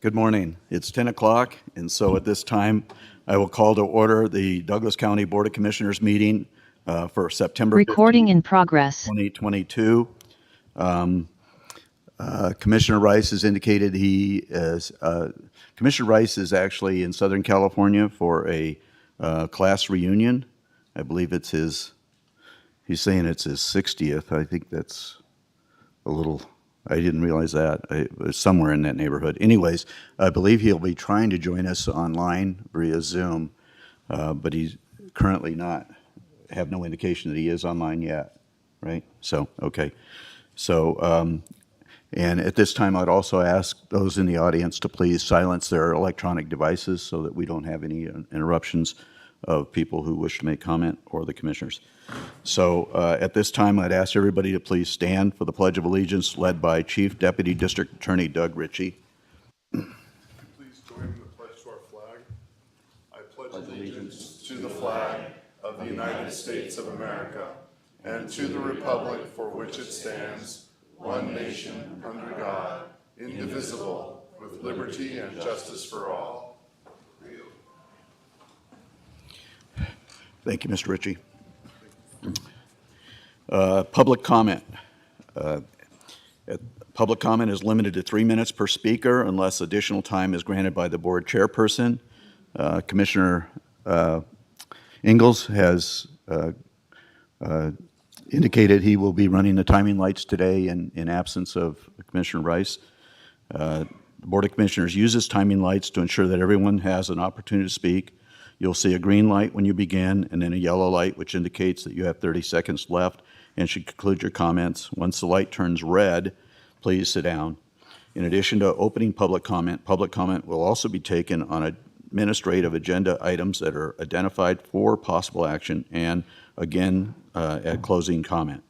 Good morning. It's 10 o'clock, and so at this time, I will call to order the Douglas County Board of Commissioners meeting for September 15th, Recording in progress. 2022. Commissioner Rice has indicated Commissioner Rice is actually in Southern California for a class reunion. I believe he's saying it's his 60th. I think that's a little, I didn't realize that. It was somewhere in that neighborhood. Anyways, I believe he'll be trying to join us online via Zoom, but he's currently not, have no indication that he is online yet, right? So, okay. So, and at this time, I'd also ask those in the audience to please silence their electronic devices so that we don't have any interruptions of people who wish to make comment or the commissioners. So at this time, I'd ask everybody to please stand for the Pledge of Allegiance led by Chief Deputy District Attorney Doug Ritchie. Please join in the pledge to our flag. I pledge allegiance to the flag of the United States of America and to the republic for which it stands, one nation, under God, indivisible, with liberty and justice for all. Thank you, Mr. Ritchie. Public comment. Public comment is limited to 3 minutes per speaker unless additional time is granted by the board chairperson. Commissioner Ingalls has indicated he will be running the timing lights today in absence of Commissioner Rice. The Board of Commissioners uses timing lights to ensure that everyone has an opportunity to speak. You'll see a green light when you begin and then a yellow light which indicates that you have 30 seconds left and should conclude your comments. Once the light turns red, please sit down. In addition to opening public comment will also be taken on administrative agenda items that are identified for possible action and again at closing comment.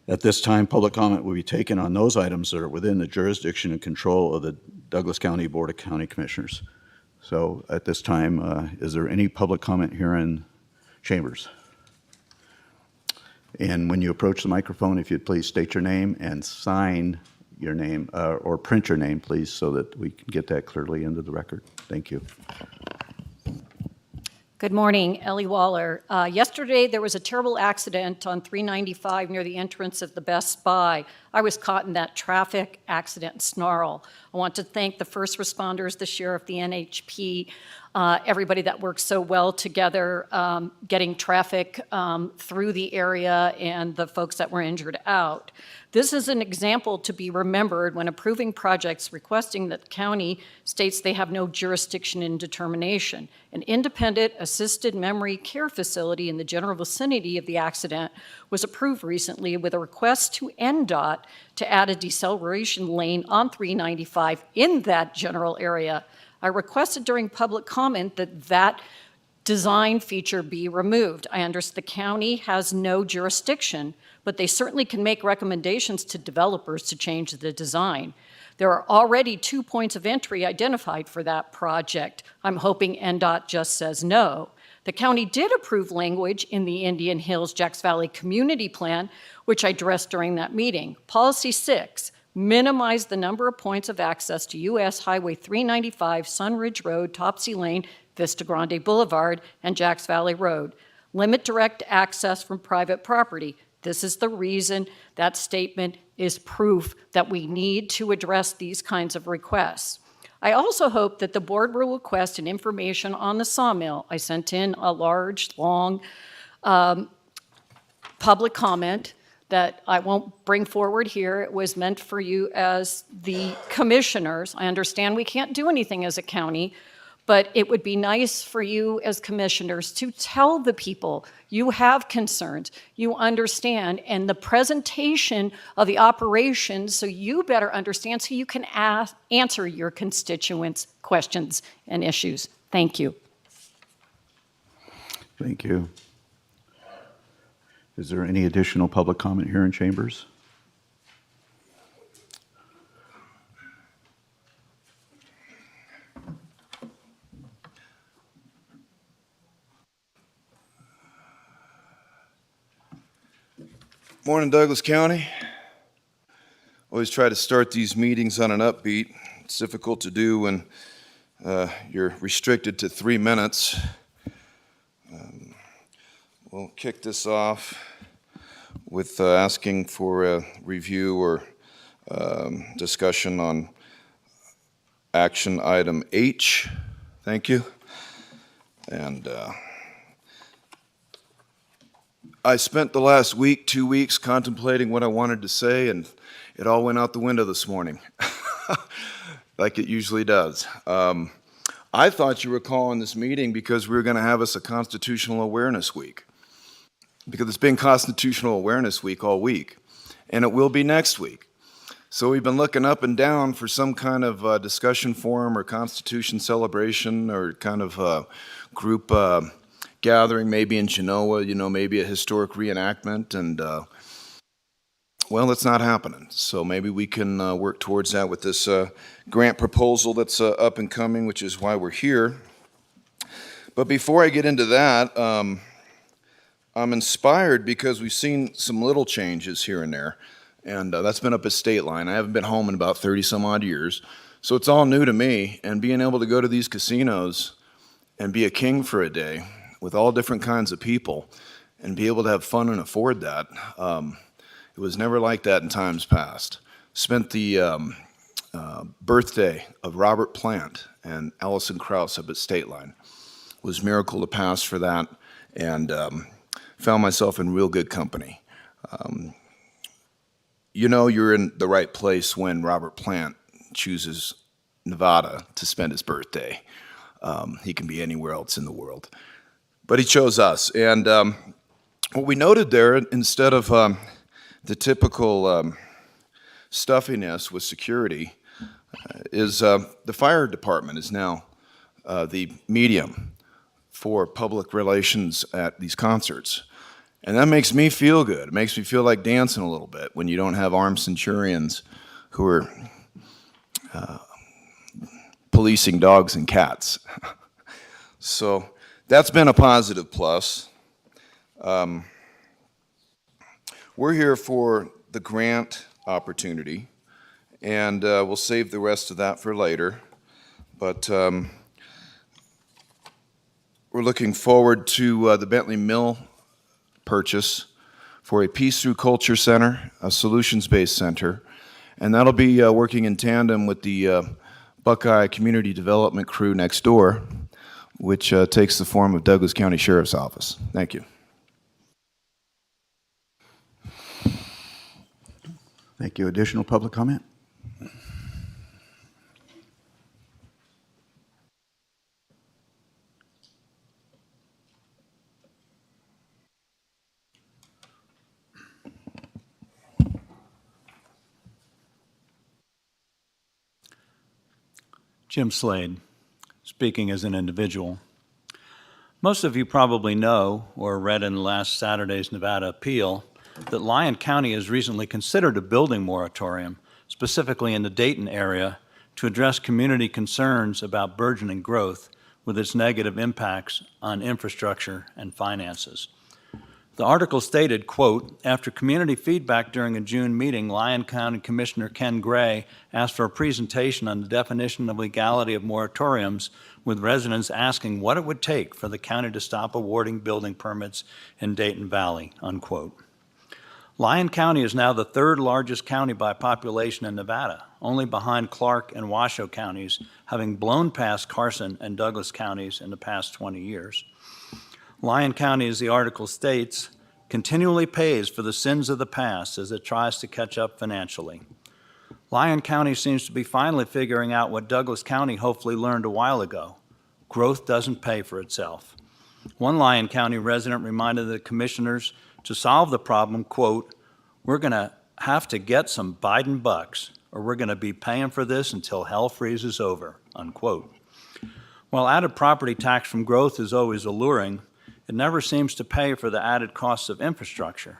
At this time, public comment will be taken on those items that are within the jurisdiction and control of the Douglas County Board of County Commissioners. So at this time, is there any public comment here in chambers? And when you approach the microphone, if you'd please state your name and sign your name or print your name, please, so that we can get that clearly into the record. Thank you. Good morning, Ellie Waller. Yesterday, there was a terrible accident on 395 near the entrance of the Best Buy. I was caught in that traffic accident snarl. I want to thank the first responders, the sheriff, the NHP, everybody that worked so well together, getting traffic through the area and the folks that were injured out. This is an example to be remembered when approving projects requesting that the county states they have no jurisdiction in determination. An independent assisted memory care facility in the general vicinity of the accident was approved recently with a request to NDOT to add a deceleration lane on 395 in that general area. I requested during public comment that design feature be removed. I understand the county has no jurisdiction, but they certainly can make recommendations to developers to change the design. There are already 2 points of entry identified for that project. I'm hoping NDOT just says no. The county did approve language in the Indian Hills Jacks Valley Community Plan, which I addressed during that meeting. Policy 6, minimize the number of points of access to US Highway 395, Sunridge Road, Topsy Lane, Vista Grande Boulevard, and Jacks Valley Road. Limit direct access from private property. This is the reason that statement is proof that we need to address these kinds of requests. I also hope that the board will request an information on the sawmill. I sent in a large, long public comment that I won't bring forward here. It was meant for you as the commissioners. I understand we can't do anything as a county, but it would be nice for you as commissioners to tell the people you have concerns, you understand, and the presentation of the operations so you better understand so you can answer your constituents' questions and issues. Thank you. Thank you. Is there any additional public comment here in chambers? Morning, Douglas County. Always try to start these meetings on an upbeat. It's difficult to do when you're restricted to 3 minutes. We'll kick this off with asking for a review or discussion on action item H. Thank you. And I spent the last week, 2 weeks, contemplating what I wanted to say, and it all went out the window this morning, like it usually does. I thought you were calling this meeting because we were going to have us a Constitutional Awareness Week, because it's been Constitutional Awareness Week all week, and it will be next week. So we've been looking up and down for some kind of discussion forum or Constitution celebration or kind of group gathering, maybe in Genoa, maybe a historic reenactment, and well, it's not happening. So maybe we can work towards that with this grant proposal that's up and coming, which is why we're here. But before I get into that, I'm inspired because we've seen some little changes here and there, and that's been up at State Line. I haven't been home in about 30 some odd years, so it's all new to me, and being able to go to these casinos and be a king for a day with all different kinds of people and be able to have fun and afford that. It was never like that in times past. Spent the birthday of Robert Plant and Allison Krauss up at State Line. It was a miracle to pass for that, and found myself in real good company. You're in the right place when Robert Plant chooses Nevada to spend his birthday. He can be anywhere else in the world. But he chose us, and what we noted there, instead of the typical stuffiness with security, is the fire department is now the medium for public relations at these concerts. And that makes me feel good. It makes me feel like dancing a little bit when you don't have armed centurions who are policing dogs and cats. So that's been a positive plus. We're here for the grant opportunity, and we'll save the rest of that for later. But we're looking forward to the Bentley Mill purchase for a Peace Through Culture Center, a solutions-based center, and that'll be working in tandem with the Buckeye Community Development crew next door, which takes the form of Douglas County Sheriff's Office. Thank you. Thank you. Additional public comment? Jim Slade, speaking as an individual. Most of you probably know or read in last Saturday's Nevada Appeal that Lyon County has recently considered a building moratorium, specifically in the Dayton area, to address community concerns about burgeoning growth with its negative impacts on infrastructure and finances. The article stated, quote, after community feedback during a June meeting, Lyon County Commissioner Ken Gray asked for a presentation on the definition of legality of moratoriums, with residents asking what it would take for the county to stop awarding building permits in Dayton Valley, unquote. Lyon County is now the third largest county by population in Nevada, only behind Clark and Washoe counties, having blown past Carson and Douglas counties in the past 20 years. Lyon County, as the article states, continually pays for the sins of the past as it tries to catch up financially. Lyon County seems to be finally figuring out what Douglas County hopefully learned a while ago. Growth doesn't pay for itself. One Lyon County resident reminded the commissioners to solve the problem, quote, we're going to have to get some Biden bucks, or we're going to be paying for this until hell freezes over, unquote. While added property tax from growth is always alluring, it never seems to pay for the added costs of infrastructure.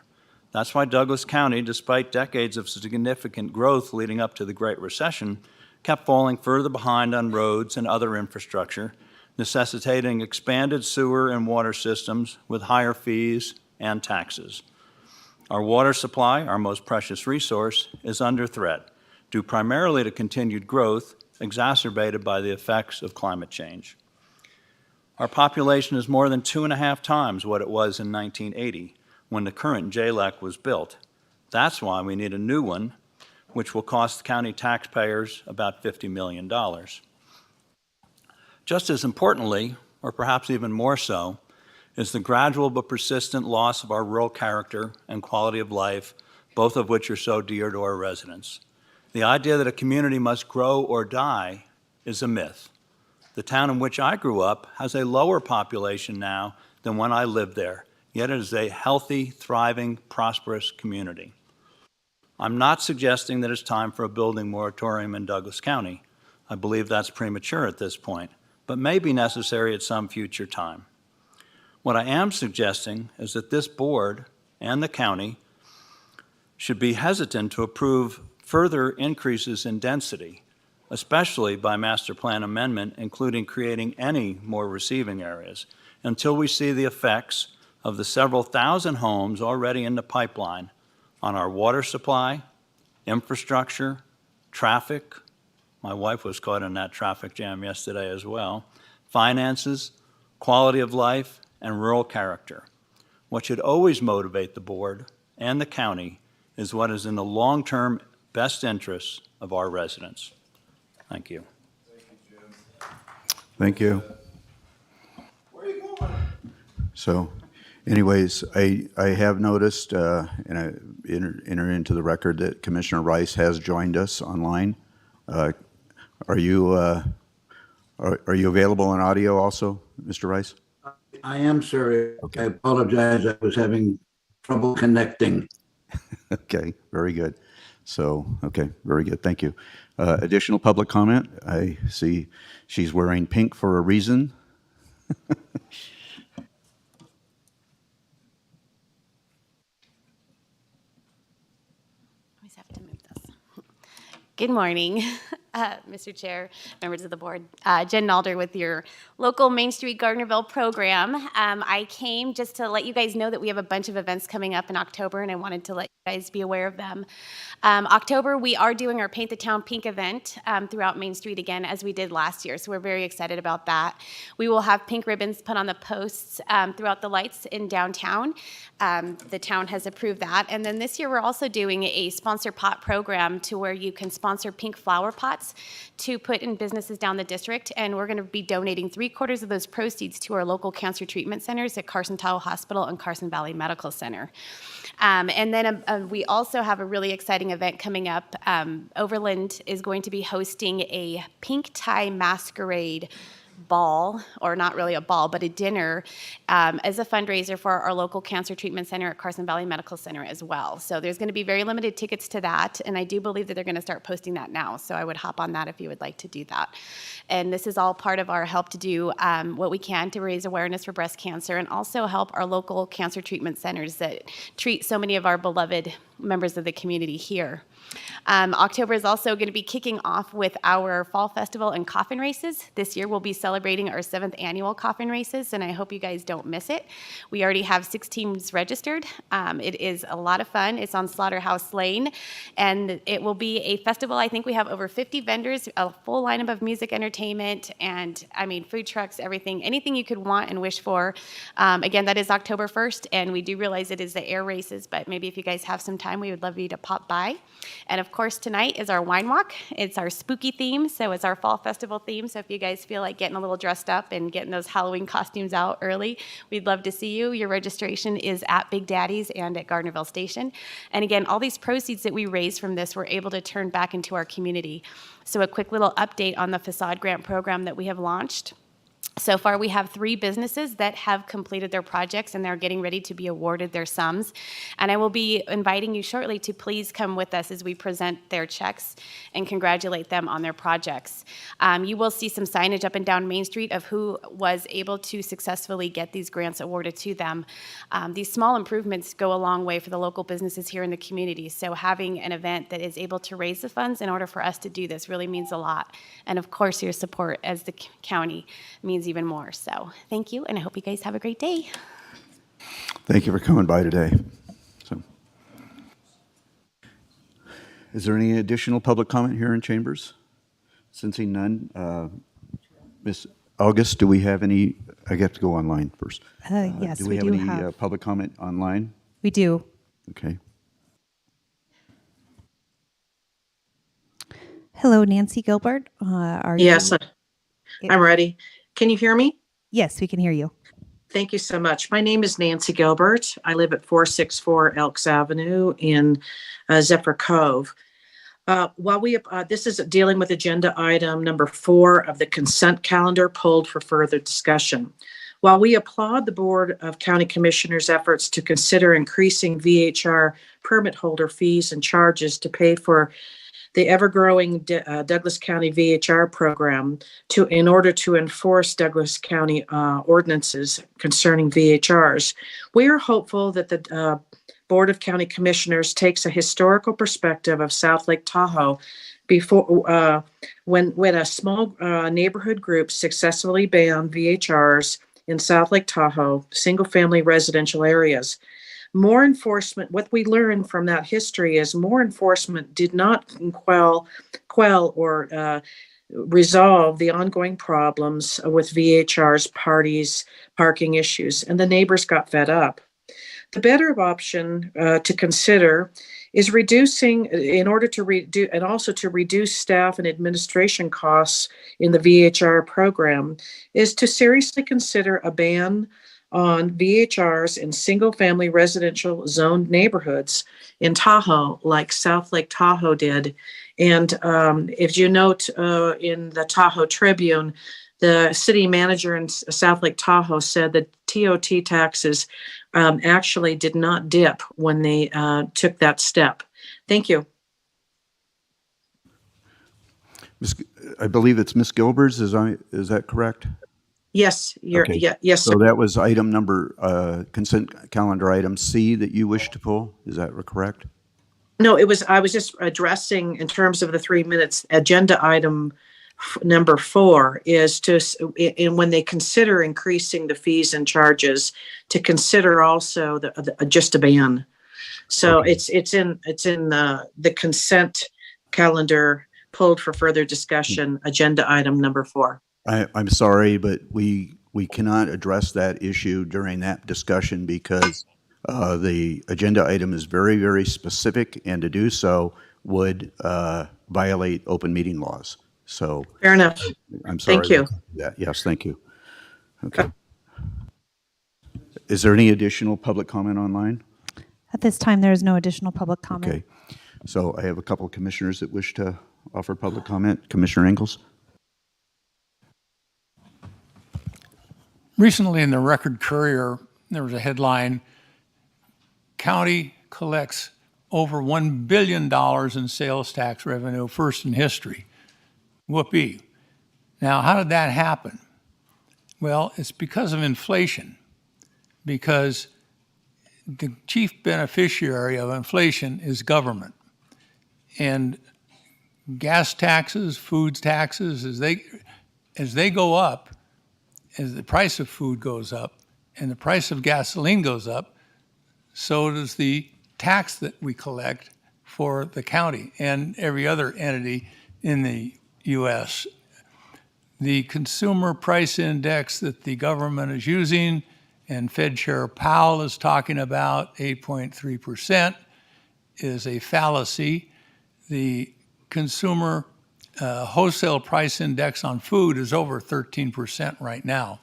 That's why Douglas County, despite decades of significant growth leading up to the Great Recession, kept falling further behind on roads and other infrastructure, necessitating expanded sewer and water systems with higher fees and taxes. Our water supply, our most precious resource, is under threat, due primarily to continued growth exacerbated by the effects of climate change. Our population is more than 2.5 times what it was in 1980, when the current JLEC was built. That's why we need a new one, which will cost county taxpayers about $50 million. Just as importantly, or perhaps even more so, is the gradual but persistent loss of our rural character and quality of life, both of which are so dear to our residents. The idea that a community must grow or die is a myth. The town in which I grew up has a lower population now than when I lived there, yet it is a healthy, thriving, prosperous community. I'm not suggesting that it's time for a building moratorium in Douglas County. I believe that's premature at this point, but may be necessary at some future time. What I am suggesting is that this board and the county should be hesitant to approve further increases in density, especially by master plan amendment, including creating any more receiving areas, until we see the effects of the several thousand homes already in the pipeline on our water supply, infrastructure, traffic. My wife was caught in that traffic jam yesterday as well. Finances, quality of life, and rural character. What should always motivate the board and the county is what is in the long-term best interests of our residents. Thank you. Thank you. Where are you going? So anyways, I have noticed, and I enter into the record that Commissioner Rice has joined us online. Are you available on audio also, Mr. Rice? I am, sir. Okay. I apologize. I was having trouble connecting. Okay, very good. So, okay, very good. Thank you. Additional public comment? I see she's wearing pink for a reason. Always have to move this. Good morning, Mr. Chair, members of the board. Jen Nalder with your local Main Street Gardnerville program. I came just to let you guys know that we have a bunch of events coming up in October, and I wanted to let you guys be aware of them. October, we are doing our Paint the Town Pink event throughout Main Street again, as we did last year, so we're very excited about that. We will have pink ribbons put on the posts throughout the lights in downtown. The town has approved that. And then this year, we're also doing a sponsor pot program to where you can sponsor pink flower pots to put in businesses down the district. And we're going to be donating 3/4 of those proceeds to our local cancer treatment centers at Carson Tile Hospital and Carson Valley Medical Center. And then we also have a really exciting event coming up. Overland is going to be hosting a pink tie masquerade ball, or not really a ball, but a dinner as a fundraiser for our local cancer treatment center at Carson Valley Medical Center as well. So there's going to be very limited tickets to that, and I do believe that they're going to start posting that now. So I would hop on that if you would like to do that. And this is all part of our help to do what we can to raise awareness for breast cancer and also help our local cancer treatment centers that treat so many of our beloved members of the community here. October is also going to be kicking off with our Fall Festival and coffin races. This year we'll be celebrating our 7th annual coffin races, and I hope you guys don't miss it. We already have 6 teams registered. It is a lot of fun. It's on Slaughterhouse Lane, and it will be a festival. I think we have over 50 vendors, a full lineup of music entertainment, and I mean food trucks, everything, anything you could want and wish for. Again, that is October 1st, and we do realize it is the air races, but maybe if you guys have some time, we would love you to pop by. And of course, tonight is our wine walk. It's our spooky theme, so it's our fall festival theme. So if you guys feel like getting a little dressed up and getting those Halloween costumes out early, we'd love to see you. Your registration is at Big Daddy's and at Gardnerville Station. And again, all these proceeds that we raise from this, we're able to turn back into our community. So a quick little update on the facade grant program that we have launched. So far, we have 3 businesses that have completed their projects and they're getting ready to be awarded their sums. And I will be inviting you shortly to please come with us as we present their checks and congratulate them on their projects. You will see some signage up and down Main Street of who was able to successfully get these grants awarded to them. These small improvements go a long way for the local businesses here in the community. So having an event that is able to raise the funds in order for us to do this really means a lot. And of course, your support as the county means even more. So thank you, and I hope you guys have a great day. Thank you for coming by today. So, is there any additional public comment here in chambers? Sensing none, Ms. August, do we have any, I have to go online first. Yes, Do we we have do any have. public comment online? We do. Okay. Hello, Nancy Gilbert. Are Yes, you? I'm ready. Can you hear me? Yes, we can hear you. Thank you so much. My name is Nancy Gilbert. I live at 464 Elks Avenue in Zephyr Cove. This is dealing with agenda item number 4 of the consent calendar pulled for further discussion. While we applaud the Board of County Commissioners' efforts to consider increasing VHR permit holder fees and charges to pay for the ever-growing Douglas County VHR program in order to enforce Douglas County ordinances concerning VHRs, we are hopeful that the Board of County Commissioners takes a historical perspective of South Lake Tahoe before when a small neighborhood group successfully banned VHRs in South Lake Tahoe single-family residential areas. More enforcement, what we learned from that history is more enforcement did not quell or resolve the ongoing problems with VHR's parking issues, and the neighbors got fed up. The better option to consider is reducing, in order to reduce, and also to reduce staff and administration costs in the VHR program, is to seriously consider a ban on VHRs in single-family residential zoned neighborhoods in Tahoe, like South Lake Tahoe did. And if you note in the Tahoe Tribune, the city manager in South Lake Tahoe said that TOT taxes actually did not dip when they took that step. Thank you. I believe it's Ms. Gilbert's, is that correct? Yes, Okay. yes, sir. So that was item number, consent calendar item C that you wish to pull, is that correct? No, I was just addressing in terms of the 3 minutes, agenda item number 4 is when they consider increasing the fees and charges, to consider also just a ban. So Okay. it's in the consent calendar pulled for further discussion, agenda item number 4. I'm sorry, but we cannot address that issue during that discussion because the agenda item is very, very specific, and to do so would violate open meeting laws. So Fair enough. I'm sorry. Thank you. we can't do that. Yes, thank you. Okay. Is there any additional public comment online? At this time, there is no additional public comment. Okay. So I have a couple of commissioners that wish to offer public comment. Commissioner Ingles? Recently in the Record Courier, there was a headline, county collects over $1 billion in sales tax revenue, first in history. Whoopee. Now, how did that happen? Well, it's because of inflation, because the chief beneficiary of inflation is government. And gas taxes, food taxes, as they go up, as the price of food goes up and the price of gasoline goes up, so does the tax that we collect for the county and every other entity in the U.S. The consumer price index that the government is using and Fed Chair Powell is talking about, 8.3%, is a fallacy. The consumer wholesale price index on food is over 13% right now.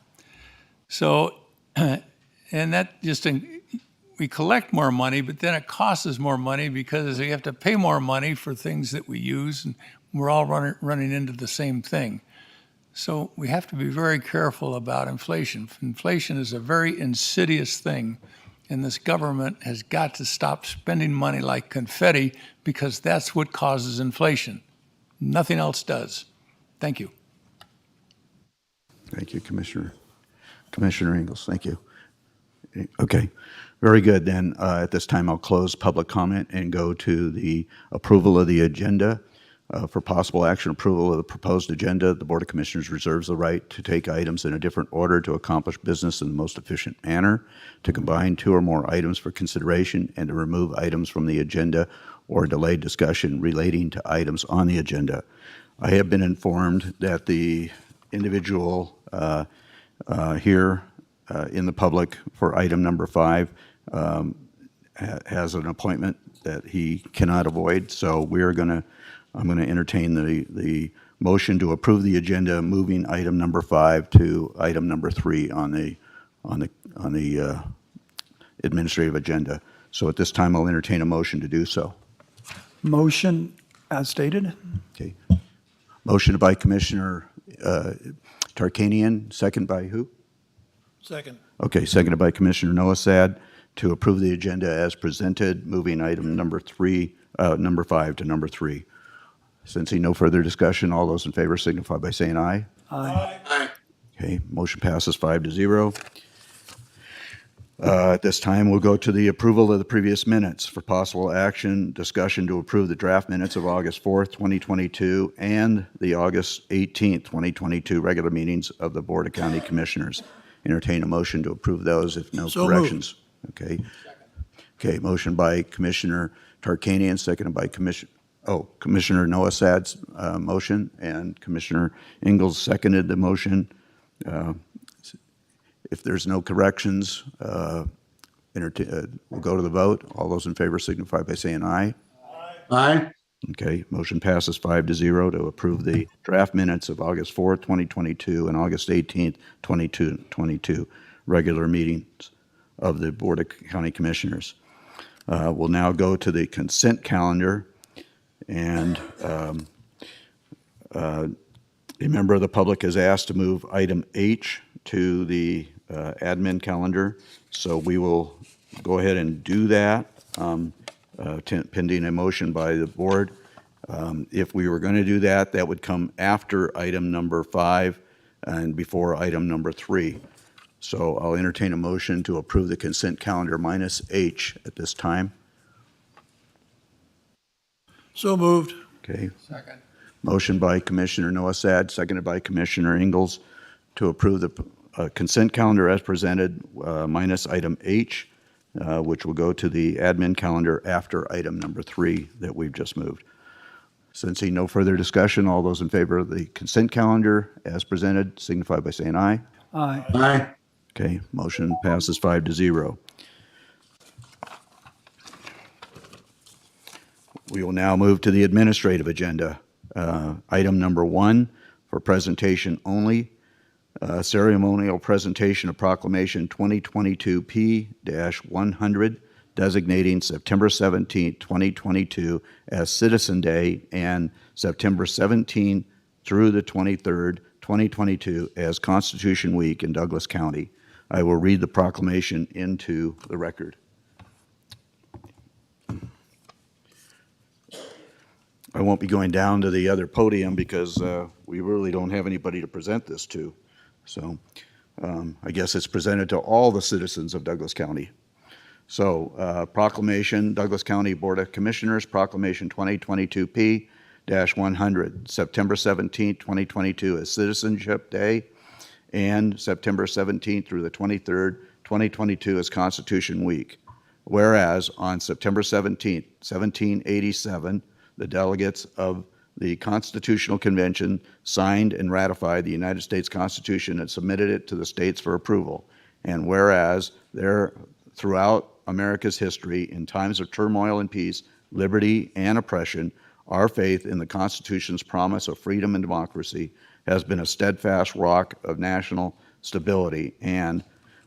So, and that just, we collect more money, but then it costs us more money because we have to pay more money for things that we use, and we're all running into the same thing. So we have to be very careful about inflation. Inflation is a very insidious thing, and this government has got to stop spending money like confetti because that's what causes inflation. Nothing else does. Thank you. Thank you, Commissioner. Commissioner Ingles, thank you. Okay, very good. Then at this time, I'll close public comment and go to the approval of the agenda. For possible action approval of the proposed agenda, the Board of Commissioners reserves the right to take items in a different order to accomplish business in the most efficient manner, to combine 2 or more items for consideration, and to remove items from the agenda or delay discussion relating to items on the agenda. I have been informed that the individual here in the public for item number 5 has an appointment that he cannot avoid, so I'm going to entertain the motion to approve the agenda, moving item number 5 to item number 3 on the administrative agenda. So at this time, I'll entertain a motion to do so. Motion as stated. Okay. Motion by Commissioner Tarkanian, second by who? Second. Okay, seconded by Commissioner Noasad to approve the agenda as presented, moving item number 5 to number 3. Sensing no further discussion, all those in favor signify by saying aye. Aye. Okay, motion passes 5-0. At this time, we'll go to the approval of the previous minutes for possible action, discussion to approve the draft minutes of August 4th, 2022, and the August 18th, 2022 regular meetings of the Board of County Commissioners. Entertain a motion to approve those if no So corrections. Okay. Okay, motion by Commissioner Tarkanian, seconded by Commissioner Noasad's motion, and Commissioner Ingalls seconded the motion. If there's no corrections, we'll go to the vote. All those in favor signify by saying aye. Aye. Okay, motion passes 5-0 to approve the draft minutes of August 4th, 2022, and August 18th, 2022 regular meetings of the Board of County Commissioners. We'll now go to the consent calendar, and a member of the public has asked to move item H to the admin calendar, so we will go ahead and do that pending a motion by the board. If we were going to do that, that would come after item number 5 and before item number 3. So I'll entertain a motion to approve the consent calendar minus H at this time. So moved. Okay. Second. Motion by Commissioner Noasad, seconded by Commissioner Ingalls to approve the consent calendar as presented minus item H, which will go to the admin calendar after item number 3 that we've just moved. Sensing no further discussion, all those in favor of the consent calendar as presented signify by saying aye. Aye. Aye. Okay, motion passes 5-0. We will now move to the administrative agenda. Item number 1 for presentation only. Ceremonial presentation of Proclamation 2022 P-100 designating September 17, 2022 as Citizen Day and September 17 through the 23rd, 2022 as Constitution Week in Douglas County. I will read the proclamation into the record. I won't be going down to the other podium because we really don't have anybody to present this to. So I guess it's presented to all the citizens of Douglas County. So proclamation, Douglas County Board of Commissioners, Proclamation 2022 P-100, September 17, 2022 as Citizenship Day, and September 17th through the 23rd, 2022 as Constitution Week. Whereas on September 17th, 1787, the delegates of the Constitutional Convention signed and ratified the United States Constitution and submitted it to the states for approval. And whereas there, throughout America's history, in times of turmoil and peace, liberty and oppression, our faith in the Constitution's promise of freedom and democracy has been a steadfast rock of national stability. And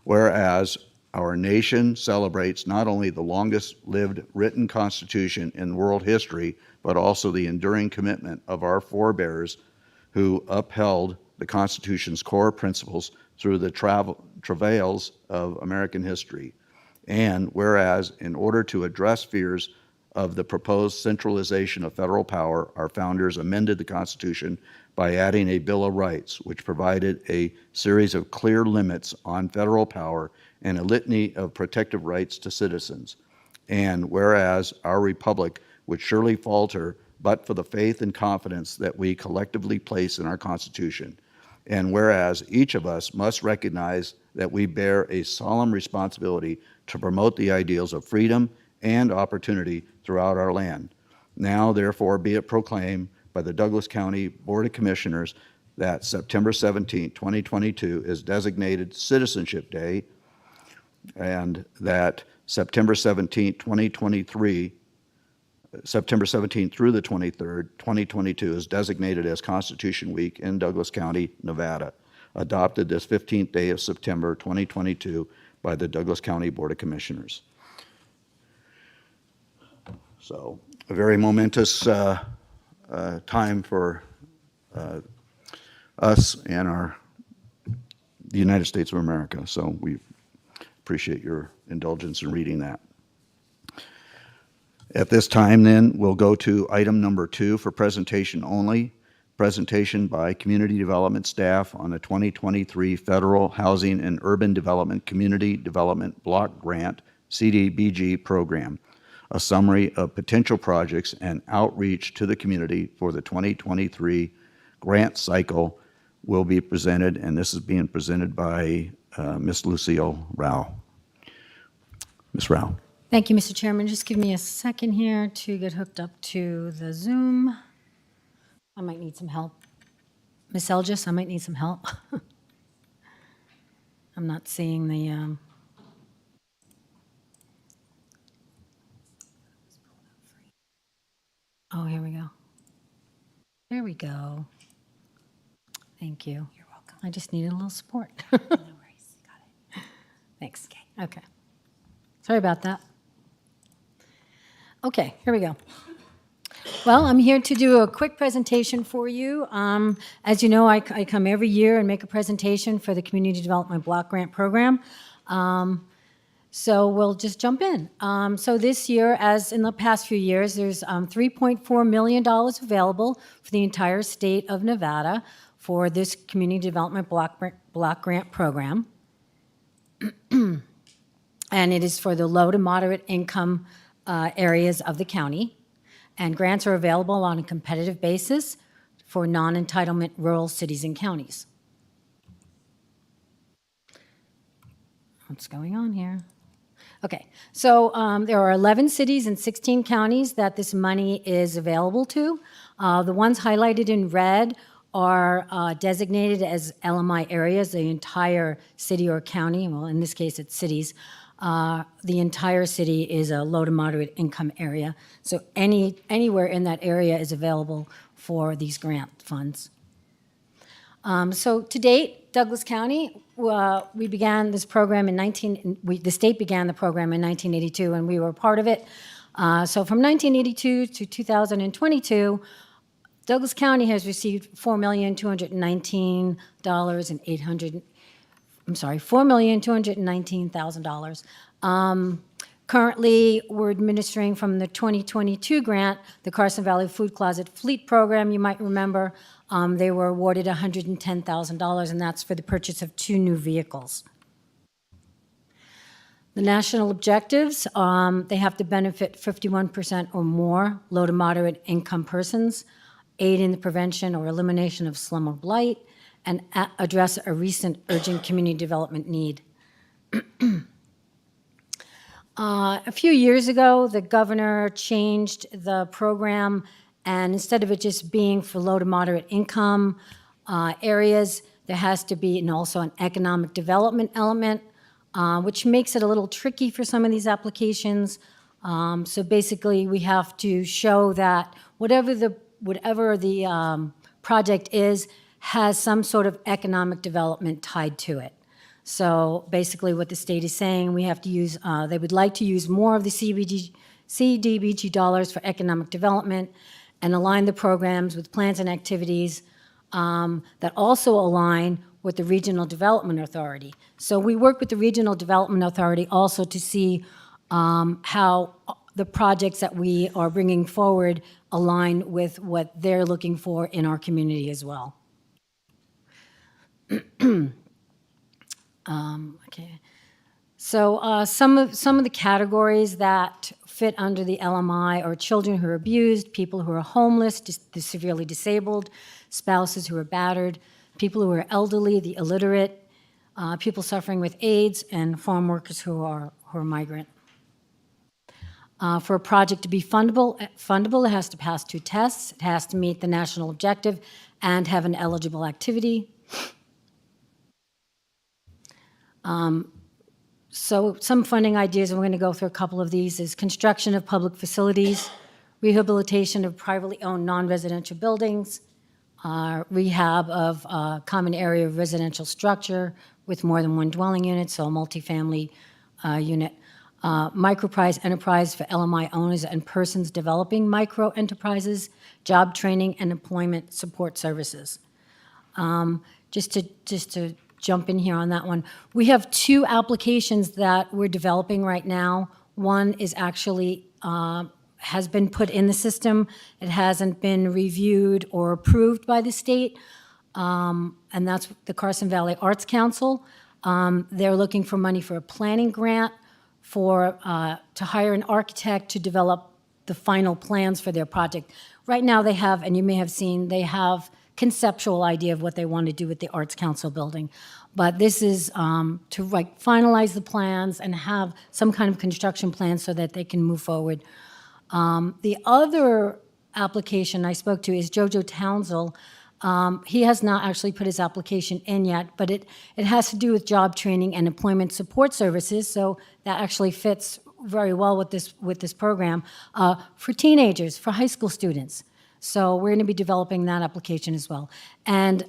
whereas our nation celebrates not only the longest-lived written Constitution in world history, but also the enduring commitment of our forebears who upheld the Constitution's core principles through the travails of American history. And whereas, in order to address fears of the proposed centralization of federal power, our founders amended the Constitution by adding a Bill of Rights, which provided a series of clear limits on federal power and a litany of protective rights to citizens. And whereas our republic would surely falter but for the faith and confidence that we collectively place in our Constitution. And whereas each of us must recognize that we bear a solemn responsibility to promote the ideals of freedom and opportunity throughout our land. Now, therefore, be it proclaimed by the Douglas County Board of Commissioners that September 17, 2022 is designated Citizenship Day, and that September 17, 2023, September 17th through the 23rd, 2022 is designated as Constitution Week in Douglas County, Nevada, adopted this 15th day of September 2022 by the Douglas County Board of Commissioners. So a very momentous time for us and the United States of America. So we appreciate your indulgence in reading that. At this time, then, we'll go to item number 2 for presentation only. Presentation by Community Development staff on the 2023 Federal Housing and Urban Development Community Development Block Grant, CDBG program. A summary of potential projects and outreach to the community for the 2023 grant cycle will be presented, and this is being presented by Ms. Lucille Rao. Ms. Rao. Thank you, Mr. Chairman. Just give me a second here to get hooked up to the Zoom. I might need some help. Ms. Elgis, I might need some help. I'm not seeing the... Oh, here we go. There we go. Thank you. You're welcome. I just needed a little support. No worries. Got it. Thanks. Okay. Sorry about that. Okay, here we go. Well, I'm here to do a quick presentation for you. As you know, I come every year and make a presentation for the Community Development Block Grant Program. So we'll just jump in. So this year, as in the past few years, there's $3.4 million available for the entire state of Nevada for this Community Development Block Grant Program. And it is for the low to moderate income areas of the county. And grants are available on a competitive basis for non-entitlement rural cities and counties. What's going on here? Okay, so there are 11 cities and 16 counties that this money is available to. The ones highlighted in red are designated as LMI areas, the entire city or county, well, in this case, it's cities. The entire city is a low to moderate income area. So anywhere in that area is available for these grant funds. So to date, Douglas County, we began this program the state began the program in 1982, and we were part of it. So from 1982 to 2022, Douglas County has received $4,219,000. Currently, we're administering from the 2022 grant, the Carson Valley Food Closet Fleet Program. You might remember they were awarded $110,000, and that's for the purchase of 2 new vehicles. The national objectives, they have to benefit 51% or more low to moderate income persons, aid in the prevention or elimination of slum or blight, and address a recent urgent community development need. A few years ago, the governor changed the program, and instead of it just being for low to moderate income areas, there has to be also an economic development element, which makes it a little tricky for some of these applications. So basically, we have to show that whatever the project is, has some sort of economic development tied to it. So basically what the state is saying, we have to use, they would like to use more of the CDBG dollars for economic development and align the programs with plans and activities that also align with the Regional Development Authority. So we work with the Regional Development Authority also to see how the projects that we are bringing forward align with what they're looking for in our community as well. Okay. So some of the categories that fit under the LMI are children who are abused, people who are homeless, severely disabled, spouses who are battered, people who are elderly, the illiterate, people suffering with AIDS, and farm workers who are migrant. For a project to be fundable, it has to pass 2 tests. It has to meet the national objective and have an eligible activity. So some funding ideas, and we're going to go through a couple of these, is construction of public facilities, rehabilitation of privately owned non-residential buildings, rehab of common area of residential structure with more than 1 dwelling unit, so a multifamily unit, microprise enterprise for LMI owners and persons developing micro enterprises, job training and employment support services. Just to jump in here on that one, we have 2 applications that we're developing right now. One is actually has been put in the system. It hasn't been reviewed or approved by the state, and that's the Carson Valley Arts Council. They're looking for money for a planning grant to hire an architect to develop the final plans for their project. Right now they have, and you may have seen, they have conceptual idea of what they want to do with the Arts Council building. But this is to finalize the plans and have some kind of construction plan so that they can move forward. The other application I spoke to is Jojo Townsell. He has not actually put his application in yet, but it has to do with job training and employment support services, so that actually fits very well with this program for teenagers, for high school students. So we're going to be developing that application as well. And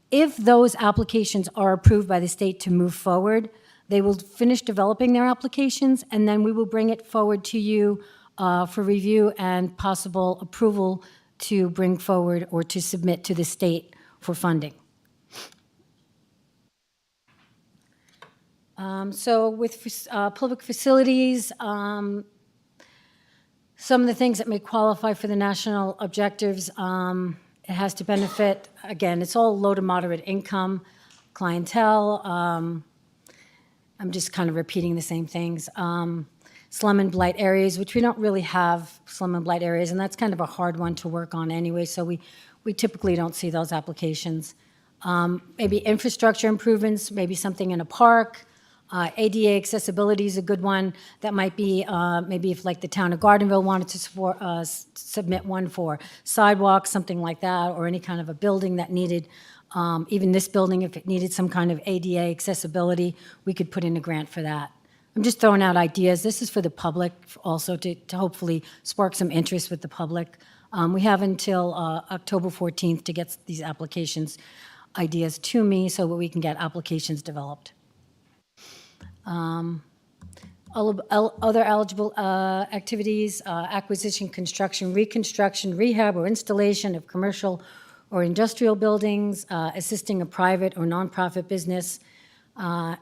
if those applications are approved by the state to move forward, they will finish developing their applications, and then we will bring it forward to you for review and possible approval to bring forward or to submit to the state for funding. So with public facilities, some of the things that may qualify for the national objectives, it has to benefit, again, it's all low to moderate income clientele. I'm just kind of repeating the same things. Slum and blight areas, which we don't really have slum and blight areas, and that's kind of a hard one to work on anyway, so we typically don't see those applications. Maybe infrastructure improvements, maybe something in a park. ADA accessibility is a good one. That might be maybe if like the town of Gardenville wanted to submit one for sidewalks, something like that, or any kind of a building that needed, even this building, if it needed some kind of ADA accessibility, we could put in a grant for that. I'm just throwing out ideas. This is for the public also to hopefully spark some interest with the public. We have until October 14th to get these applications, ideas to me so that we can get applications developed. Other eligible activities, acquisition, construction, reconstruction, rehab, or installation of commercial or industrial buildings, assisting a private or nonprofit business,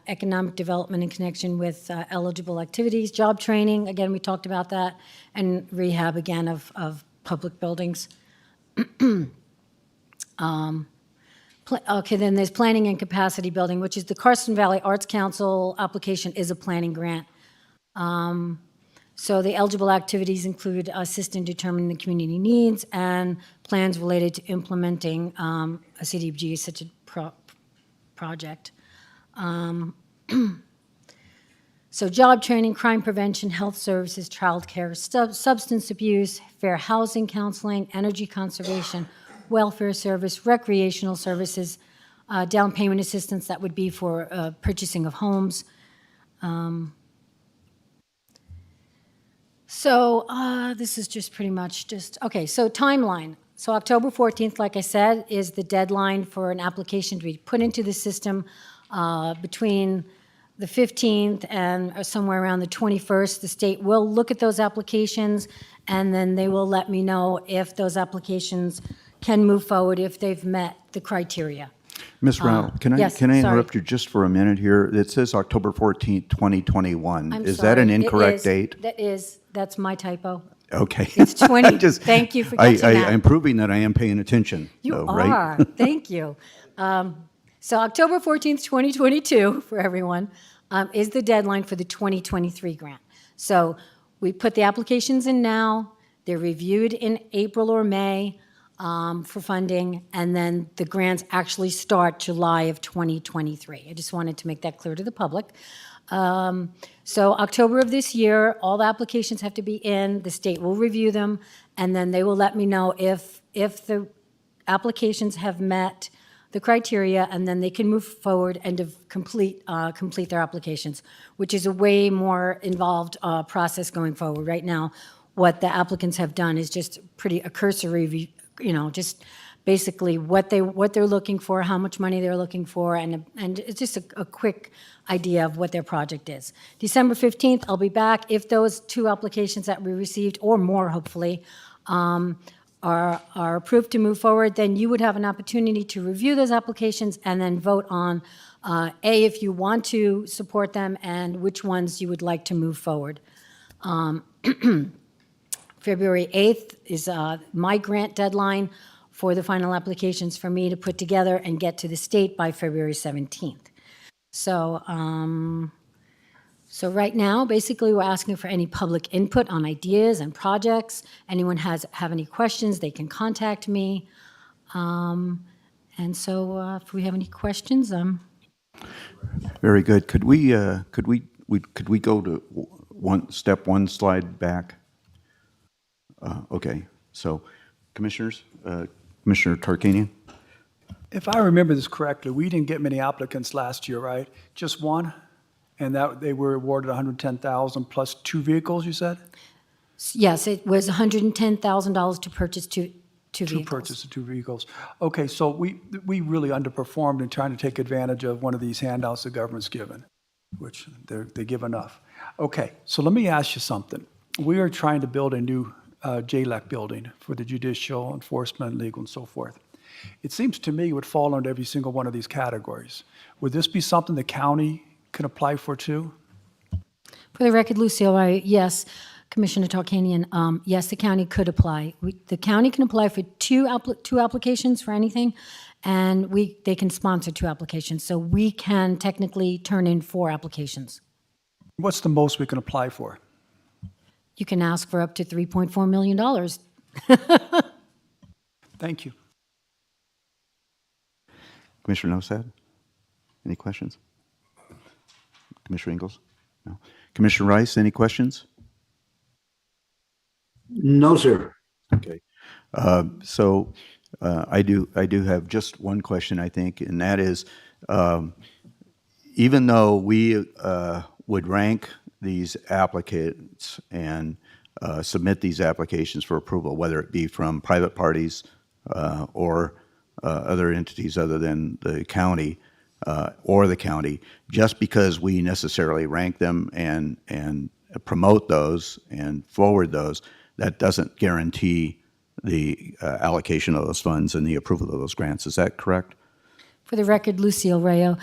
economic development in connection with eligible activities, job training, again, we talked about that, and rehab, again, of public buildings. Okay, then there's planning and capacity building, which is the Carson Valley Arts Council application is a planning grant. So the eligible activities include assist in determining the community needs and plans related to implementing a CDBG such a project. So job training, crime prevention, health services, childcare, substance abuse, fair housing counseling, energy conservation, welfare service, recreational services, down payment assistance, that would be for purchasing of homes. This is just pretty much okay, so timeline. So October 14th, like I said, is the deadline for an application to be put into the system. Between the 15th and somewhere around the 21st, the state will look at those applications, and then they will let me know if those applications can move forward if they've met the criteria. Ms. Rao, can I yes, interrupt you just for a minute here? It says October 14th, 2021. I'm Is sorry, that an it incorrect is- date? That's my typo. Okay. It's 20. Just- Thank you for catching that. I'm proving that I am paying attention. You though, are. right? Thank you. So October 14th, 2022, for everyone, is the deadline for the 2023 grant. So we put the applications in now. They're reviewed in April or May for funding, and then the grants actually start July of 2023. I just wanted to make that clear to the public. So October of this year, all the applications have to be in, the state will review them, and then they will let me know if the applications have met the criteria, and then they can move forward and complete their applications, which is a way more involved process going forward. Right now, what the applicants have done is just a cursory, just basically what they're looking for, how much money they're looking for, and it's just a quick idea of what their project is. December 15th, I'll be back. If those 2 applications that we received, or more hopefully, are approved to move forward, then you would have an opportunity to review those applications and then vote on, if you want to support them and which ones you would like to move forward. February 8th is my grant deadline for the final applications for me to put together and get to the state by February 17th. So, so right now, basically, we're asking for any public input on ideas and projects. Anyone have any questions, they can contact me. And so if we have any questions, Very good. Could we go to one slide back? Okay, so Commissioners, Commissioner Tarkanian? If I remember this correctly, we didn't get many applicants last year, right? Just one? And that they were awarded $110,000 plus 2 vehicles, you said? yes, it was $110,000 to purchase two vehicles. To purchase the 2 vehicles. Okay, so we really underperformed in trying to take advantage of one of these handouts the government's given, which they give enough. Okay, so let me ask you something. We are trying to build a new JLEC building for the judicial, enforcement, legal, and so forth. It seems to me it would fall under every single one of these categories. Would this be something the county can apply for too? For the record, Lucille, yes, Commissioner Tarkanian, yes, the county could apply. The county can apply for two applications for anything, and they can sponsor 2 applications. So we can technically turn in 4 applications. What's the most we can apply for? You can ask for up to $3.4 million. Thank you. Commissioner Nosad? Any questions? Commissioner Ingalls? No. Commissioner Rice, any questions? No, sir. Okay. So I do have just one question, I think, and that is, even though we would rank these applicants and submit these applications for approval, whether it be from private parties or other entities other than the county or the county, just because we necessarily rank them and promote those and forward those, that doesn't guarantee the allocation of those funds and the approval of those grants. Is that correct? For the record, Lucille Rayo,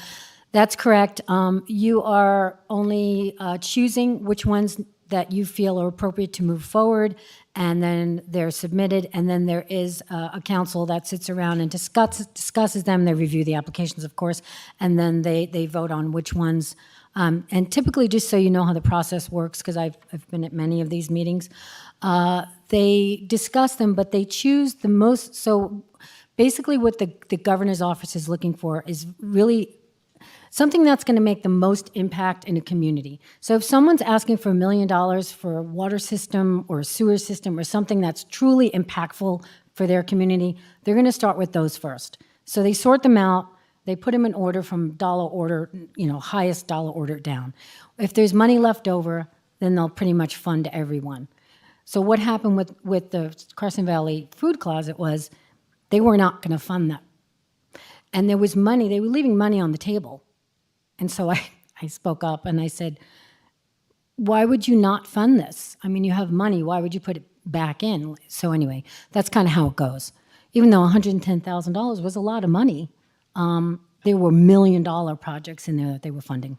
that's correct. You are only choosing which ones that you feel are appropriate to move forward, and then they're submitted, and then there is a council that sits around and discusses them. They review the applications, of course, and then they vote on which ones. And typically, just so you know how the process works, because I've been at many of these meetings, they discuss them, but they choose the most. So basically what the governor's office is looking for is really something that's going to make the most impact in a community. So if someone's asking for $1 million for a water system or a sewer system or something that's truly impactful for their community, they're going to start with those first. So they sort them out. They put them in order from dollar order, highest dollar order down. If there's money left over, then they'll pretty much fund everyone. So what happened with the Carson Valley Food Closet was they were not going to fund that. And there was money, they were leaving money on the table. And so I spoke up and I said, why would you not fund this? I mean, you have money, why would you put it back in? So anyway, that's kind of how it goes. Even though $110,000 was a lot of money, there were $1 million projects in there that they were funding.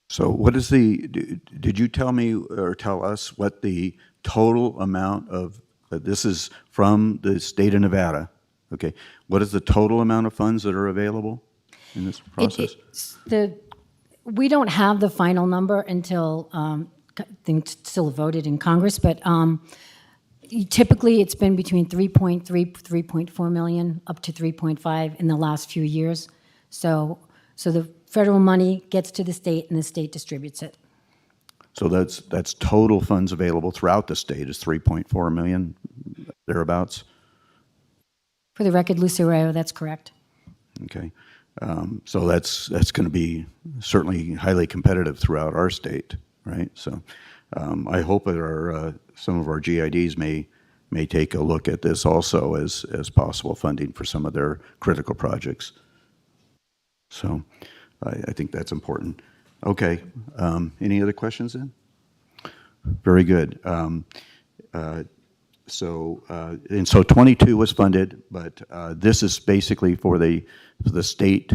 So what is did you tell me or tell us what the total amount of, this is from the state of Nevada, okay, what is the total amount of funds that are available in this process? We don't have the final number until things still voted in Congress, but typically it's been between 3.4 million up to 3.5 in the last few years. So the Federal money gets to the state and the state distributes it. So that's total funds available throughout the state is 3.4 million, thereabouts? For the record, Lucy Arroyo, that's correct. Okay. So that's going to be certainly highly competitive throughout our state, right? So I hope that some of our GIDs may take a look at this also as possible funding for some of their critical projects. So I think that's important. Okay. Any other questions then? Very good. So 22 was funded, but this is basically for the state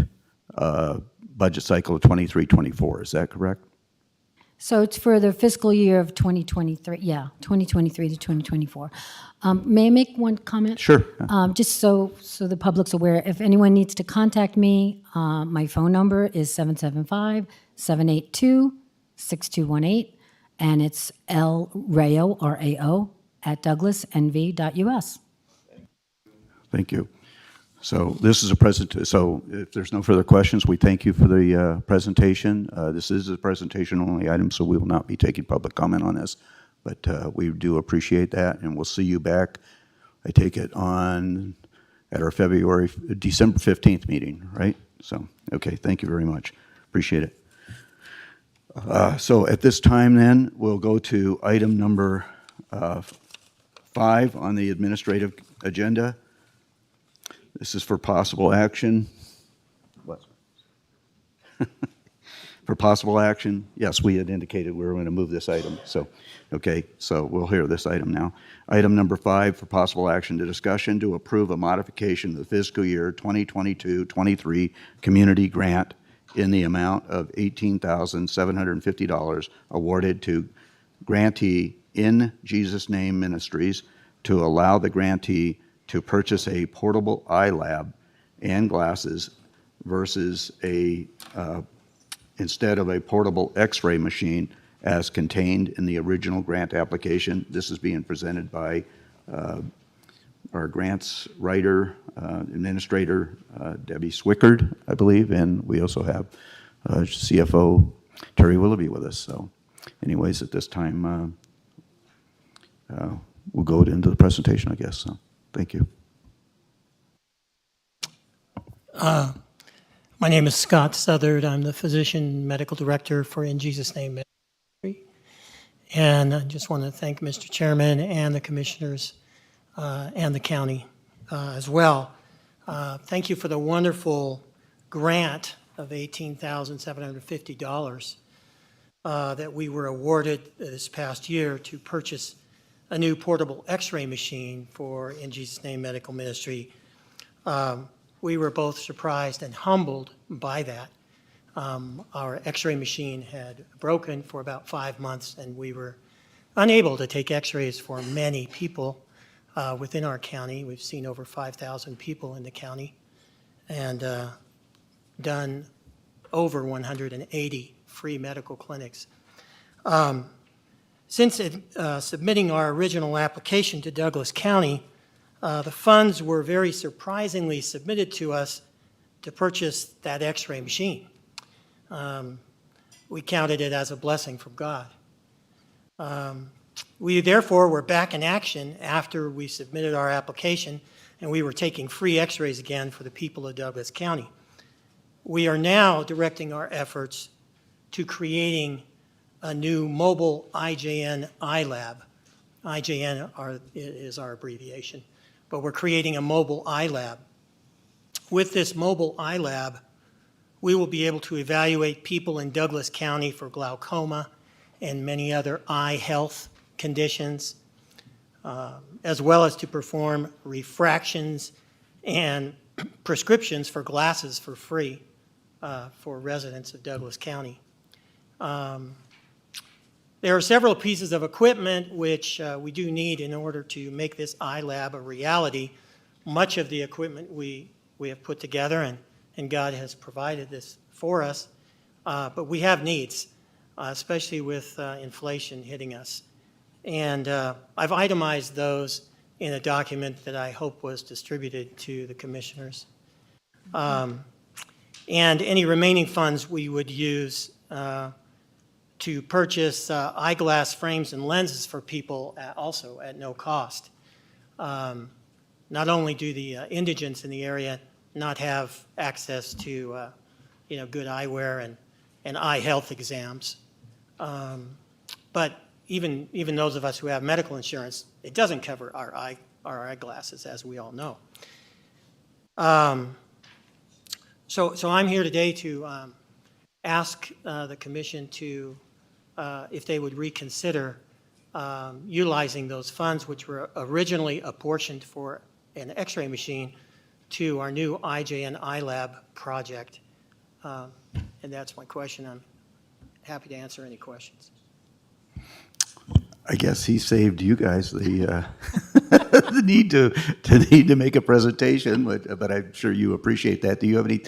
budget cycle of 23-24. Is that correct? So it's for the fiscal year of 2023, 2023 to 2024. May I make one comment? Sure. Just so the public's aware, if anyone needs to contact me, my phone number is 775-782-6218, and it's lrao, R-A-O, @douglasnv.us. Thank you. So this is a so if there's no further questions, we thank you for the presentation. This is a presentation-only item, so we will not be taking public comment on this, but we do appreciate that, and we'll see you back, I take it, at our December 15th meeting, right? So, okay, thank you very much. Appreciate it. So at this time then, we'll go to item number 5 on the administrative agenda. This is for possible action. What? For possible action, yes, we had indicated we were going to move this item. So, okay, so we'll hear this item now. Item number 5 for possible action to discussion to approve a modification of the fiscal year 2022-23 community grant in the amount of $18,750 awarded to grantee In Jesus Name Ministries to allow the grantee to purchase a portable eye lab and glasses versus instead of a portable x-ray machine as contained in the original grant application. This is being presented by our grants writer, administrator, Debbie Swickard, I believe, and we also have CFO Terry Willoughby with us. So anyways, at this time, we'll go into the presentation, I guess. So thank you. My name is Scott Southard. I'm the physician medical director for In Jesus Name Ministry. And I just want to thank Mr. Chairman and the commissioners and the county as well. Thank you for the wonderful grant of $18,750 that we were awarded this past year to purchase a new portable x-ray machine for In Jesus Name Medical Ministry. We were both surprised and humbled by that. Our x-ray machine had broken for about 5 months, and we were unable to take x-rays for many people within our county. We've seen over 5,000 people in the county and done over 180 free medical clinics. Since submitting our original application to Douglas County, the funds were very surprisingly submitted to us to purchase that x-ray machine. We counted it as a blessing from God. We therefore were back in action after we submitted our application, and we were taking free x-rays again for the people of Douglas County. We are now directing our efforts to creating a new mobile IJN iLab. IJN is our abbreviation, but we're creating a mobile iLab. With this mobile iLab, we will be able to evaluate people in Douglas County for glaucoma and many other eye health conditions, as well as to perform refractions and prescriptions for glasses for free for residents of Douglas County. There are several pieces of equipment which we do need in order to make this iLab a reality. Much of the equipment we have put together, and God has provided this for us, but we have needs, especially with inflation hitting us. And I've itemized those in a document that I hope was distributed to the commissioners. And any remaining funds we would use to purchase eyeglass frames and lenses for people also at no cost. Not only do the indigents in the area not have access to good eyewear and eye health exams, but even those of us who have medical insurance, it doesn't cover our eyeglasses, as we all know. So I'm here today to ask the commission to, if they would reconsider utilizing those funds, which were originally apportioned for an x-ray machine, to our new IJN iLab project. And that's my question. I'm happy to answer any questions. I guess he saved you guys the the need to make a presentation, but I'm sure you appreciate that. Do you have any,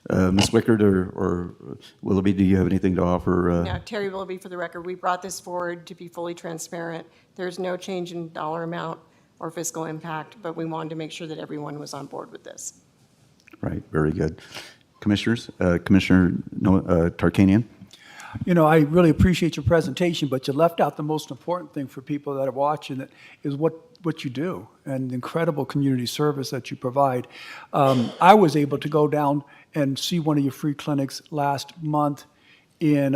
Ms. Wickard or Willoughby, do you have anything to offer? No, Terry Willoughby for the record. We brought this forward to be fully transparent. There's no change in dollar amount or fiscal impact, but we wanted to make sure that everyone was on board with this. Right, very good. Commissioners, Commissioner Tarkanian? You know, I really appreciate your presentation, but you left out the most important thing for people that are watching, that is what you do and the incredible community service that you provide. I was able to go down and see one of your free clinics last month in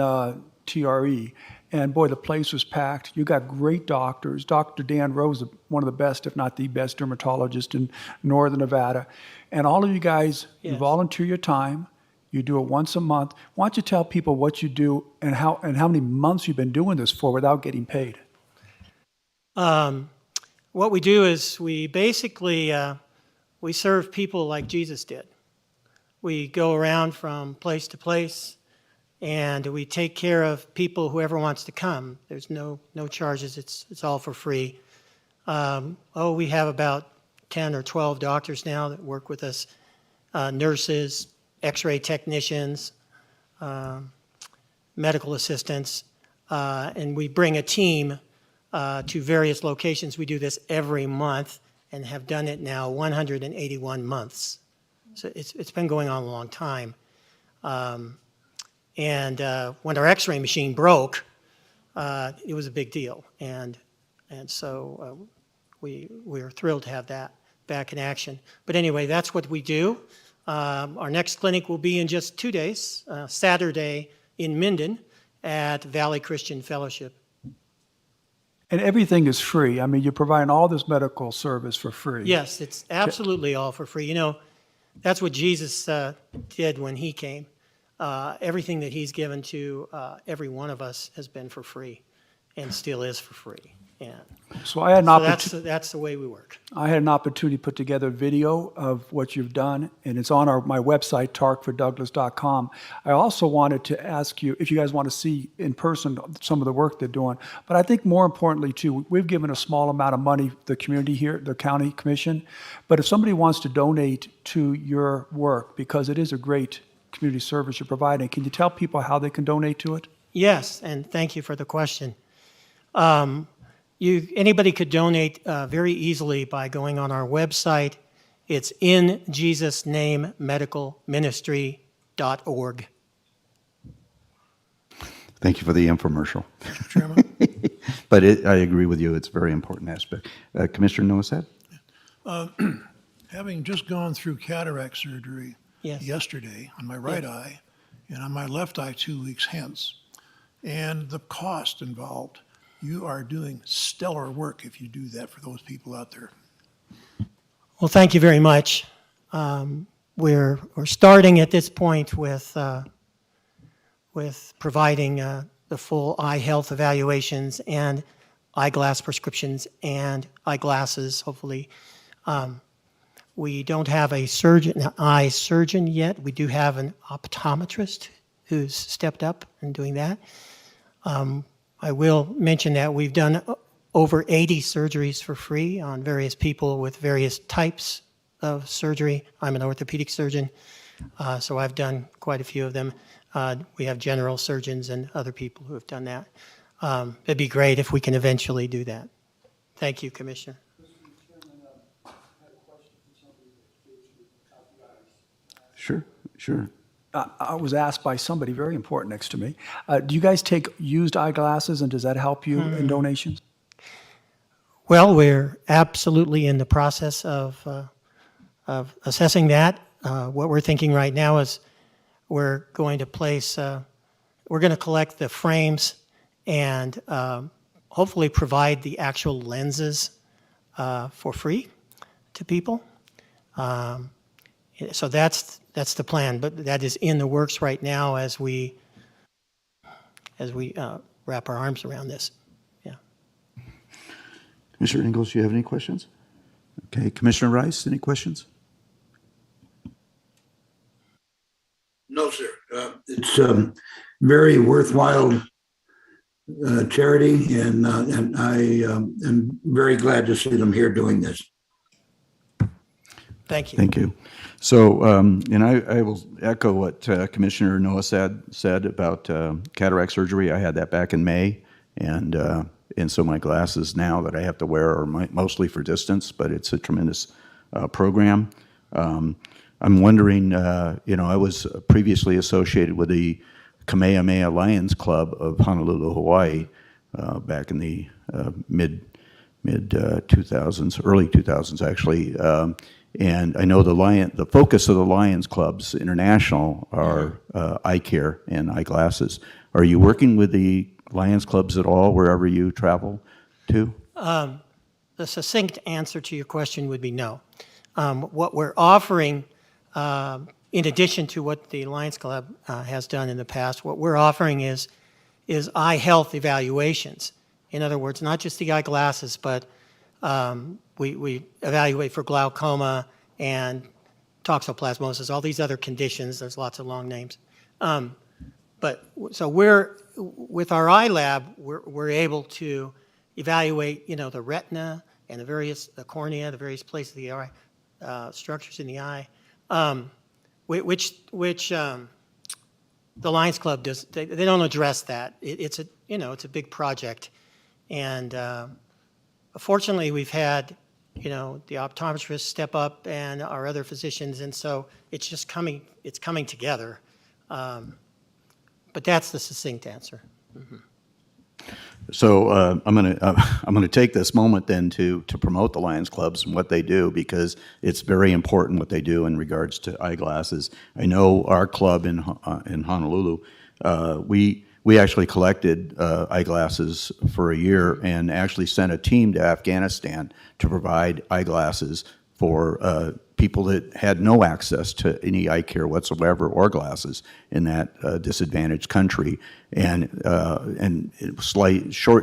TRE, and boy, the place was packed. You got great doctors. Dr. Dan Rose, one of the best, if not the best dermatologist in Northern Nevada. And all of you guys, you volunteer your time. You do it once a month. Why don't you tell people what you do and how many months you've been doing this for without getting paid? What we do is we basically we serve people like Jesus did. We go around from place to place, and we take care of people, whoever wants to come. There's no charges. It's all for free. We have about 10 or 12 doctors now that work with us, nurses, x-ray technicians, medical assistants, and we bring a team to various locations. We do this every month and have done it now 181 months. So it's been going on a long time. And when our x-ray machine broke, it was a big deal. And so we're thrilled to have that back in action. But anyway, that's what we do. Our next clinic will be in just 2 days, Saturday in Minden at Valley Christian Fellowship. And everything is free. I mean, you're providing all this medical service for free. Yes, it's absolutely all for free. You know, that's what Jesus did when he came. Everything that he's given to every one of us has been for free and still is for free. And So I had an so opportunity. that's the way we work. I had an opportunity to put together a video of what you've done, and it's on my website, tarkfordouglas.com. I also wanted to ask you if you guys want to see in person some of the work they're doing. But I think more importantly, too, we've given a small amount of money to the community here, the county commission. But if somebody wants to donate to your work, because it is a great community service you're providing, can you tell people how they can donate to it? Yes, and thank you for the question. Anybody could donate very easily by going on our website. It's injesusnamemedicalministry.org. Thank you for the infomercial. Mr. Chairman? But I agree with you, it's a very important aspect. Commissioner Noasad? Having just gone through cataract surgery Yes. yesterday on my right eye and on my left eye 2 weeks hence, and the cost involved, you are doing stellar work if you do that for those people out there. Well, thank you very much. We're starting at this point with providing the full eye health evaluations and eyeglass prescriptions and eyeglasses, hopefully. We don't have an eye surgeon yet. We do have an optometrist who's stepped up and doing that. I will mention that we've done over 80 surgeries for free on various people with various types of surgery. I'm an orthopedic surgeon, so I've done quite a few of them. We have general surgeons and other people who have done that. It'd be great if we can eventually do that. Thank you, Commissioner. Sure. I was asked by somebody very important next to me, do you guys take used eyeglasses, and does that help you in donations? Well, we're absolutely in the process of assessing that. What we're thinking right now is we're going to collect the frames and hopefully provide the actual lenses for free to people. So that's the plan, but that is in the works right now as we wrap our arms around this. Yeah. Commissioner Ingalls, do you have any questions? Okay, Commissioner Rice, any questions? No, sir. It's very worthwhile charity, and I am very glad to see them here doing this. Thank you. Thank you. So, and I will echo what Commissioner Noah said about cataract surgery. I had that back in May, and so my glasses now that I have to wear are mostly for distance, but it's a tremendous program. I'm wondering, I was previously associated with the Kamehameha Lions Club of Honolulu, Hawaii, back in the mid 2000s, early 2000s actually. And I know the focus of the Lions Clubs International are eye care and eyeglasses. Are you working with the Lions Clubs at all wherever you travel to? The succinct answer to your question would be no. What we're offering, in addition to what the Lions Club has done in the past, what we're offering is eye health evaluations. In other words, not just the eyeglasses, but we evaluate for glaucoma and toxoplasmosis, all these other conditions. There's lots of long names. So with our eye lab, we're able to evaluate, the retina and the cornea, the various places of the eye, structures in the eye, which the Lions Club does. They don't address that. It's a big project, and fortunately, we've had, the optometrists step up and our other physicians, and so it's coming together. But that's the succinct answer. Mm-hmm. So I'm gonna take this moment then to promote the Lions Clubs and what they do, because it's very important what they do in regards to eyeglasses. I know our club in Honolulu, we actually collected eyeglasses for a year and actually sent a team to Afghanistan to provide eyeglasses for people that had no access to any eye care whatsoever or glasses in that disadvantaged country, and it was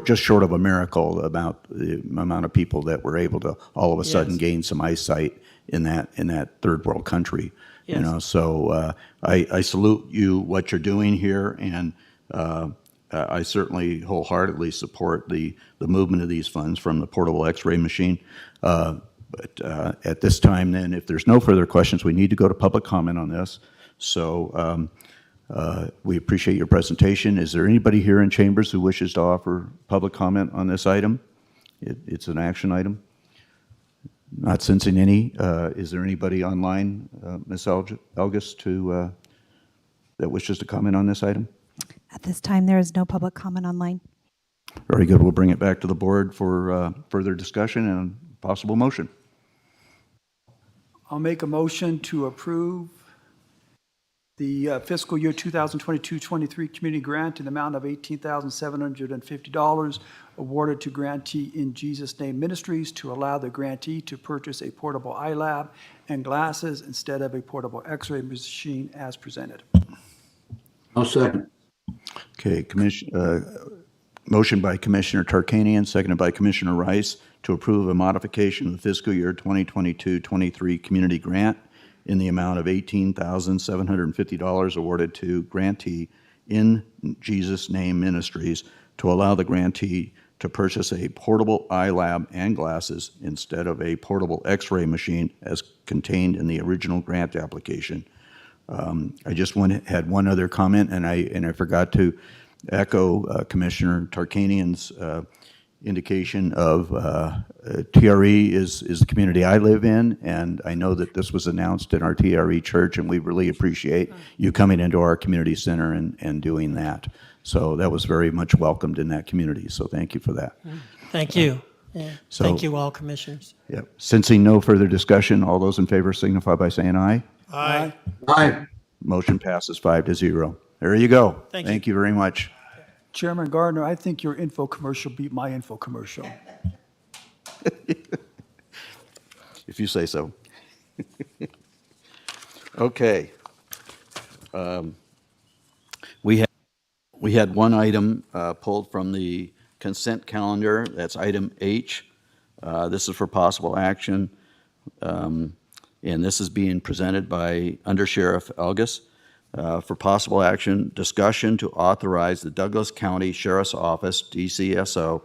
just short of a miracle about the amount of people that were able to all of a sudden gain some eyesight in that third world country. Yes. So I salute you what you're doing here, and I certainly wholeheartedly support the movement of these funds from the portable X-ray machine. But at this time, then, if there's no further questions, we need to go to public comment on this. So we appreciate your presentation. Is there anybody here in chambers who wishes to offer public comment on this item? It's an action item. Not sensing any. Is there anybody online, Ms. Elgis, that wishes to comment on this item? At this time, there is no public comment online. Very good. We'll bring it back to the board for further discussion and possible motion. I'll make a motion to approve the fiscal year 2022-23 community grant in the amount of $18,750 awarded to grantee In Jesus Name Ministries to allow the grantee to purchase a portable eye lab and glasses instead of a portable X-ray machine as presented. I'll second. Okay, motion by Commissioner Tarkanian, seconded by Commissioner Rice, to approve a modification of the fiscal year 2022-23 community grant in the amount of $18,750 awarded to grantee In Jesus Name Ministries to allow the grantee to purchase a portable eye lab and glasses instead of a portable X-ray machine as contained in the original grant application. I just had one other comment, and I forgot to echo Commissioner Tarkanian's indication of TRE is the community I live in, and I know that this was announced in our TRE church, and we really appreciate you coming into our community center and doing that. So that was very much welcomed in that community, so thank you for that. Thank you. Yeah. So- Thank you all, commissioners. Yep. Sensing no further discussion, all those in favor signify by saying aye. Aye. Aye. Motion passes 5-0. There you go. Thank you. Thank you very much. Chairman Gardner, I think your info commercial beat my info commercial. If you say so. Okay. We had one item pulled from the consent calendar. That's item H. This is for possible action, and this is being presented by Under Sheriff Elgus. For possible action, discussion to authorize the Douglas County Sheriff's Office, DCSO,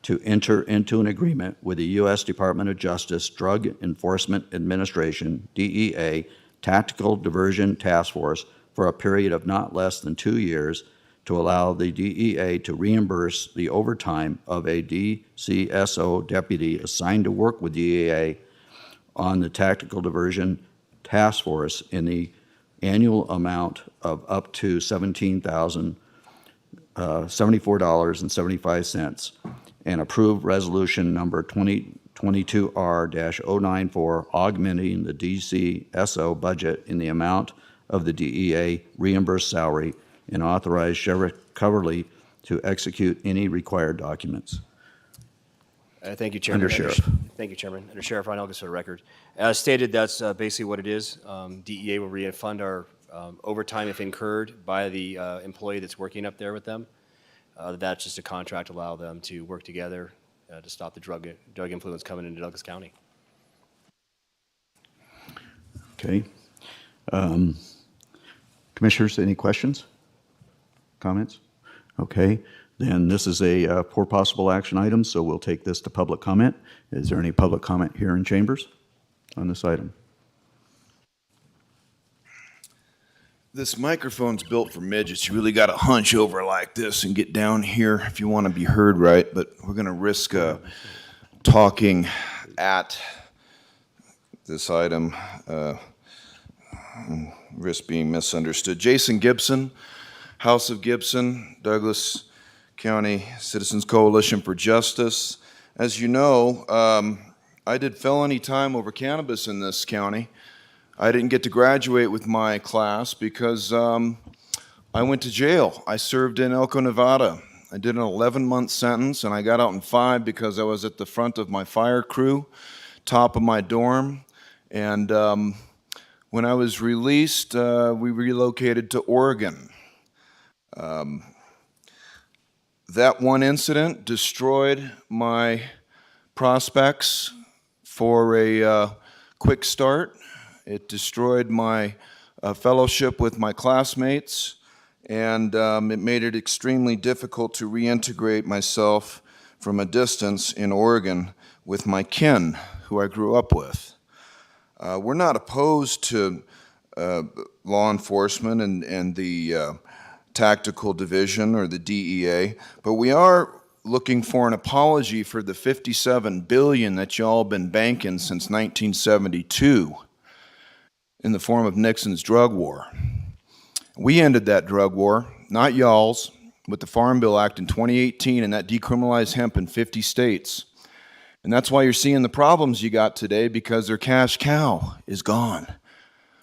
to enter into an agreement with the U.S. Department of Justice Drug Enforcement Administration, DEA, Tactical Diversion Task Force for a period of not less than 2 years to allow the DEA to reimburse the overtime of a DCSO deputy assigned to work with DEA on the Tactical Diversion Task Force in the annual amount of up to $74.75, and approve resolution number 2022R-094, augmenting the DCSO budget in the amount of the DEA reimbursed salary, and authorize Sheriff Coverly to execute any required documents. Thank you, Chairman. Under Sheriff. Thank you, Chairman. Under Sheriff Ron Elgus for the record. As stated, that's basically what it is. DEA will refund our overtime if incurred by the employee that's working up there with them. That's just a contract to allow them to work together to stop the drug influence coming into Douglas County. Okay. Commissioners, any questions? Comments? Okay. Then this is a for possible action item, so we'll take this to public comment. Is there any public comment here in chambers on this item? This microphone's built for midgets. You really got to hunch over like this and get down here if you want to be heard right, but we're going to risk talking at this item, risk being misunderstood. Jason Gibson, House of Gibson, Douglas County Citizens Coalition for Justice. As you know, I did felony time over cannabis in this county. I didn't get to graduate with my class because I went to jail. I served in Elko, Nevada. I did an 11-month sentence, and I got out in 5 because I was at the front of my fire crew, top of my dorm. And when I was released, we relocated to Oregon. That one incident destroyed my prospects for a quick start. It destroyed my fellowship with my classmates, and it made it extremely difficult to reintegrate myself from a distance in Oregon with my kin, who I grew up with. We're not opposed to law enforcement and the Tactical Division or the DEA, but we are looking for an apology for the $57 billion that y'all been banking since 1972 in the form of Nixon's drug war. We ended that drug war, not y'all's, with the Farm Bill Act in 2018, and that decriminalized hemp in 50 states. And that's why you're seeing the problems you got today, because their cash cow is gone.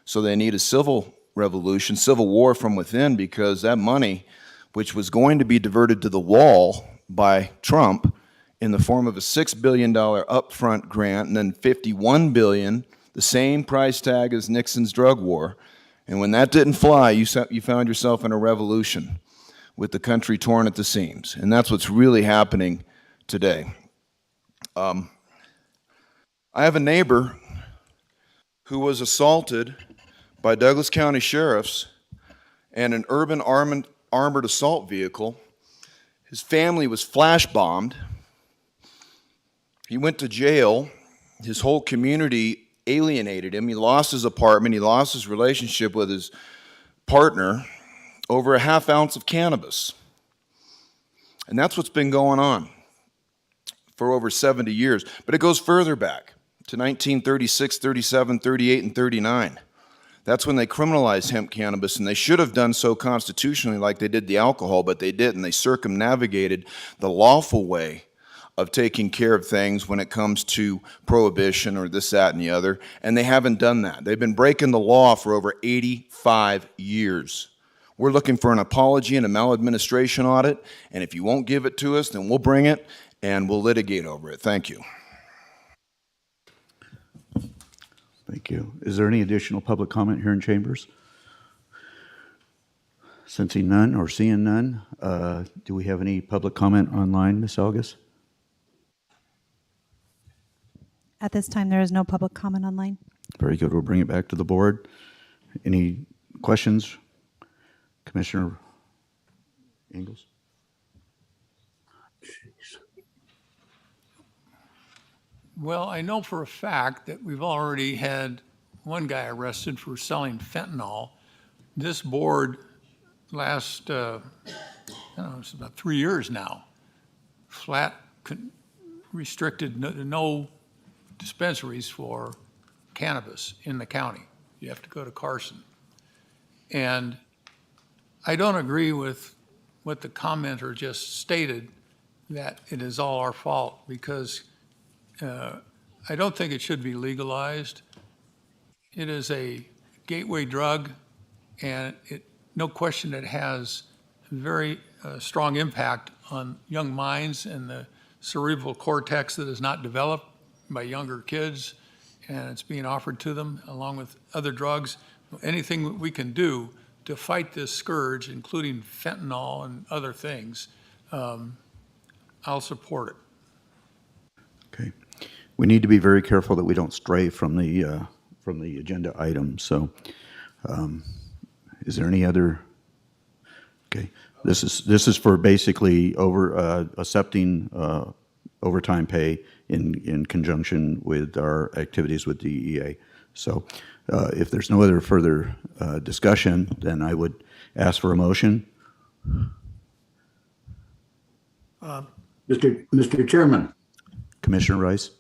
So they need a civil revolution, civil war from within, because that money, which was going to be diverted to the wall by Trump in the form of a $6 billion upfront grant and then $51 billion, the same price tag as Nixon's drug war. And when that didn't fly, you found yourself in a revolution with the country torn at the seams. And that's what's really happening today. I have a neighbor who was assaulted by Douglas County sheriffs and an urban armored assault vehicle. His family was flash bombed. He went to jail. His whole community alienated him. He lost his apartment. He lost his relationship with his partner over a half ounce of cannabis. And that's what's been going on. for over 70 years, but it goes further back to 1936, 37, 38, and 39. That's when they criminalized hemp cannabis, and they should have done so constitutionally like they did the alcohol, but they didn't. They circumnavigated the lawful way of taking care of things when it comes to prohibition or this, that, and the other, and they haven't done that. They've been breaking the law for over 85 years. We're looking for an apology and a maladministration audit, and if you won't give it to us, then we'll bring it and we'll litigate over it. Thank you. Thank you. Is there any additional public comment here in chambers? Sensing none or seeing none, do we have any public comment online, Ms. Elgis? At this time, there is no public comment online. Very good. We'll bring it back to the board. Any questions? Commissioner Ingalls? Well, I know for a fact that we've already had one guy arrested for selling fentanyl. This board last, I don't know, it's about 3 years now, flat restricted no dispensaries for cannabis in the county. You have to go to Carson. And I don't agree with what the commenter just stated, that it is all our fault, because I don't think it should be legalized. It is a gateway drug, and no question it has very strong impact on young minds and the cerebral cortex that is not developed by younger kids, and it's being offered to them along with other drugs. Anything we can do to fight this scourge, including fentanyl and other things, I'll support it. Okay. We need to be very careful that we don't stray from the agenda item. So, is there any other? Okay. This is for basically accepting overtime pay in conjunction with our activities with DEA. So, if there's no other further discussion, then I would ask for a motion. Mr. Chairman. Commissioner Rice.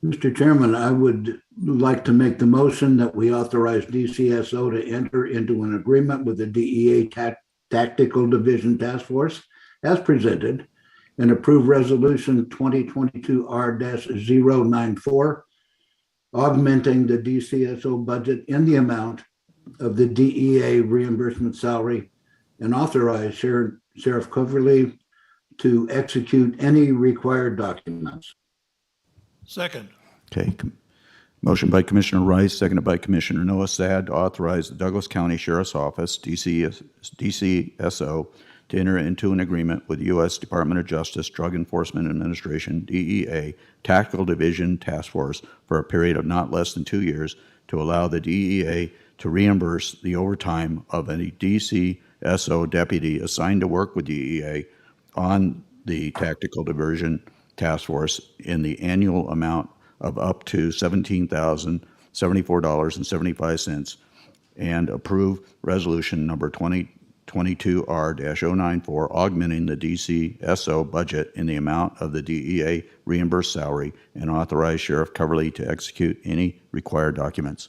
Mr. Chairman, I would like to make the motion that we authorize DCSO to enter into an agreement with the DEA Tactical Division Task Force as presented and approve Resolution 2022 R-094, augmenting the DCSO budget in the amount of the DEA reimbursement salary, and authorize Sheriff Coverly to execute any required documents. Second. Okay. Motion by Commissioner Rice, seconded by Commissioner Noah Sad, to authorize the Douglas County Sheriff's Office, DCSO, to enter into an agreement with the U.S. Department of Justice Drug Enforcement Administration, DEA, Tactical Division Task Force for a period of not less than 2 years to allow the DEA to reimburse the overtime of any DCSO deputy assigned to work with DEA on the Tactical Diversion Task Force in the annual amount of up to $17,074.75, and approve resolution number 2022 R-094, augmenting the DCSO budget in the amount of the DEA reimbursed salary, and authorize Sheriff Coverly to execute any required documents.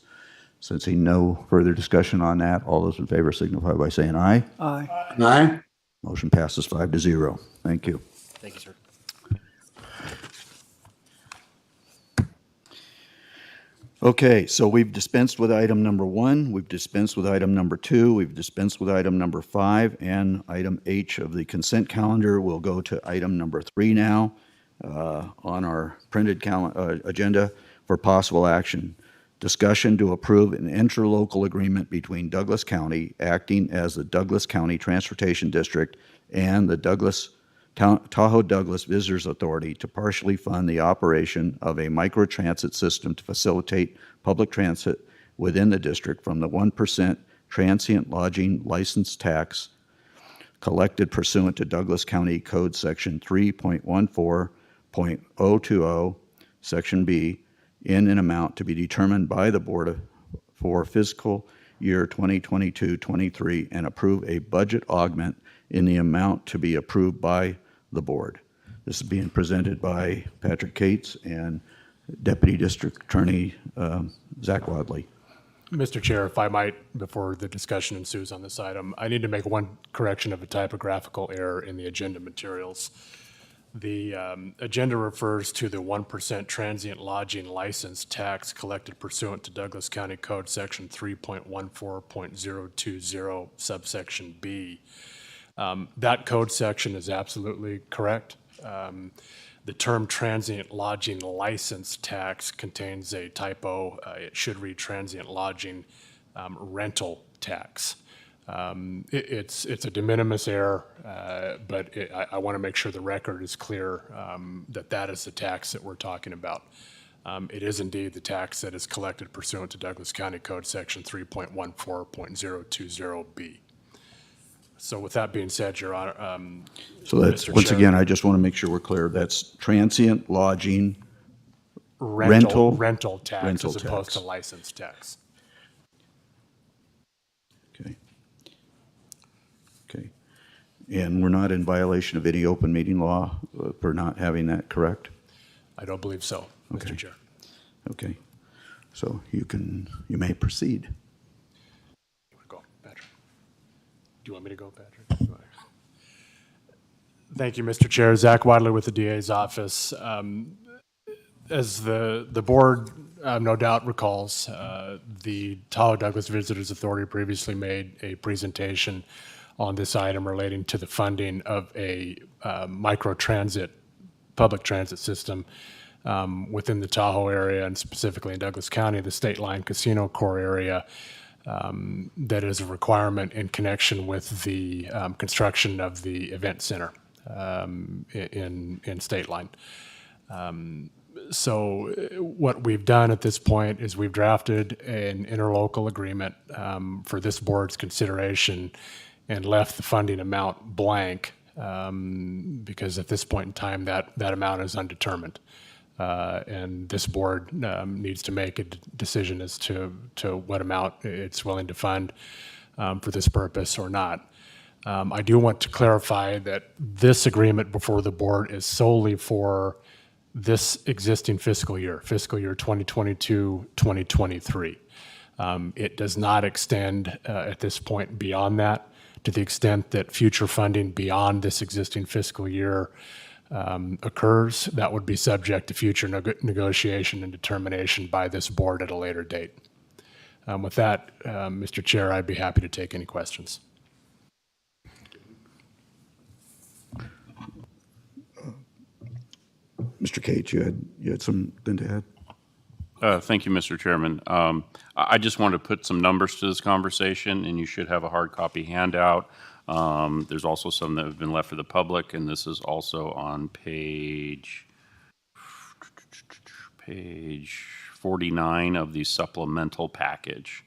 Sensing no further discussion on that, all those in favor signify by saying aye. Aye. Aye. Motion passes 5-0. Thank you. Thank you, sir. Okay, so we've dispensed with item number 1, we've dispensed with item number 2, we've dispensed with item number 5, and item H of the consent calendar. We'll go to item number 3 now on our printed agenda for possible action. Discussion to approve an interlocal agreement between Douglas County, acting as the Douglas County Transportation District, and the Tahoe Douglas Visitors Authority to partially fund the operation of a microtransit system to facilitate public transit within the district from the 1% transient lodging license tax collected pursuant to Douglas County Code Section 3.14.020, Section B, in an amount to be determined by the board for fiscal year 2022-23, and approve a budget augment in the amount to be approved by the board. This is being presented by Patrick Cates and Deputy District Attorney Zach Wadley. Mr. Chair, if I might, before the discussion ensues on this item, I need to make one correction of a typographical error in the agenda materials. The agenda refers to the 1% transient lodging license tax collected pursuant to Douglas County Code Section 3.14.020 subsection B. That code section is absolutely correct. The term transient lodging license tax contains a typo. It should read transient lodging rental tax. It's a de minimis error, but I want to make sure the record is clear that that is the tax that we're talking about. It is indeed the tax that is collected pursuant to Douglas County Code Section 3.14.020B. So with that being said, Your Honor. So that's, Mr. once Chair, again, I just want to make sure we're clear. That's transient lodging rental tax rental as opposed tax. to license tax. Okay. Okay. And we're not in violation of any open meeting law for not having that, correct? I don't believe so, Okay. Mr. Chair. Okay. So you may proceed. Go, Patrick. Do you want me to go, Patrick? Thank you, Mr. Chair. Zach Wadley with the DA's office. As the board no doubt recalls, the Tahoe Douglas Visitors Authority previously made a presentation on this item relating to the funding of a microtransit, public transit system within the Tahoe area and specifically in Douglas County, the State Line Casino Core area. That is a requirement in connection with the construction of the event center in State Line. So what we've done at this point is we've drafted an interlocal agreement for this board's consideration and left the funding amount blank because at this point in time that amount is undetermined. And this board needs to make a decision as to what amount it's willing to fund for this purpose or not. I do want to clarify that this agreement before the board is solely for this existing fiscal year 2022-2023. It does not extend at this point beyond that. To the extent that future funding beyond this existing fiscal year occurs, that would be subject to future negotiation and determination by this board at a later date. With that, Mr. Chair, I'd be happy to take any questions. Mr. Cates, you had something to add? Thank you, Mr. Chairman. I just want to put some numbers to this conversation, and you should have a hard copy handout. There's also some that have been left for the public, and this is also on page 49 of the supplemental package.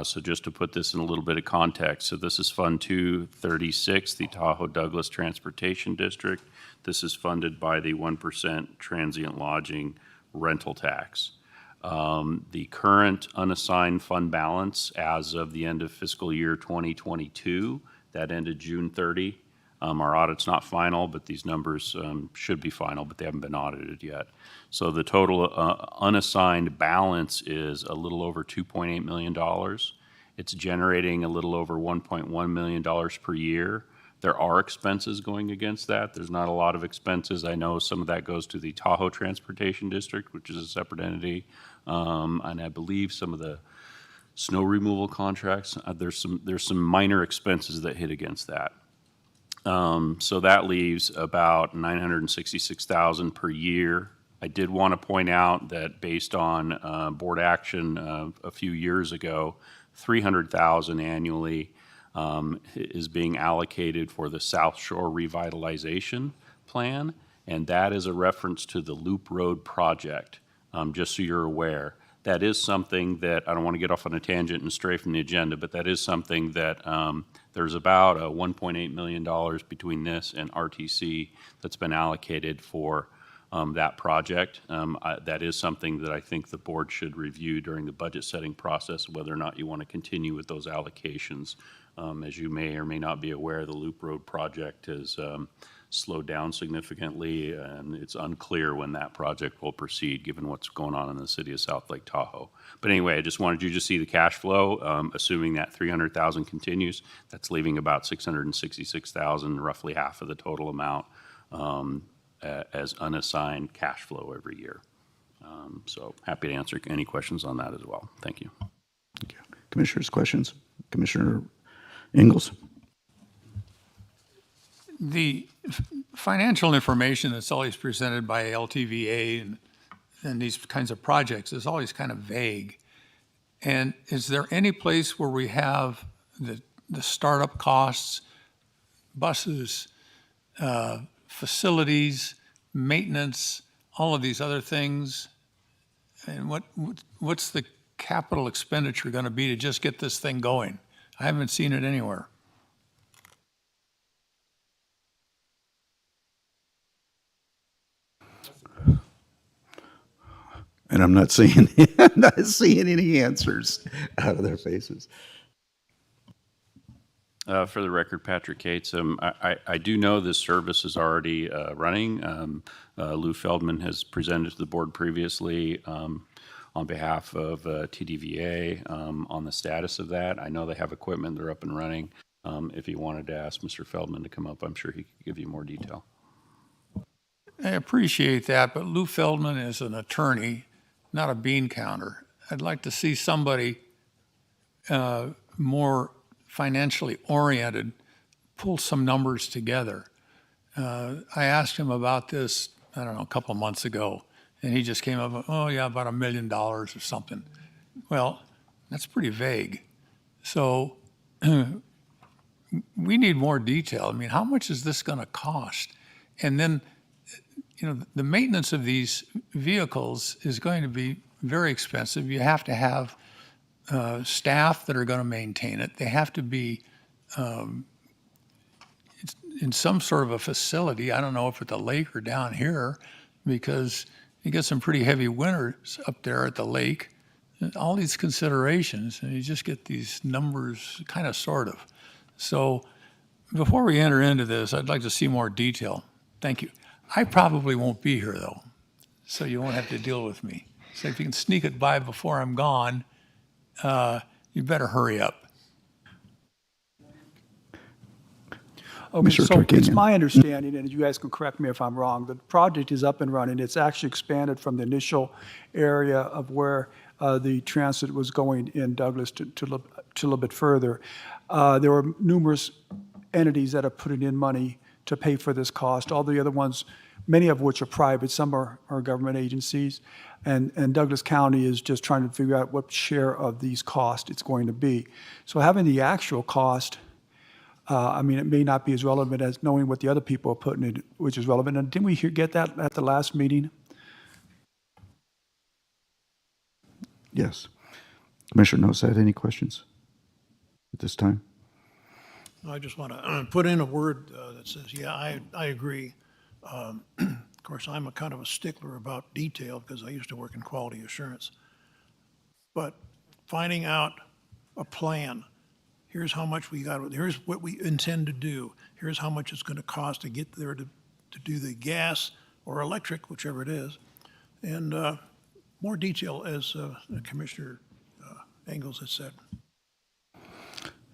So just to put this in a little bit of context, so this is Fund 236, the Tahoe Douglas Transportation District. This is funded by the 1% transient lodging rental tax. The current unassigned fund balance as of the end of fiscal year 2022, that ended June 30. Our audit's not final, but these numbers should be final, but they haven't been audited yet. So the total unassigned balance is a little over $2.8 million. It's generating a little over $1.1 million per year. There are expenses going against that. There's not a lot of expenses. I know some of that goes to the Tahoe Transportation District, which is a separate entity. And I believe some of the snow removal contracts, there's some minor expenses that hit against that. So that leaves about $966,000 per year. I did want to point out that based on board action a few years ago, $300,000 annually is being allocated for the South Shore Revitalization Plan, and that is a reference to the Loop Road project, just so you're aware. That is something that, I don't want to get off on a tangent and stray from the agenda, but that is something that there's about $1.8 million between this and RTC that's been allocated for that project. That is something that I think the board should review during the budget setting process, whether or not you want to continue with those allocations. As you may or may not be aware, the Loop Road project has slowed down significantly, and it's unclear when that project will proceed, given what's going on in the city of South Lake Tahoe. But anyway, I just wanted you to see the cash flow, assuming that 300,000 continues, that's leaving about 666,000, roughly half of the total amount, as unassigned cash flow every year. So happy to answer any questions on that as well. Thank you. Commissioners, questions? Commissioner Ingalls? The financial information that's always presented by LTVA and these kinds of projects is always kind of vague. And is there any place where we have the startup costs, buses, facilities, maintenance, all of these other things? And what's the capital expenditure going to be to just get this thing going? I haven't seen it anywhere. And I'm not seeing, I'm not seeing any answers out of their faces. For the record, Patrick Cates, I do know this service is already running. Lou Feldman has presented to the board previously on behalf of TDVA on the status of that. I know they have equipment, they're up and running. If you wanted to ask Mr. Feldman to come up, I'm sure he could give you more detail. I appreciate that, but Lou Feldman is an attorney, not a bean counter. I'd like to see somebody more financially oriented pull some numbers together. I asked him about this, I don't know, a couple of months ago, and he just came up, oh yeah, about $1 million or something. Well, that's pretty vague. So we need more detail. I mean, how much is this going to cost? And then, you know, the maintenance of these vehicles is going to be very expensive. You have to have staff that are going to maintain it. They have to be in some sort of a facility. I don't know if at the lake or down here, because you get some pretty heavy winters up there at the lake. And all these considerations, and you just get these numbers kind of sort of. So before we enter into this, I'd like to see more detail. Thank you. I probably won't be here though, so you won't have to deal with me. So if you can sneak it by before I'm gone, you better hurry up. Okay, Mr. so it's Tarkanian. my understanding, and you guys can correct me if I'm wrong, the project is up and running. It's actually expanded from the initial area of where the transit was going in Douglas to a little bit further. There were numerous entities that are putting in money to pay for this cost. All the other ones, many of which are private, some are government agencies, and Douglas County is just trying to figure out what share of these costs it's going to be. So having the actual cost, I mean, it may not be as relevant as knowing what the other people are putting in, which is relevant. And didn't we get that at the last meeting? Yes. Commissioner Nosat, any questions at this time? I just want to put in a word that says, yeah, I agree. Of course, I'm a kind of a stickler about detail because I used to work in quality assurance. But finding out a plan, here's how much we got, here's what we intend to do, here's how much it's going to cost to get there to do the gas or electric, whichever it is, and more detail, as Commissioner Ingalls has said.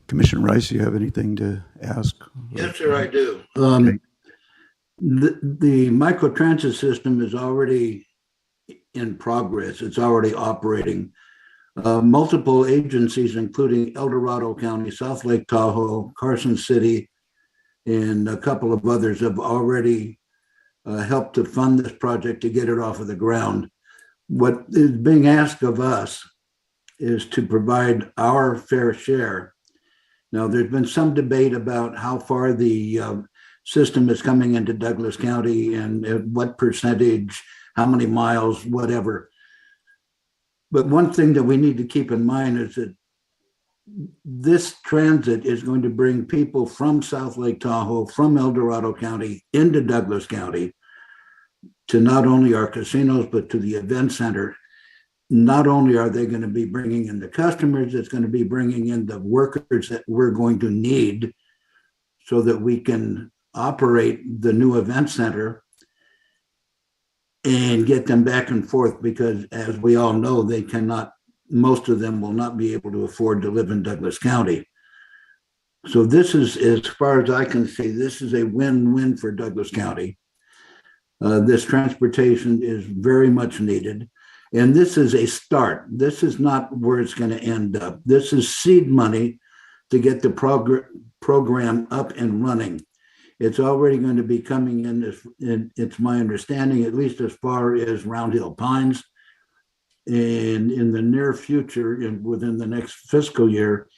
Commissioner Rice, you have anything to ask? Yes, sir, I do. The microtransit system is already in progress. It's already operating. Multiple agencies, including El Dorado County, South Lake Tahoe, Carson City, and a couple of others have already helped to fund this project to get it off of the ground. What is being asked of us is to provide our fair share. Now, there's been some debate about how far the system is coming into Douglas County and what percentage, how many miles, whatever. But one thing that we need to keep in mind is that this transit is going to bring people from South Lake Tahoe, from El Dorado County into Douglas County to not only our casinos, but to the event center. Not only are they going to be bringing in the customers, it's going to be bringing in the workers that we're going to need so that we can operate the new event center and get them back and forth, because as we all know, they cannot, most of them will not be able to afford to live in Douglas County. So this is, as far as I can see, this is a win-win for Douglas County. This transportation is very much needed. And this is a start. This is not where it's going to end up. This is seed money to get the program up and running. It's already going to be coming in, it's my understanding, at least as far as Round Hill Pines. And in the near future, within the next fiscal year,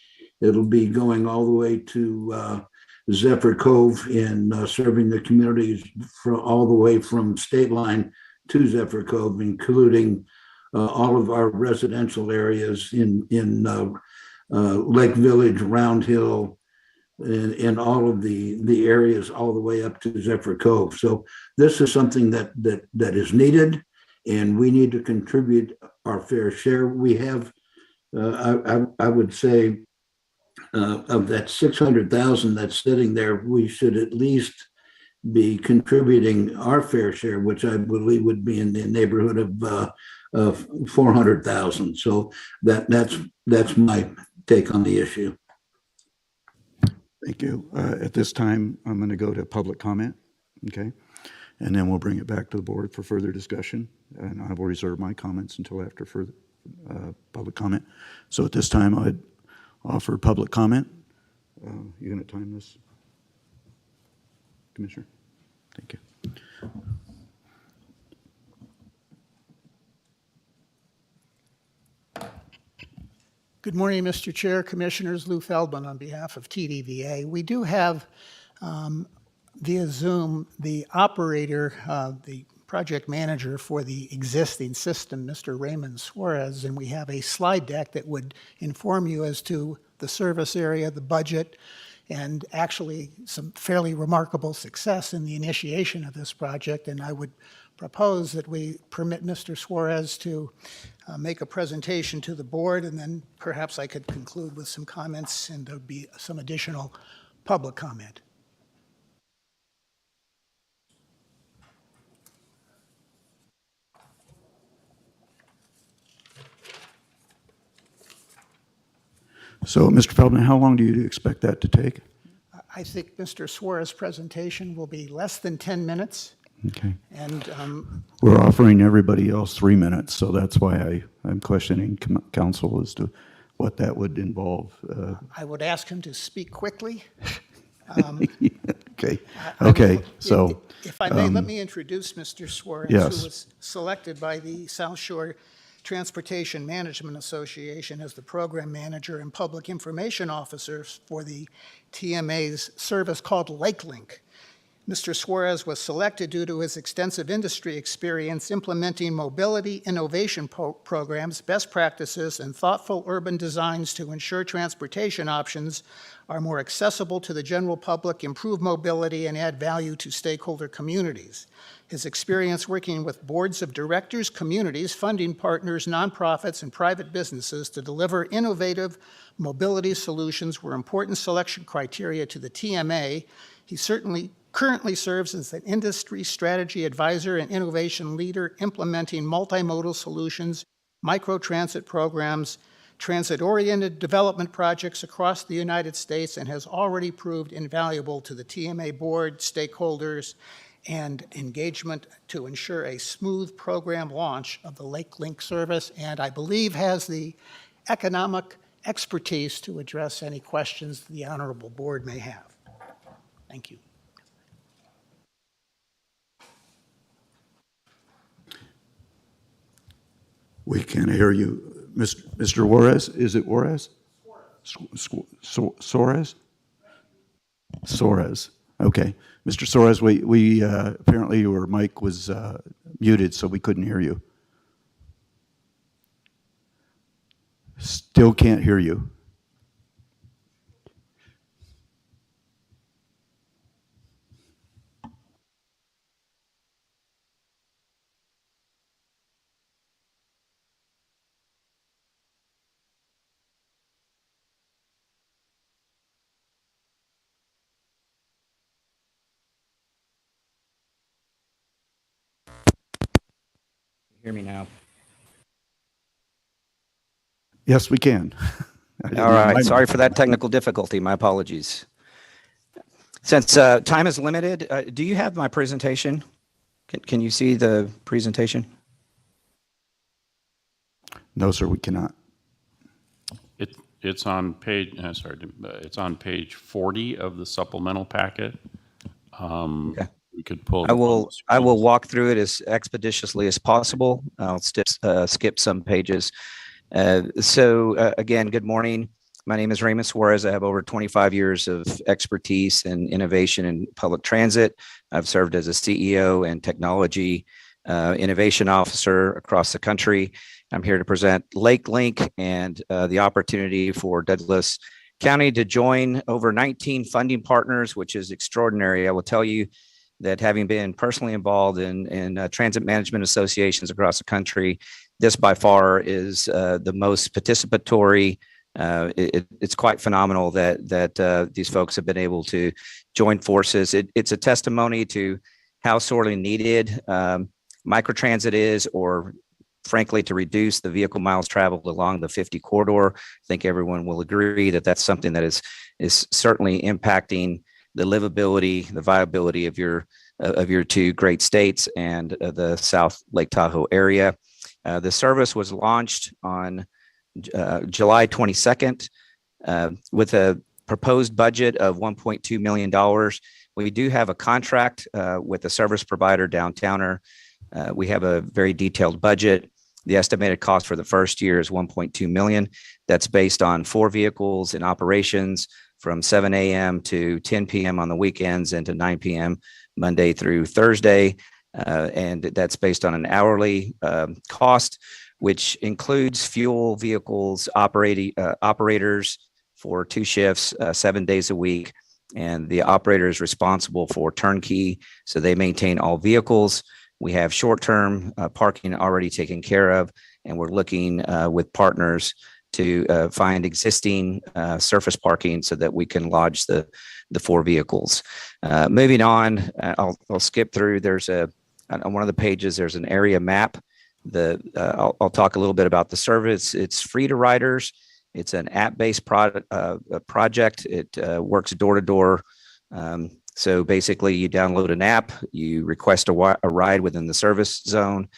it'll be going all the way to Zephyr Cove and serving the communities all the way from State Line to Zephyr Cove, including all of our residential areas in Lake Village, Round Hill, and all of the areas all the way up to Zephyr Cove. So this is something that is needed, and we need to contribute our fair share. We have, I would say, of that 600,000 that's sitting there, we should at least be contributing our fair share, which I believe would be in the neighborhood of 400,000. So that's my take on the issue. Thank you. At this time, I'm going to go to public comment, okay? And then we'll bring it back to the board for further discussion. And I will reserve my comments until after further public comment. So at this time, I'd offer public comment. You going to time this, Commissioner? Thank you. Good morning, Mr. Chair, Commissioners. Lou Feldman on behalf of TDVA. We do have via Zoom the operator, the project manager for the existing system, Mr. Raymond Suarez, and we have a slide deck that would inform you as to the service area, the budget, and actually some fairly remarkable success in the initiation of this project. And I would propose that we permit Mr. Suarez to make a presentation to the board, and then perhaps I could conclude with some comments, and there'd be some additional public comment. So, Mr. Feldman, how long do you expect that to take? I think Mr. Suarez's presentation will be less than 10 minutes. Okay. And We're offering everybody else 3 minutes, so that's why I'm questioning council as to what that would involve. I would ask him to speak quickly. Okay. Okay. So, if I may, let me introduce Mr. Suarez, yes. who was selected by the South Shore Transportation Management Association as the program manager and public information officer for the TMA's service called LakeLink. Mr. Suarez was selected due to his extensive industry experience implementing mobility innovation programs, best practices, and thoughtful urban designs to ensure transportation options are more accessible to the general public, improve mobility, and add value to stakeholder communities. His experience working with boards of directors, communities, funding partners, nonprofits, and private businesses to deliver innovative mobility solutions were important selection criteria to the TMA. He currently serves as an industry strategy advisor and innovation leader implementing multimodal solutions, microtransit programs, transit-oriented development projects across the United States, and has already proved invaluable to the TMA board, stakeholders, and engagement to ensure a smooth program launch of the LakeLink service, and I believe has the economic expertise to address any questions the honorable board may have. Thank you. We can't hear you. Mr. Juarez, is it Juarez? Suarez? Suarez. Okay. Mr. Suarez, we apparently your mic was muted, so we couldn't hear you. Still can't hear you. hear me now? Yes, we can. All right, sorry for that technical difficulty. My apologies. Since time is limited, do you have my presentation? Can you see the presentation? No, sir, we cannot. It's on page, it's on page 40 of the supplemental packet. Okay. We could pull it I up on will. the I will screen. walk through it as expeditiously as possible. I'll skip some pages. Again, good morning. My name is Raymond Suarez. I have over 25 years of expertise and innovation in public transit. I've served as a CEO and technology innovation officer across the country. I'm here to present Lake Link and the opportunity for Douglas County to join over 19 funding partners, which is extraordinary. I will tell you that having been personally involved in transit management associations across the country, this by far is the most participatory. It's quite phenomenal that these folks have been able to join forces. It's a testimony to how sorely needed microtransit is, or frankly, to reduce the vehicle miles traveled along the 50 corridor. I think everyone will agree that that's something that is certainly impacting the livability, the viability of your two great states and the South Lake Tahoe area. The service was launched on July 22nd with a proposed budget of $1.2 million. We do have a contract with a service provider, Downtowner. We have a very detailed budget. The estimated cost for the first year is $1.2 million. That's based on 4 vehicles in operations from 7 a.m. to 10 p.m. on the weekends and to 9 p.m. Monday through Thursday. And that's based on an hourly cost, which includes fuel, vehicles, operators for 2 shifts, 7 days a week. And the operator is responsible for turnkey, so they maintain all vehicles. We have short-term parking already taken care of, and we're looking with partners to find existing surface parking so that we can lodge the 4 vehicles. Moving on, I'll skip through. There's on one of the pages, there's an area map. I'll talk a little bit about the service. It's free to riders. It's an app-based project. It works door to door. So basically, you download an app, you request a ride within the service zone,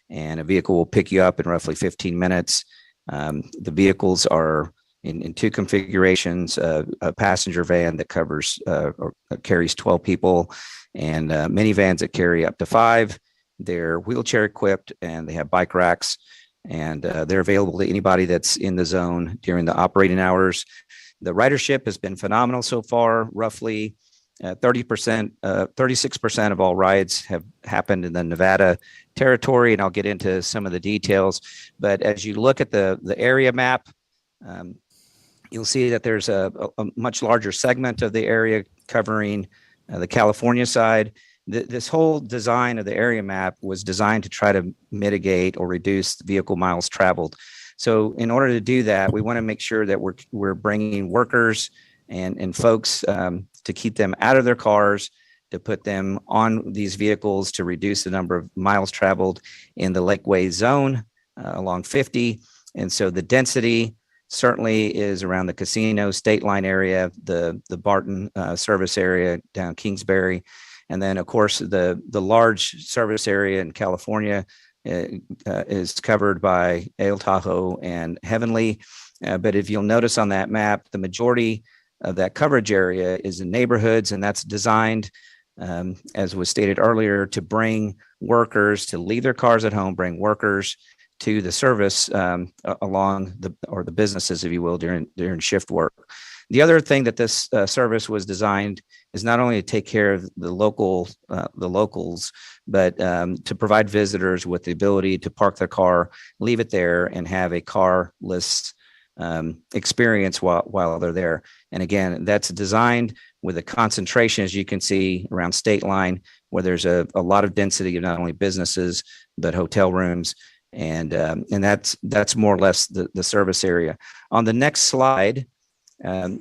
and a vehicle will pick you up in roughly 15 minutes. The vehicles are in 2 configurations: a passenger van that covers or carries 12 people, and minivans that carry up to 5. They're wheelchair equipped, and they have bike racks, and they're available to anybody that's in the zone during the operating hours. The ridership has been phenomenal so far. Roughly 36% of all rides have happened in the Nevada territory, and I'll get into some of the details. But as you look at the area map, you'll see that there's a much larger segment of the area covering the California side. This whole design of the area map was designed to try to mitigate or reduce vehicle miles traveled. So in order to do that, we want to make sure that we're bringing workers and folks to keep them out of their cars, to put them on these vehicles to reduce the number of miles traveled in the Lakeway zone along 50. And so the density certainly is around the Casino, State Line area, the Barton service area down Kingsbury. And then, of course, the large service area in California is covered by El Tahoe and Heavenly. But if you'll notice on that map, the majority of that coverage area is in neighborhoods, and that's designed, as was stated earlier, to bring workers, to leave their cars at home, bring workers to the service along the businesses, if you will, during shift work. The other thing that this service was designed is not only to take care of the locals, but to provide visitors with the ability to park their car, leave it there, and have a carless experience while they're there. And again, that's designed with a concentration, as you can see, around State Line, where there's a lot of density of not only businesses but hotel rooms, and that's more or less the service area. On the next slide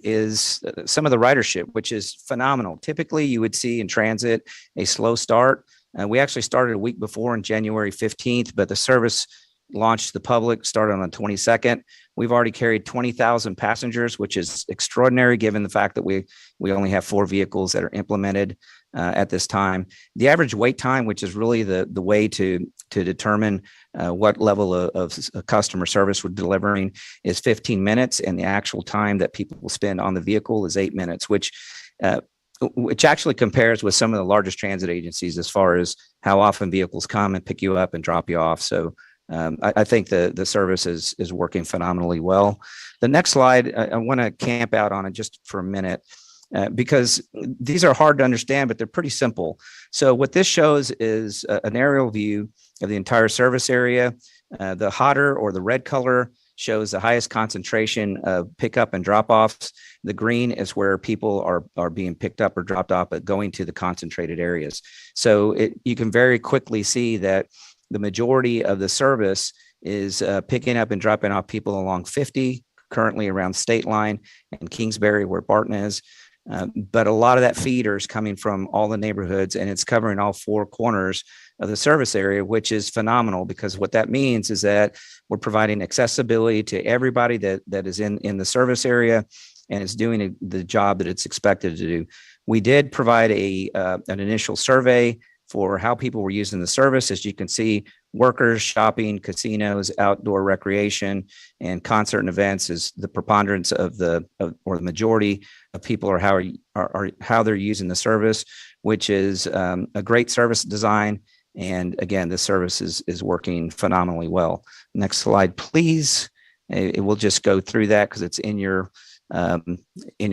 is some of the ridership, which is phenomenal. Typically, you would see in transit a slow start. We actually started a week before on January 15th, but the service launched to the public, started on the 22nd. We've already carried 20,000 passengers, which is extraordinary given the fact that we only have 4 vehicles that are implemented at this time. The average wait time, which is really the way to determine what level of customer service we're delivering, is 15 minutes, and the actual time that people will spend on the vehicle is 8 minutes, which actually compares with some of the largest transit agencies as far as how often vehicles come and pick you up and drop you off. So I think the service is working phenomenally well. The next slide, I want to camp out on it just for a minute because these are hard to understand, but they're pretty simple. So what this shows is an aerial view of the entire service area. The hotter or the red color shows the highest concentration of pickup and drop-offs. The green is where people are being picked up or dropped off, but going to the concentrated areas. So you can very quickly see that the majority of the service is picking up and dropping off people along 50, currently around State Line and Kingsbury, where Barton is. But a lot of that feeder is coming from all the neighborhoods, and it's covering all 4 corners of the service area, which is phenomenal because what that means is that we're providing accessibility to everybody that is in the service area and is doing the job that it's expected to do. We did provide an initial survey for how people were using the service. As you can see, workers, shopping, casinos, outdoor recreation, and concert and events is the preponderance of the majority of people are how they're using the service, which is a great service design. And again, the service is working phenomenally well. Next slide, please. It will just go through that because it's in your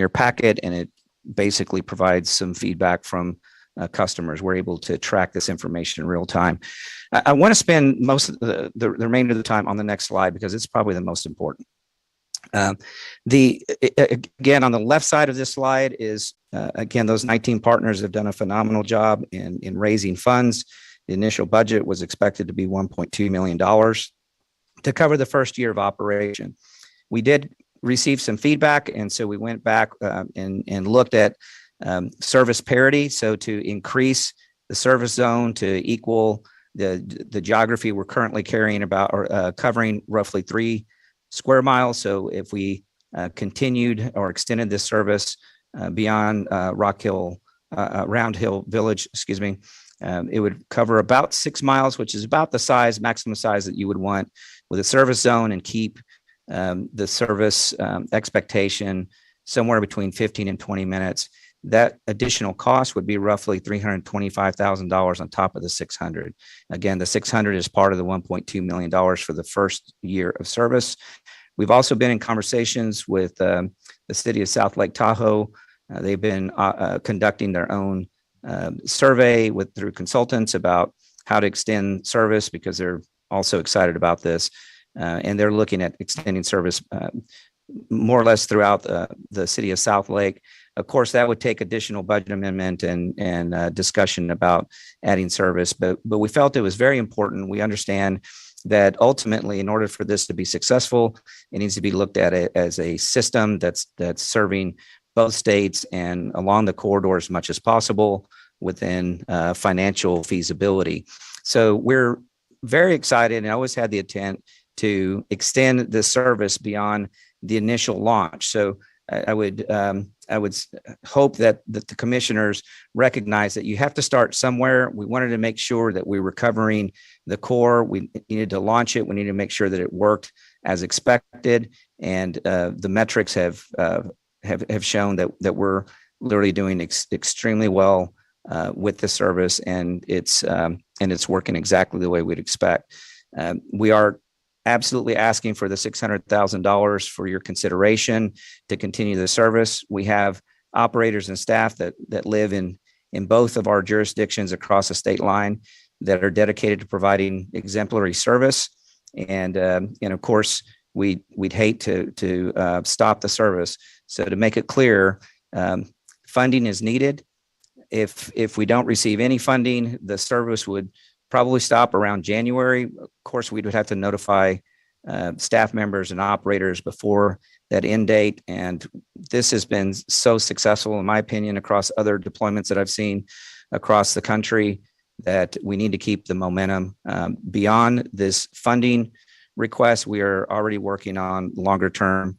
packet, and it basically provides some feedback from customers. We're able to track this information in real time. I want to spend most of the remainder of the time on the next slide because it's probably the most important. Again, on the left side of this slide is, again, those 19 partners have done a phenomenal job in raising funds. The initial budget was expected to be $1.2 million to cover the first year of operation. We did receive some feedback, and so we went back and looked at service parity. So to increase the service zone to equal the geography we're currently carrying about or covering roughly 3 square miles. So if we continued or extended this service beyond Round Hill Village, it would cover about 6 miles, which is about the maximum size that you would want with a service zone, and keep the service expectation somewhere between 15 and 20 minutes. That additional cost would be roughly $325,000 on top of the $600,000. Again, the $600,000 is part of the $1.2 million for the first year of service. We've also been in conversations with the city of South Lake Tahoe. They've been conducting their own survey through consultants about how to extend service because they're also excited about this. And they're looking at extending service more or less throughout the city of South Lake. Of course, that would take additional budget amendment and discussion about adding service, but we felt it was very important. We understand that ultimately, in order for this to be successful, it needs to be looked at as a system that's serving both states and along the corridor as much as possible within financial feasibility. So we're very excited, and I always had the intent to extend the service beyond the initial launch. So I would hope that the commissioners recognize that you have to start somewhere. We wanted to make sure that we were covering the core. We needed to launch it. We needed to make sure that it worked as expected. And the metrics have shown that we're literally doing extremely well with the service, and it's working exactly the way we'd expect. We are absolutely asking for the $600,000 for your consideration to continue the service. We have operators and staff that live in both of our jurisdictions across the state line that are dedicated to providing exemplary service. And of course, we'd hate to stop the service. So to make it clear, funding is needed. If we don't receive any funding, the service would probably stop around January. Of course, we would have to notify staff members and operators before that end date. And this has been so successful, in my opinion, across other deployments that I've seen across the country, that we need to keep the momentum. Beyond this funding request, we are already working on longer term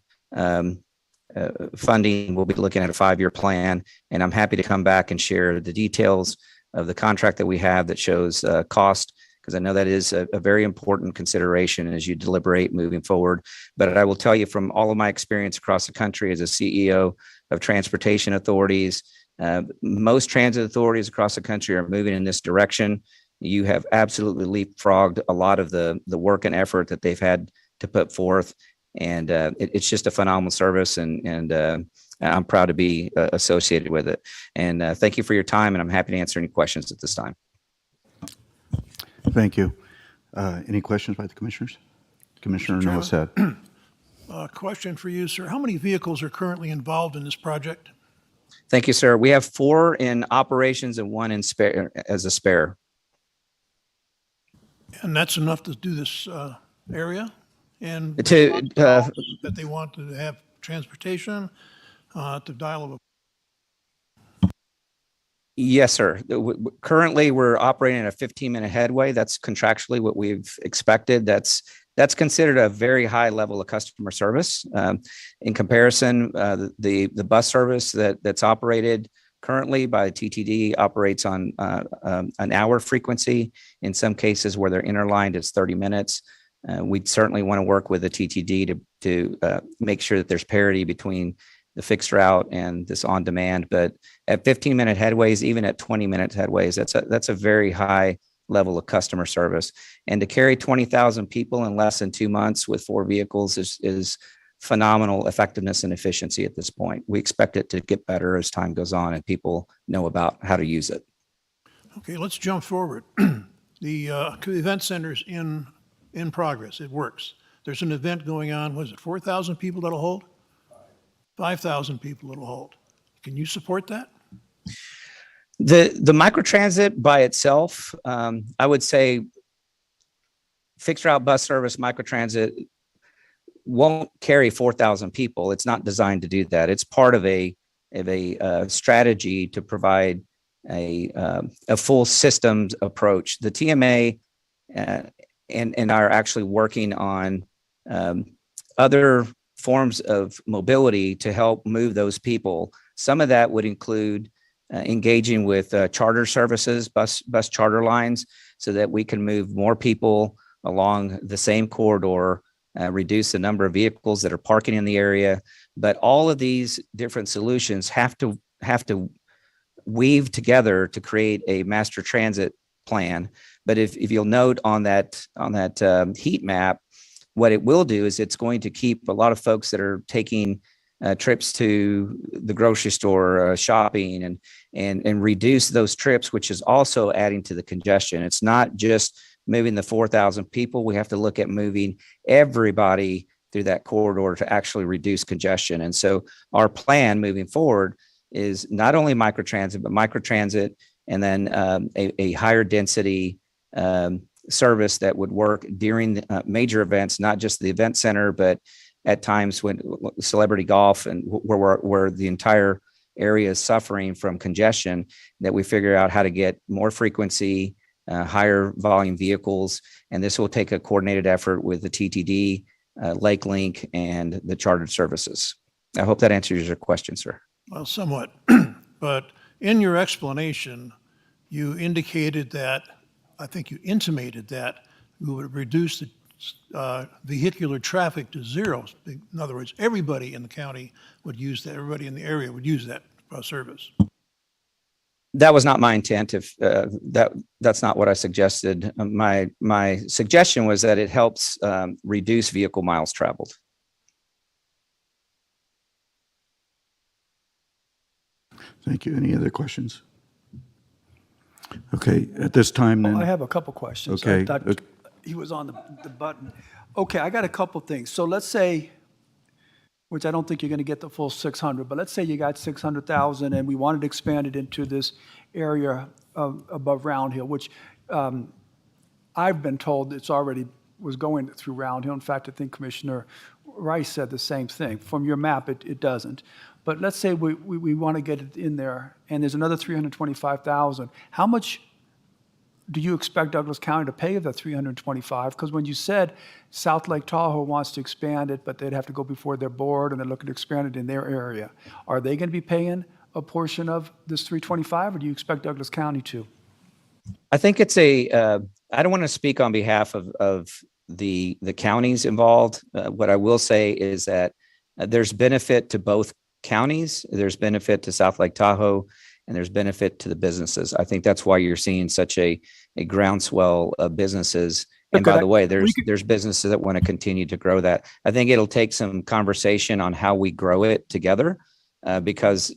funding. We'll be looking at a 5-year plan, and I'm happy to come back and share the details of the contract that we have that shows cost, because I know that is a very important consideration as you deliberate moving forward. But I will tell you from all of my experience across the country as a CEO of transportation authorities, most transit authorities across the country are moving in this direction. You have absolutely leapfrogged a lot of the work and effort that they've had to put forth. And it's just a phenomenal service, and I'm proud to be associated with it. And thank you for your time, and I'm happy to answer any questions at this time. Thank you. Any questions by the commissioners? Commissioner Noah's head. Question for you, sir. How many vehicles are currently involved in this project? Thank you, sir. We have 4 in operations and 1 in spare as a spare. And that's enough to do this area? And To that they want to have transportation to dial Yes, sir. Currently, we're operating at a 15-minute headway. That's contractually what we've expected. That's considered a very high level of customer service. In comparison, the bus service that's operated currently by TTD operates on an hour frequency. In some cases where they're interlined, it's 30 minutes. We'd certainly want to work with the TTD to make sure that there's parity between the fixed route and this on demand. But at 15-minute headways, even at 20-minute headways, that's a very high level of customer service. And to carry 20,000 people in less than 2 months with 4 vehicles is phenomenal effectiveness and efficiency at this point. We expect it to get better as time goes on and people know about how to use it. Okay, let's jump forward. The event center's in progress. It works. There's an event going on. Was it 4,000 people that'll hold? 5,000 people it'll hold. Can you support that? The microtransit by itself, I would say fixed route bus service microtransit won't carry 4,000 people. It's not designed to do that. It's part of a strategy to provide a full systems approach. The TMA and are actually working on other forms of mobility to help move those people. Some of that would include engaging with charter services, bus charter lines, so that we can move more people along the same corridor, reduce the number of vehicles that are parking in the area. But all of these different solutions have to weave together to create a master transit plan. But if you'll note on that heat map, what it will do is it's going to keep a lot of folks that are taking trips to the grocery store, shopping, and reduce those trips, which is also adding to the congestion. It's not just moving the 4,000 people. We have to look at moving everybody through that corridor to actually reduce congestion. And so our plan moving forward is not only microtransit, but microtransit and then a higher density service that would work during major events, not just the event center, but at times when celebrity golf and where the entire area is suffering from congestion, that we figure out how to get more frequency, higher volume vehicles. And this will take a coordinated effort with the TTD, Lake Link, and the chartered services. I hope that answers your question, sir. Well, somewhat. But in your explanation, you indicated that, I think you intimated that we would reduce the vehicular traffic to zero. In other words, everybody in the county would use that, everybody in the area would use that service. That was not my intent. If that's not what I suggested. My suggestion was that it helps reduce vehicle miles traveled. Thank you. Any other questions? Okay, at this time then. I have a couple questions. Okay. He was on the button. Okay, I got a couple things. So let's say, which I don't think you're going to get the full 600, but let's say you got 600,000 and we wanted to expand it into this area above Round Hill, which I've been told it's already was going through Round Hill. In fact, I think Commissioner Rice said the same thing. From your map, it doesn't. But let's say we want to get it in there and there's another 325,000. How much do you expect Douglas County to pay the 325? Because when you said South Lake Tahoe wants to expand it, but they'd have to go before their board and they're looking to expand it in their area, are they going to be paying a portion of this 325, or do you expect Douglas County to? I think it's I don't want to speak on behalf of the counties involved. What I will say is that there's benefit to both counties. There's benefit to South Lake Tahoe, and there's benefit to the businesses. I think that's why you're seeing such a groundswell of businesses. And by the way, there's businesses that want to continue to grow that. I think it'll take some conversation on how we grow it together, because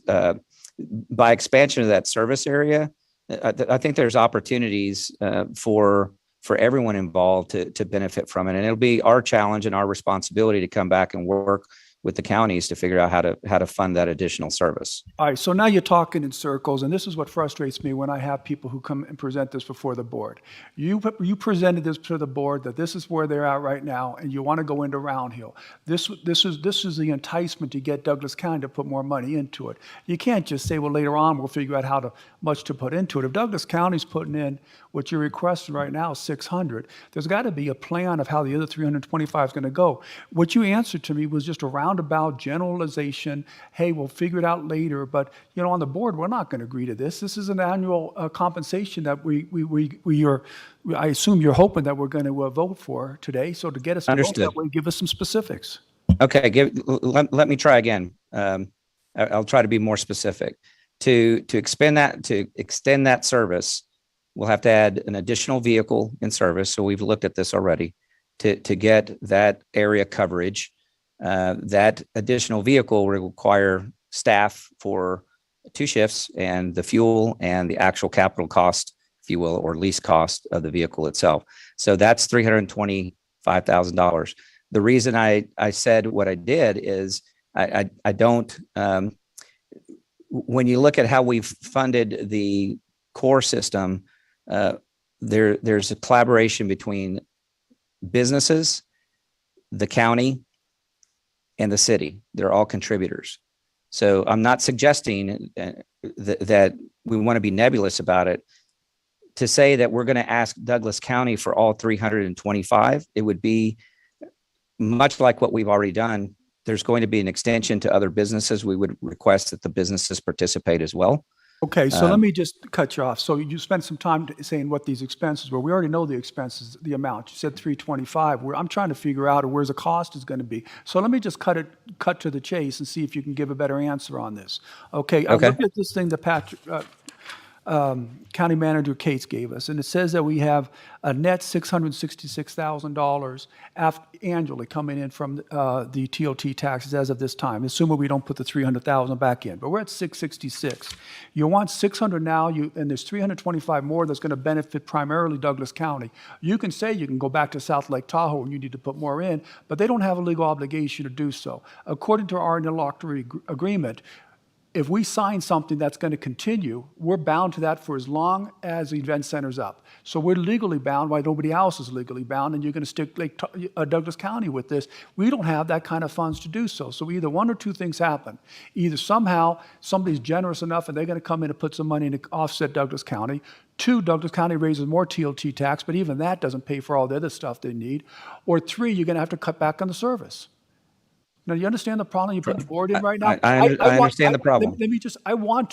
by expansion of that service area, I think there's opportunities for everyone involved to benefit from it. And it'll be our challenge and our responsibility to come back and work with the counties to figure out how to fund that additional service. All right, so now you're talking in circles, and this is what frustrates me when I have people who come and present this before the board. You presented this to the board that this is where they're at right now, and you want to go into Round Hill. This is the enticement to get Douglas County to put more money into it. You can't just say, well, later on we'll figure out how much to put into it. If Douglas County's putting in what you're requesting right now, 600, there's got to be a plan of how the other 325 is going to go. What you answered to me was just a roundabout generalization. Hey, we'll figure it out later, but on the board, we're not going to agree to this. This is an annual compensation that I assume you're hoping that we're going to vote for today. So to get us to vote that way, give us some specifics. Okay, let me try again. I'll try to be more specific. To extend that service, we'll have to add an additional vehicle in service. So we've looked at this already to get that area coverage. That additional vehicle will require staff for 2 shifts and the fuel and the actual capital cost, if you will, or lease cost of the vehicle itself. So that's $325,000. The reason I said what I did is I don't, when you look at how we've funded the core system, there's a collaboration between businesses, the county, and the city. They're all contributors. So I'm not suggesting that we want to be nebulous about it. To say that we're going to ask Douglas County for all 325, it would be much like what we've already done. There's going to be an extension to other businesses. We would request that the businesses participate as well. Okay, so let me just cut you off. So you spent some time saying what these expenses were. We already know the expenses, the amount. You said 325. I'm trying to figure out where the cost is going to be. So let me just cut to the chase and see if you can give a better answer on this. Okay. I looked at this thing that County Manager Cates gave us, and it says that we have a net $666,000 annually coming in from the TOT taxes as of this time, assuming we don't put the $300,000 back in. But we're at 666. You want 600 now, and there's 325 more that's going to benefit primarily Douglas County. You can say you can go back to South Lake Tahoe and you need to put more in, but they don't have a legal obligation to do so. According to our interlocutory agreement, if we sign something that's going to continue, we're bound to that for as long as the event center's up. So we're legally bound while nobody else is legally bound, and you're going to stick Douglas County with this. We don't have that kind of funds to do so. So either one or two things happen. Either somehow somebody's generous enough and they're going to come in and put some money in to offset Douglas County. 2, Douglas County raises more TOT tax, but even that doesn't pay for all the other stuff they need. Or 3, you're going to have to cut back on the service. Now, you understand the problem you put the board in right now? I understand the problem. I want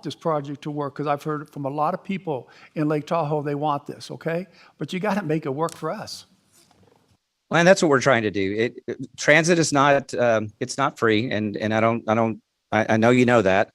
this project to work because I've heard from a lot of people in Lake Tahoe, they want this, okay? But you got to make it work for us. Well, and that's what we're trying to do. Transit is not, it's not free. And I know you know that.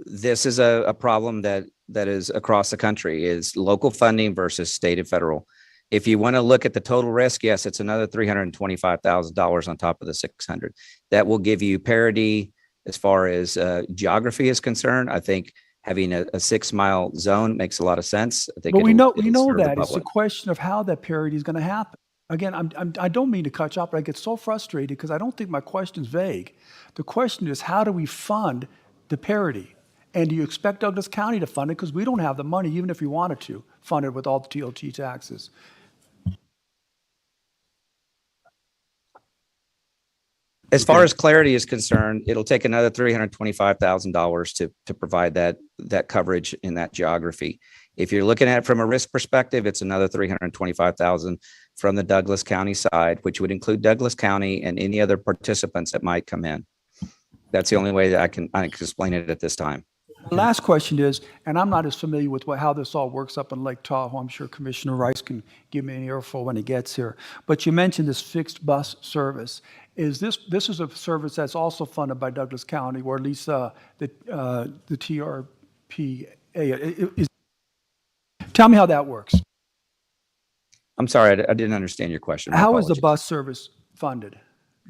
This is a problem that is across the country, is local funding versus state and federal. If you want to look at the total risk, yes, it's another $325,000 on top of the 600. That will give you parity as far as geography is concerned. I think having a 6-mile zone makes a lot of sense. I think but we know that. It's a question of how that parity is going to happen. Again, I don't mean to cut you off, but I get so frustrated because I don't think my question's vague. The question is, how do we fund the parity? And do you expect Douglas County to fund it? Because we don't have the money, even if we wanted to fund it with all the TOT taxes. As far as clarity is concerned, it'll take another $325,000 to provide that coverage in that geography. If you're looking at it from a risk perspective, it's another 325,000 from the Douglas County side, which would include Douglas County and any other participants that might come in. That's the only way that I can explain it at this time. The last question is, and I'm not as familiar with how this all works up in Lake Tahoe. I'm sure Commissioner Rice can give me an earful when he gets here. But you mentioned this fixed bus service. Is this is a service that's also funded by Douglas County, or at least the TRPA? Tell me how that works. I'm sorry, I didn't understand your question. My How is the apologies. bus service funded?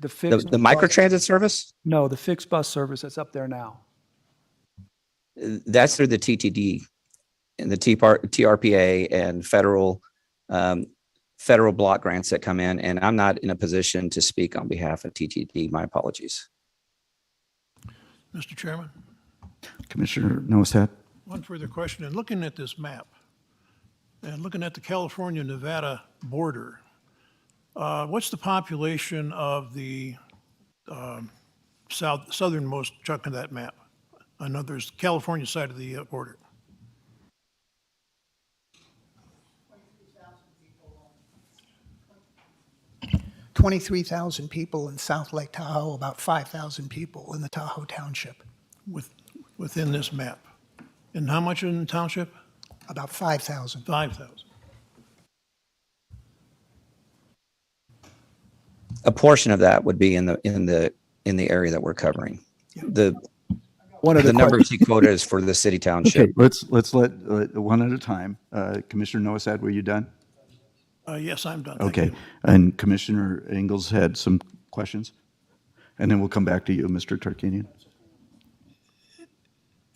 The fixed The microtransit service? No, the fixed bus service that's up there now. That's through the TTD and the TRPA and federal block grants that come in. And I'm not in a position to speak on behalf of TTD. My apologies. Mr. Chairman, Commissioner Noaset? one further question. In looking at this map and looking at the California-Nevada border, what's the population of the southernmost chunk of that map? I know there's the California side of the border. 23,000 people in South Lake Tahoe, about 5,000 people in the Tahoe Township. Within this map. And how much in the township? About 5,000. 5,000. A portion of that would be in the area that we're covering. The numbers he quoted is for the city township. Okay, let's let one at a time. Commissioner Noaset, were you done? Yes, I'm done. Thank Okay, you. and Commissioner Ingles had some questions? And then we'll come back to you, Mr. Tarkanian.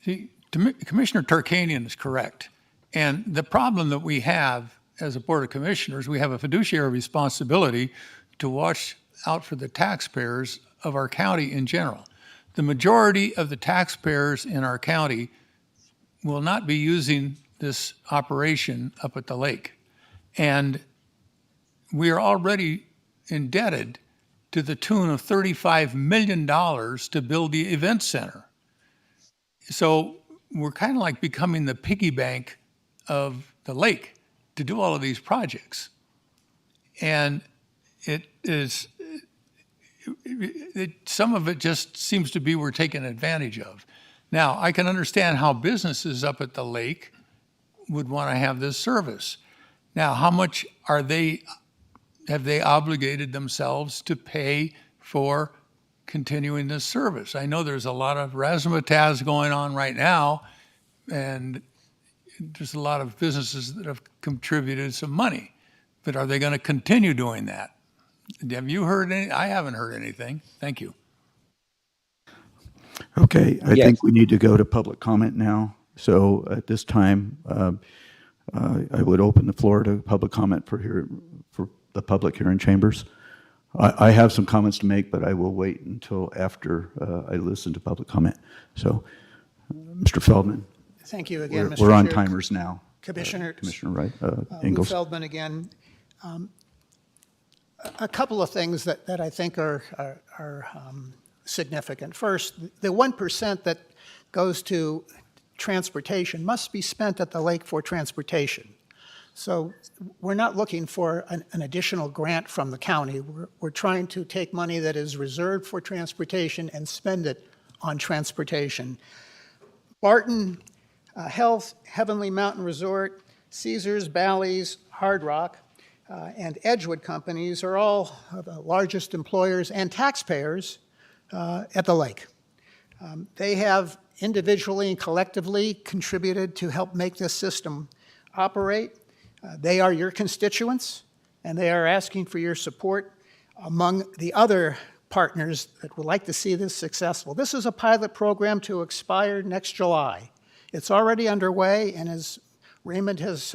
See, Commissioner Tarkanian is correct. And the problem that we have as a Board of Commissioners, we have a fiduciary responsibility to watch out for the taxpayers of our county in general. The majority of the taxpayers in our county will not be using this operation up at the lake. And we are already indebted to the tune of $35 million to build the event center. So we're kind of like becoming the piggy bank of the lake to do all of these projects. And some of it just seems to be we're taking advantage of. Now, I can understand how businesses up at the lake would want to have this service. Now, how much have they obligated themselves to pay for continuing this service? I know there's a lot of razzmatazz going on right now, and there's a lot of businesses that have contributed some money, but are they going to continue doing that? Have you heard any? I haven't heard anything. Thank you. Okay, I Yes. think we need to go to public comment now. So at this time, I would open the floor to public comment for the public here in chambers. I have some comments to make, but I will wait until after I listen to public comment. So, Mr. Feldman. Thank you again, Mr. We're on Chair. timers now. Commissioner Wright, Lou Ingles. Feldman again. A couple of things that I think are significant. First, the 1% that goes to transportation must be spent at the lake for transportation. So we're not looking for an additional grant from the county. We're trying to take money that is reserved for transportation and spend it on transportation. Barton Health, Heavenly Mountain Resort, Caesars, Bally's, Hard Rock, and Edgewood companies are all the largest employers and taxpayers at the lake. They have individually and collectively contributed to help make this system operate. They are your constituents, and they are asking for your support among the other partners that would like to see this successful. This is a pilot program to expire next July. It's already underway, and as Raymond has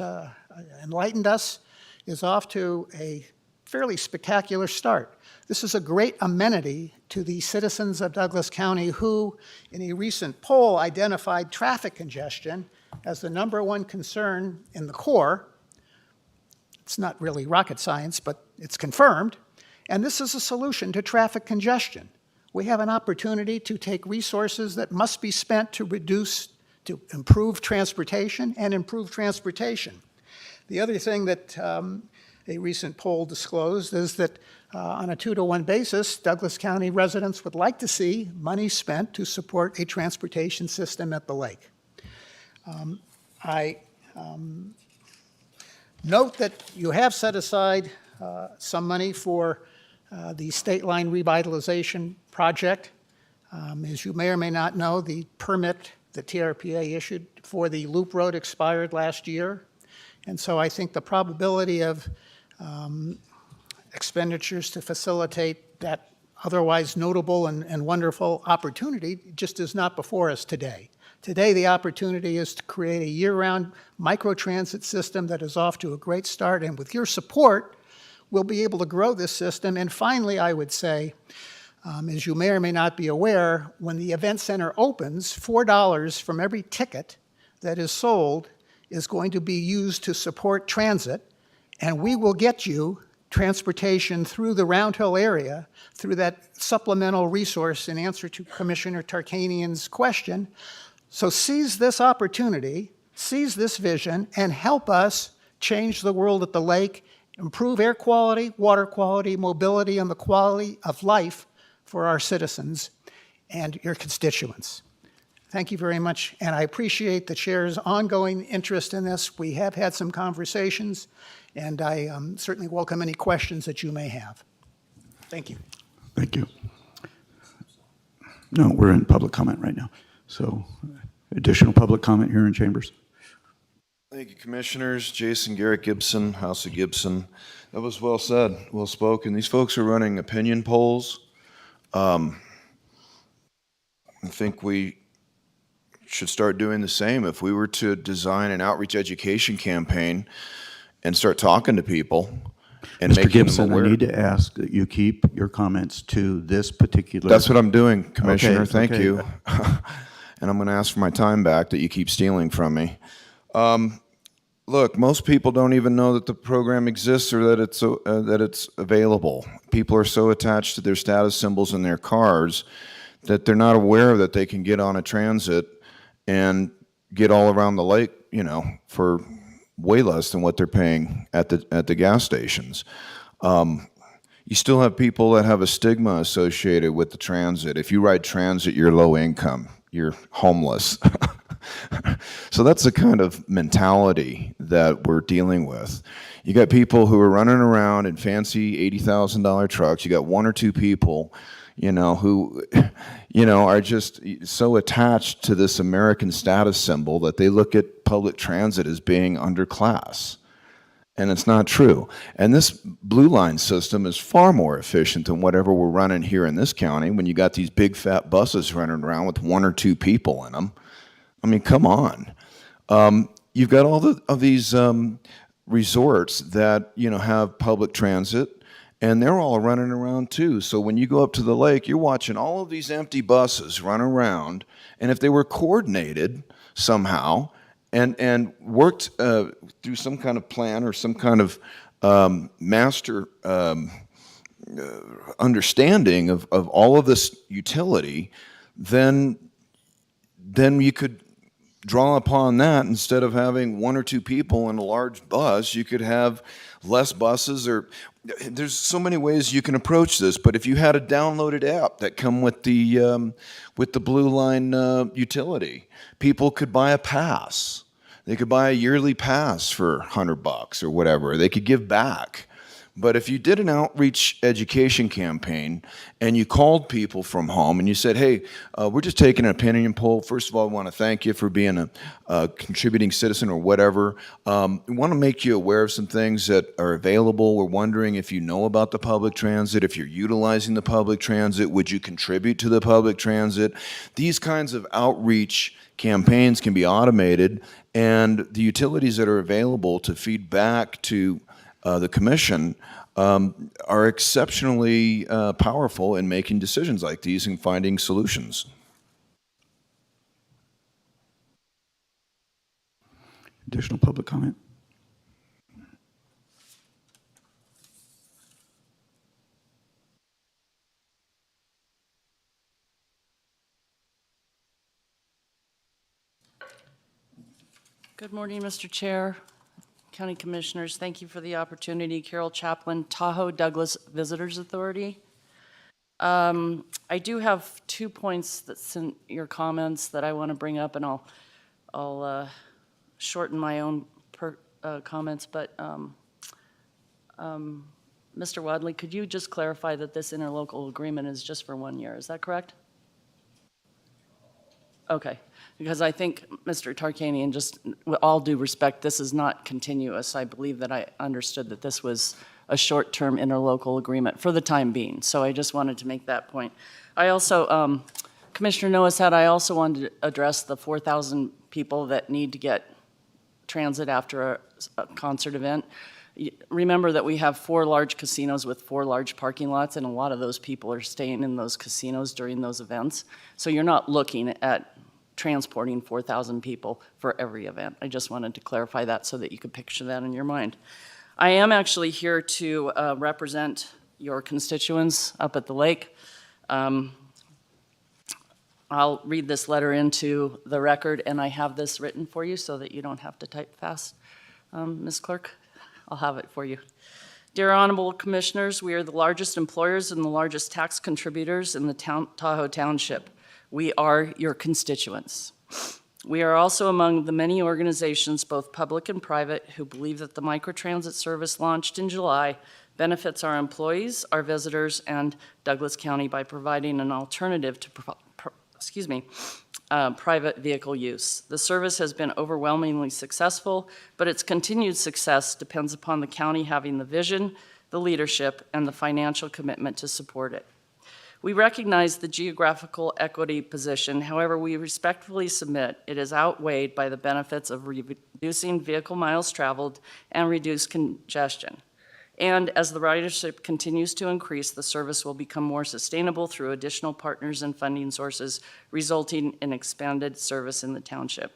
enlightened us, is off to a fairly spectacular start. This is a great amenity to the citizens of Douglas County who, in a recent poll, identified traffic congestion as the #1 concern in the core. It's not really rocket science, but it's confirmed. And this is a solution to traffic congestion. We have an opportunity to take resources that must be spent to reduce to improve transportation and improve transportation. The other thing that a recent poll disclosed is that on a 2-to-1 basis, Douglas County residents would like to see money spent to support a transportation system at the lake. I note that you have set aside some money for the State Line Revitalization Project. As you may or may not know, the permit the TRPA issued for the Loop Road expired last year. And so I think the probability of expenditures to facilitate that otherwise notable and wonderful opportunity just is not before us today. Today, the opportunity is to create a year-round microtransit system that is off to a great start, and with your support, we'll be able to grow this system. And finally, I would say, as you may or may not be aware, when the event center opens, $4 from every ticket that is sold is going to be used to support transit, and we will get you transportation through the Round Hill area through that supplemental resource in answer to Commissioner Tarkanian's question. So seize this opportunity, seize this vision, and help us change the world at the lake, improve air quality, water quality, mobility, and the quality of life for our citizens and your constituents. Thank you very much, and I appreciate the chair's ongoing interest in this. We have had some conversations, and I certainly welcome any questions that you may have. Thank you. Thank you. No, we're in public comment right now. So additional public comment here in chambers? Thank you, Commissioners. Jason Garrett Gibson, House of Gibson. That was well said, well spoken. These folks are running opinion polls. I think we should start doing the same. If we were to design an outreach education campaign and start talking to people and Mr. making Gibson, them aware. I need to ask that you keep your comments to this particular. That's what I'm doing, Commissioner. Okay, Thank okay. you. And I'm going to ask for my time back that you keep stealing from me. Look, most people don't even know that the program exists or that it's available. People are so attached to their status symbols in their cars that they're not aware that they can get on a transit and get all around the lake, you know, for way less than what they're paying at the gas stations. You still have people that have a stigma associated with the transit. If you ride transit, you're low income, you're homeless. So that's the kind of mentality that we're dealing with. You got people who are running around in fancy $80,000 trucks. You got one or two people, you know, who, you know, are just so attached to this American status symbol that they look at public transit as being underclass. And it's not true. And this Blue Line system is far more efficient than whatever we're running here in this county when you got these big fat buses running around with one or two people in them. I mean, come on. You've got all of these resorts that, you know, have public transit, and they're all running around too. So when you go up to the lake, you're watching all of these empty buses run around, and if they were coordinated somehow and worked through some kind of plan or some kind of master understanding of all of this utility, then you could draw upon that. Instead of having one or two people in a large bus, you could have less buses, or there's so many ways you can approach this. But if you had a downloaded app that come with the Blue Line utility, people could buy a pass. They could buy a yearly pass for $100 or whatever. They could give back. But if you did an outreach education campaign and you called people from home and you said, hey, we're just taking an opinion poll. First of all, we want to thank you for being a contributing citizen or whatever. We want to make you aware of some things that are available. We're wondering if you know about the public transit, if you're utilizing the public transit, would you contribute to the public transit? These kinds of outreach campaigns can be automated, and the utilities that are available to feed back to the commission are exceptionally powerful in making decisions like these and finding solutions. Additional public comment? Good morning, Mr. Chair, County Commissioners. Thank you for the opportunity. Carol Chaplin, Tahoe Douglas Visitors Authority. I do have 2 points that's in your comments that I want to bring up, and I'll shorten my own comments. But Mr. Wadley, could you just clarify that this interlocal agreement is just for 1 year? Is that correct? Okay, because I think, Mr. Tarkanian, just with all due respect, this is not continuous. I believe that I understood that this was a short-term interlocal agreement for the time being. So I just wanted to make that point. I also, Commissioner Noah said I also wanted to address the 4,000 people that need to get transit after a concert event. Remember that we have 4 large casinos with 4 large parking lots, and a lot of those people are staying in those casinos during those events. So you're not looking at transporting 4,000 people for every event. I just wanted to clarify that so that you could picture that in your mind. I am actually here to represent your constituents up at the lake. I'll read this letter into the record, and I have this written for you so that you don't have to type fast. Ms. Clerk, I'll have it for you. Dear Honorable Commissioners, we are the largest employers and the largest tax contributors in the Tahoe Township. We are your constituents. We are also among the many organizations, both public and private, who believe that the microtransit service launched in July benefits our employees, our visitors, and Douglas County by providing an alternative to private vehicle use. The service has been overwhelmingly successful, but its continued success depends upon the county having the vision, the leadership, and the financial commitment to support it. We recognize the geographical equity position. However, we respectfully submit it is outweighed by the benefits of reducing vehicle miles traveled and reduced congestion. And as the ridership continues to increase, the service will become more sustainable through additional partners and funding sources, resulting in expanded service in the township.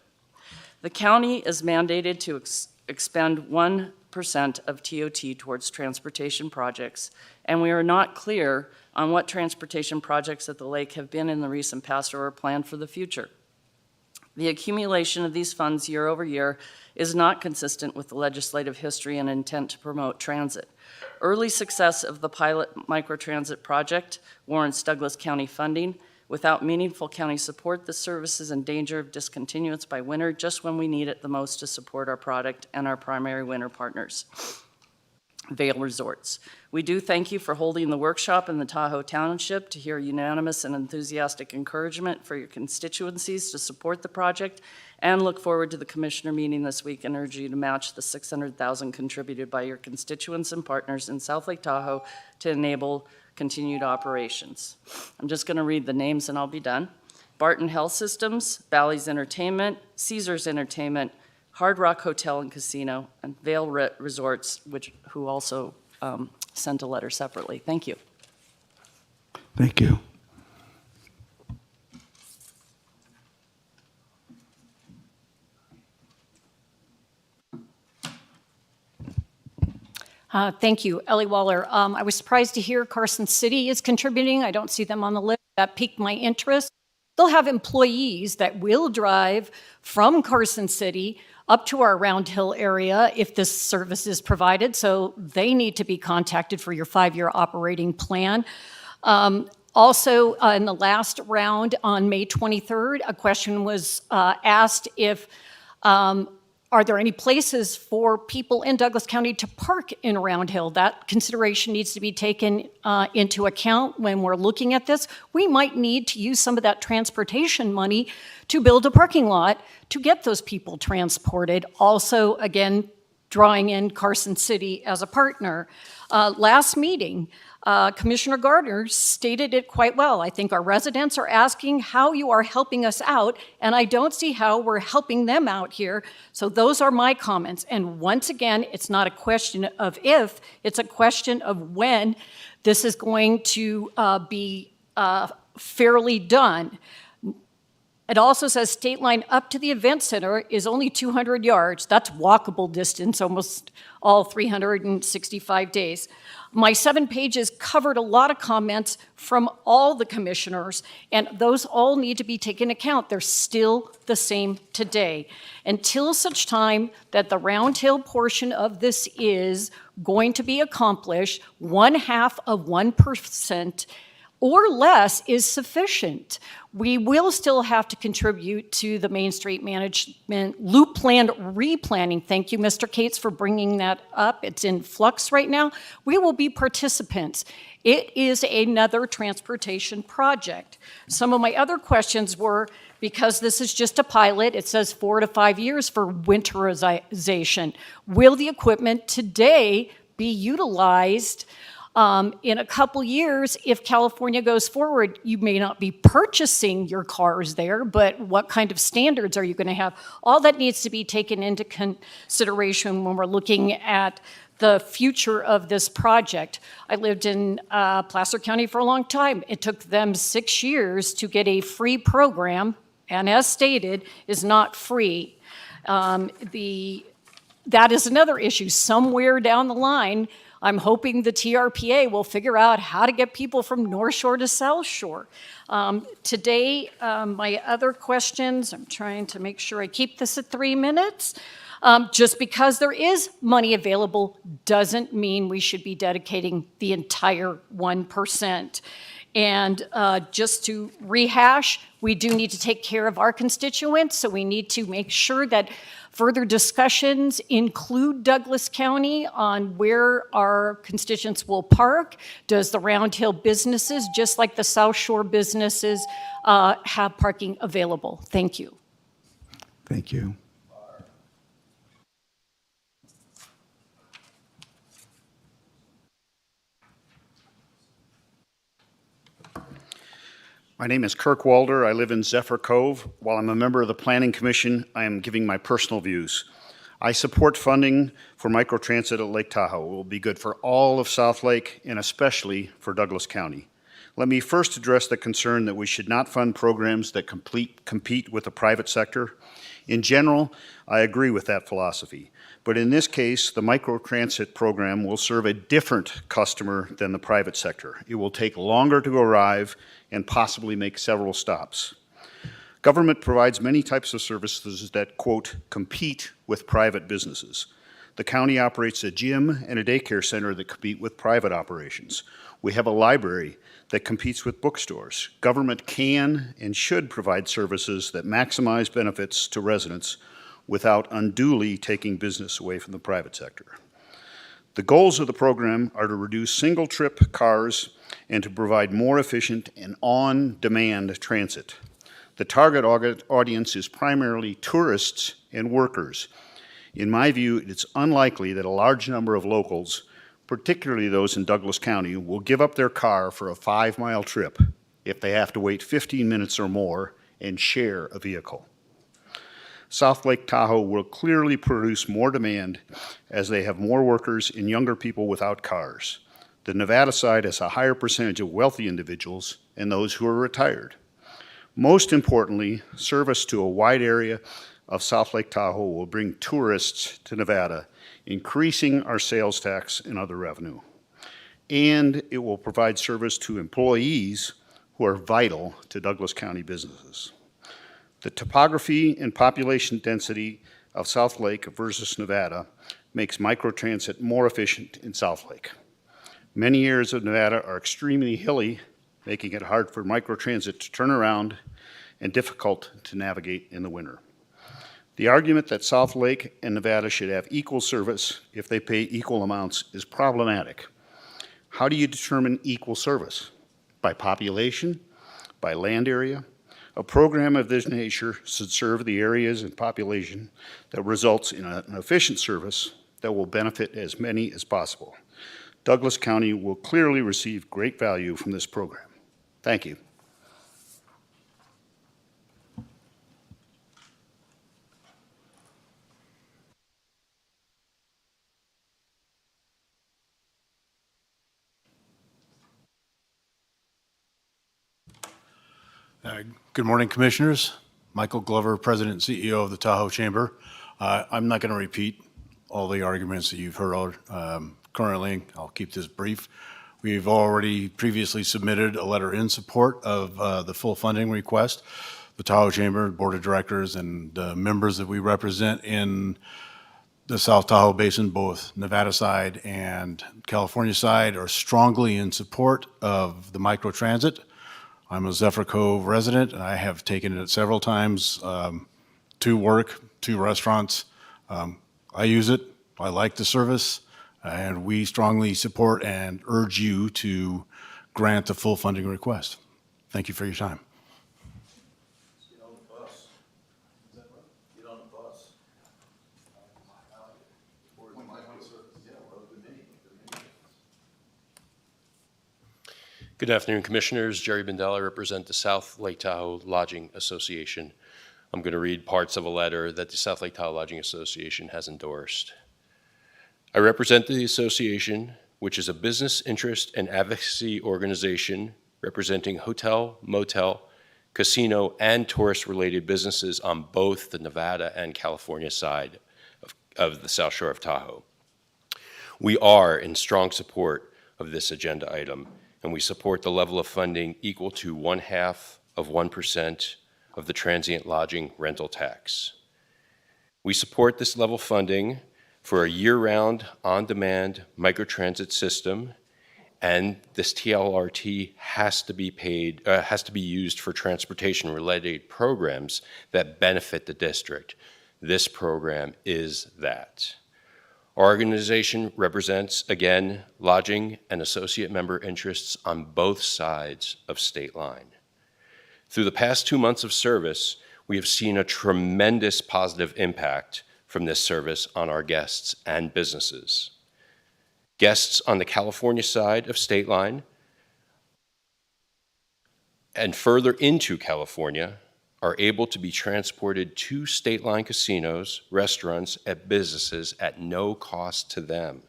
The county is mandated to expend 1% of TOT towards transportation projects, and we are not clear on what transportation projects at the lake have been in the recent past or are planned for the future. The accumulation of these funds year over year is not consistent with the legislative history and intent to promote transit. Early success of the pilot microtransit project warrants Douglas County funding. Without meaningful county support, the service is in danger of discontinuance by winter, just when we need it the most to support our product and our primary winter partners, Vail Resorts. We do thank you for holding the workshop in the Tahoe Township to hear unanimous and enthusiastic encouragement for your constituencies to support the project, and look forward to the commissioner meeting this week and urge you to match the $600,000 contributed by your constituents and partners in South Lake Tahoe to enable continued operations. I'm just going to read the names and I'll be done. Barton Health Systems, Bally's Entertainment, Caesars Entertainment, Hard Rock Hotel and Casino, and Vail Resorts, who also sent a letter separately. Thank you. Thank you. Thank you, Ellie Waller. I was surprised to hear Carson City is contributing. I don't see them on the list. That piqued my interest. They'll have employees that will drive from Carson City up to our Round Hill area if this service is provided, so they need to be contacted for your 5-year operating plan. Also, in the last round on May 23rd, a question was asked if are there any places for people in Douglas County to park in Round Hill? That consideration needs to be taken into account when we're looking at this. We might need to use some of that transportation money to build a parking lot to get those people transported. Also, again, drawing in Carson City as a partner. Last meeting, Commissioner Gardner stated it quite well. I think our residents are asking how you are helping us out, and I don't see how we're helping them out here. So those are my comments. And once again, it's not a question of if, it's a question of when this is going to be fairly done. It also says state line up to the event center is only 200 yards. That's walkable distance almost all 365 days. My 7 pages covered a lot of comments from all the commissioners, and those all need to be taken into account. They're still the same today. Until such time that the Round Hill portion of this is going to be accomplished, 0.5% or less is sufficient. We will still have to contribute to the Main Street Management Loop Plan replanning. Thank you, Mr. Cates, for bringing that up. It's in flux right now. We will be participants. It is another transportation project. Some of my other questions were, because this is just a pilot, it says 4 to 5 years for winterization. Will the equipment today be utilized in a couple years? If California goes forward, you may not be purchasing your cars there, but what kind of standards are you going to have? All that needs to be taken into consideration when we're looking at the future of this project. I lived in Placer County for a long time. It took them 6 years to get a free program, and as stated, is not free. That is another issue. Somewhere down the line, I'm hoping the TRPA will figure out how to get people from North Shore to South Shore. Today, my other questions, I'm trying to make sure I keep this at 3 minutes. Just because there is money available doesn't mean we should be dedicating the entire 1%. And just to rehash, we do need to take care of our constituents, so we need to make sure that further discussions include Douglas County on where our constituents will park. Does the Round Hill businesses, just like the South Shore businesses, have parking available? Thank you. Thank you. My name is Kirk Walder. I live in Zephyr Cove. While I'm a member of the Planning Commission, I am giving my personal views. I support funding for microtransit at Lake Tahoe. It will be good for all of South Lake and especially for Douglas County. Let me first address the concern that we should not fund programs that compete with the private sector. In general, I agree with that philosophy. But in this case, the microtransit program will serve a different customer than the private sector. It will take longer to arrive and possibly make several stops. Government provides many types of services that, quote, compete with private businesses. The county operates a gym and a daycare center that compete with private operations. We have a library that competes with bookstores. Government can and should provide services that maximize benefits to residents without unduly taking business away from the private sector. The goals of the program are to reduce single-trip cars and to provide more efficient and on-demand transit. The target audience is primarily tourists and workers. In my view, it's unlikely that a large number of locals, particularly those in Douglas County, will give up their car for a 5-mile trip if they have to wait 15 minutes or more and share a vehicle. South Lake Tahoe will clearly produce more demand as they have more workers and younger people without cars. The Nevada side has a higher percentage of wealthy individuals and those who are retired. Most importantly, service to a wide area of South Lake Tahoe will bring tourists to Nevada, increasing our sales tax and other revenue. And it will provide service to employees who are vital to Douglas County businesses. The topography and population density of South Lake versus Nevada makes microtransit more efficient in South Lake. Many areas of Nevada are extremely hilly, making it hard for microtransit to turn around and difficult to navigate in the winter. The argument that South Lake and Nevada should have equal service if they pay equal amounts is problematic. How do you determine equal service? By population? By land area? A program of this nature should serve the areas and population that results in an efficient service that will benefit as many as possible. Douglas County will clearly receive great value from this program. Thank you. Good morning, Commissioners. Michael Glover, President and CEO of the Tahoe Chamber. I'm not going to repeat all the arguments that you've heard currently. I'll keep this brief. We've already previously submitted a letter in support of the full funding request. The Tahoe Chamber, Board of Directors, and members that we represent in the South Tahoe Basin, both Nevada side and California side, are strongly in support of the microtransit. I'm a Zephyr Cove resident, and I have taken it several times to work, to restaurants. I use it. I like the service, and we strongly support and urge you to grant the full funding request. Thank you for your time. Good afternoon, Commissioners. Jerry Bendel. I represent the South Lake Tahoe Lodging Association. I'm going to read parts of a letter that the South Lake Tahoe Lodging Association has endorsed. I represent the association, which is a business interest and advocacy organization representing hotel, motel, casino, and tourist-related businesses on both the Nevada and California side of the South Shore of Tahoe. We are in strong support of this agenda item, and we support the level of funding equal to 0.5% of the transient lodging rental tax. We support this level funding for a year-round, on-demand microtransit system, and this TLRT has to be used for transportation-related programs that benefit the district. This program is that. Our organization represents, again, lodging and associate member interests on both sides of state line. Through the past 2 months of service, we have seen a tremendous positive impact from this service on our guests and businesses. Guests on the California side of state line and further into California are able to be transported to state line casinos, restaurants, and businesses at no cost to them,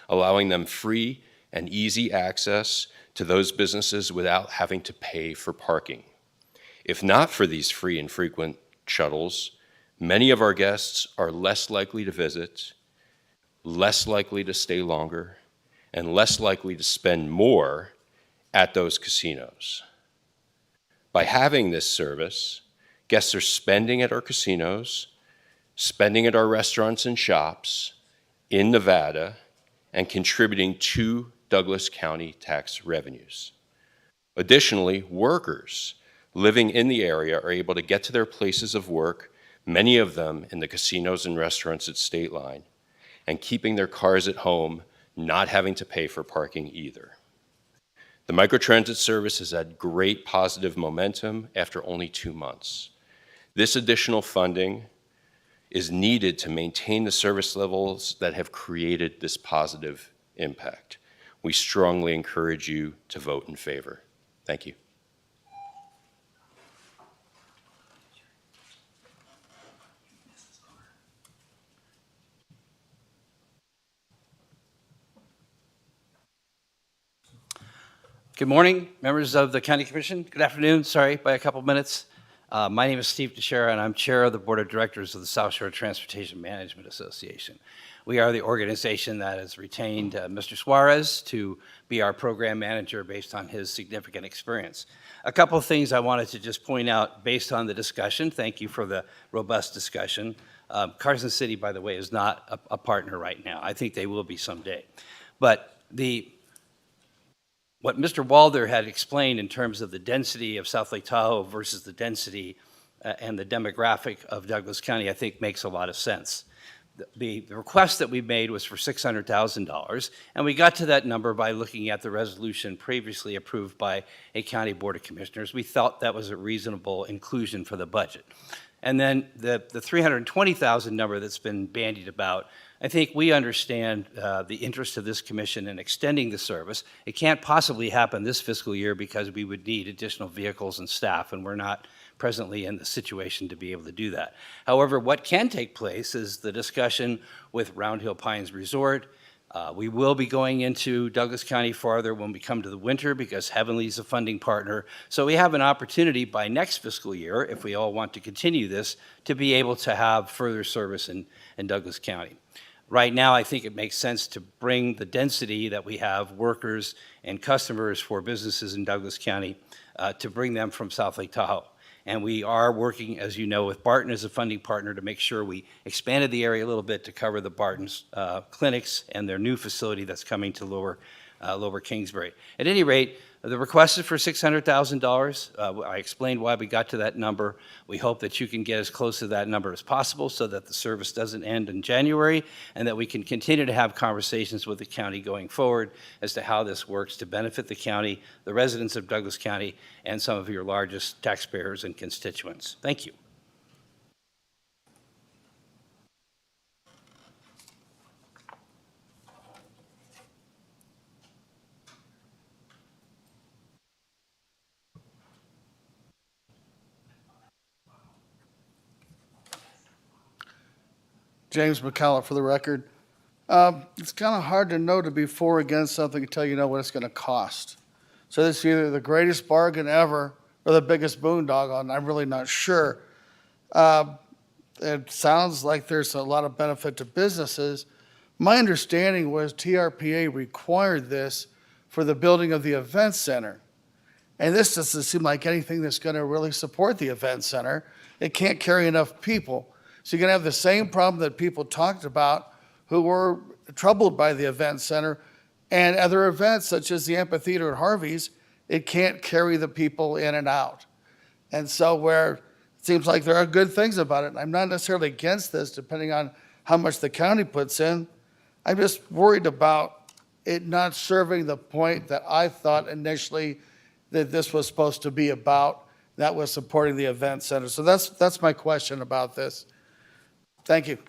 allowing them free and easy access to those businesses without having to pay for parking. If not for these free and frequent shuttles, many of our guests are less likely to visit, less likely to stay longer, and less likely to spend more at those casinos. By having this service, guests are spending at our casinos, spending at our restaurants and shops in Nevada, and contributing to Douglas County tax revenues. Additionally, workers living in the area are able to get to their places of work, many of them in the casinos and restaurants at State Line, and keeping their cars at home, not having to pay for parking either. The microtransit service has had great positive momentum after only 2 months. This additional funding is needed to maintain the service levels that have created this positive impact. We strongly encourage you to vote in favor. Thank you. Good morning, members of the County Commission. Good afternoon, sorry, by a couple minutes. My name is Steve Teixeira, and I'm chair of the Board of Directors of the South Shore Transportation Management Association. We are the organization that has retained Mr. Suarez to be our program manager based on his significant experience. A couple of things I wanted to just point out based on the discussion. Thank you for the robust discussion. Carson City, by the way, is not a partner right now. I think they will be someday. But what Mr. Walder had explained in terms of the density of South Lake Tahoe versus the density and the demographic of Douglas County, I think makes a lot of sense. The request that we made was for $600,000, and we got to that number by looking at the resolution previously approved by a county board of commissioners. We thought that was a reasonable inclusion for the budget. And then the $320,000 number that's been bandied about, I think we understand the interest of this commission in extending the service. It can't possibly happen this fiscal year because we would need additional vehicles and staff, and we're not presently in the situation to be able to do that. However, what can take place is the discussion with Round Hill Pines Resort, We will be going into Douglas County farther when we come to the winter because Heavenly is a funding partner. So we have an opportunity by next fiscal year, if we all want to continue this, to be able to have further service in Douglas County. Right now, I think it makes sense to bring the density that we have, workers and customers for businesses in Douglas County, to bring them from South Lake Tahoe. And we are working, as you know, with Barton as a funding partner to make sure we expanded the area a little bit to cover the Barton's clinics and their new facility that's coming to Lower Kingsbury. At any rate, the request is for $600,000. I explained why we got to that number. We hope that you can get as close to that number as possible so that the service doesn't end in January and that we can continue to have conversations with the county going forward as to how this works to benefit the county, the residents of Douglas County, and some of your largest taxpayers and constituents. Thank you. James McCallum for the record. It's kind of hard to know to be for or against something until you know what it's going to cost. So this is either the greatest bargain ever or the biggest boondoggle, and I'm really not sure. It sounds like there's a lot of benefit to businesses. My understanding was TRPA required this for the building of the event center. And this doesn't seem like anything that's going to really support the event center. It can't carry enough people. So you're going to have the same problem that people talked about who were troubled by the event center and other events such as the amphitheater at Harvey's. It can't carry the people in and out. And so where it seems like there are good things about it, I'm not necessarily against this depending on how much the county puts in. I'm just worried about it not serving the point that I thought initially that this was supposed to be about, that was supporting the event center. So that's my question about this. Thank you.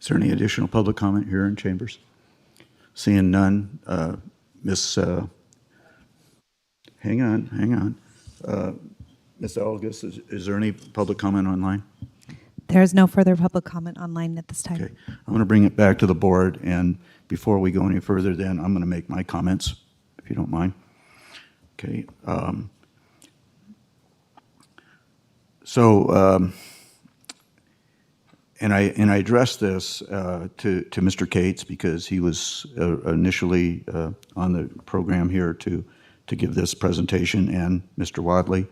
Is there any additional public comment here in chambers? Seeing none, Ms. Hang on. Ms. Algus, is there any public comment online? There is no further public comment online at this time. Okay, I'm going to bring it back to the board, and before we go any further, then I'm going to make my comments, if you don't mind. Okay. And I addressed this to Mr. Cates because he was initially on the program here to give this presentation, and Mr. Wadley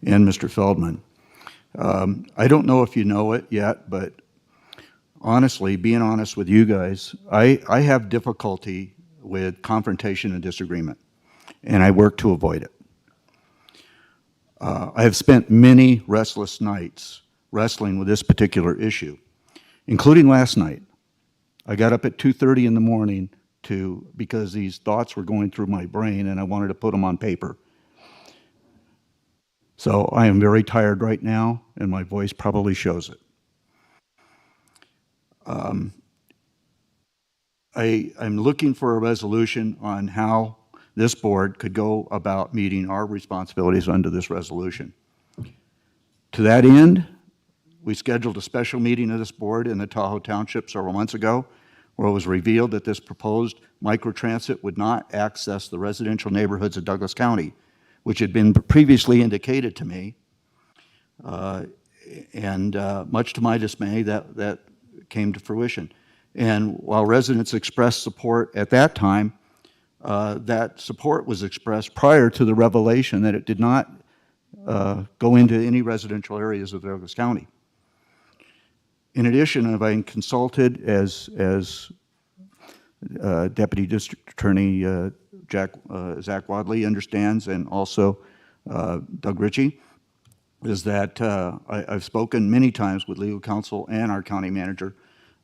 and Mr. Feldman. I don't know if you know it yet, but honestly, being honest with you guys, I have difficulty with confrontation and disagreement, and I work to avoid it. I have spent many restless nights wrestling with this particular issue, including last night. I got up at 2:30 in the morning because these thoughts were going through my brain and I wanted to put them on paper. So I am very tired right now, and my voice probably shows it. I'm looking for a resolution on how this board could go about meeting our responsibilities under this resolution. To that end, we scheduled a special meeting of this board in the Tahoe Township several months ago, where it was revealed that this proposed microtransit would not access the residential neighborhoods of Douglas County, which had been previously indicated to me. And much to my dismay, that came to fruition. And while residents expressed support at that time, that support was expressed prior to the revelation that it did not go into any residential areas of Douglas County. In addition, I've been consulted as Deputy District Attorney Zach Wadley understands, and also Doug Ritchie, is that I've spoken many times with legal counsel and our county manager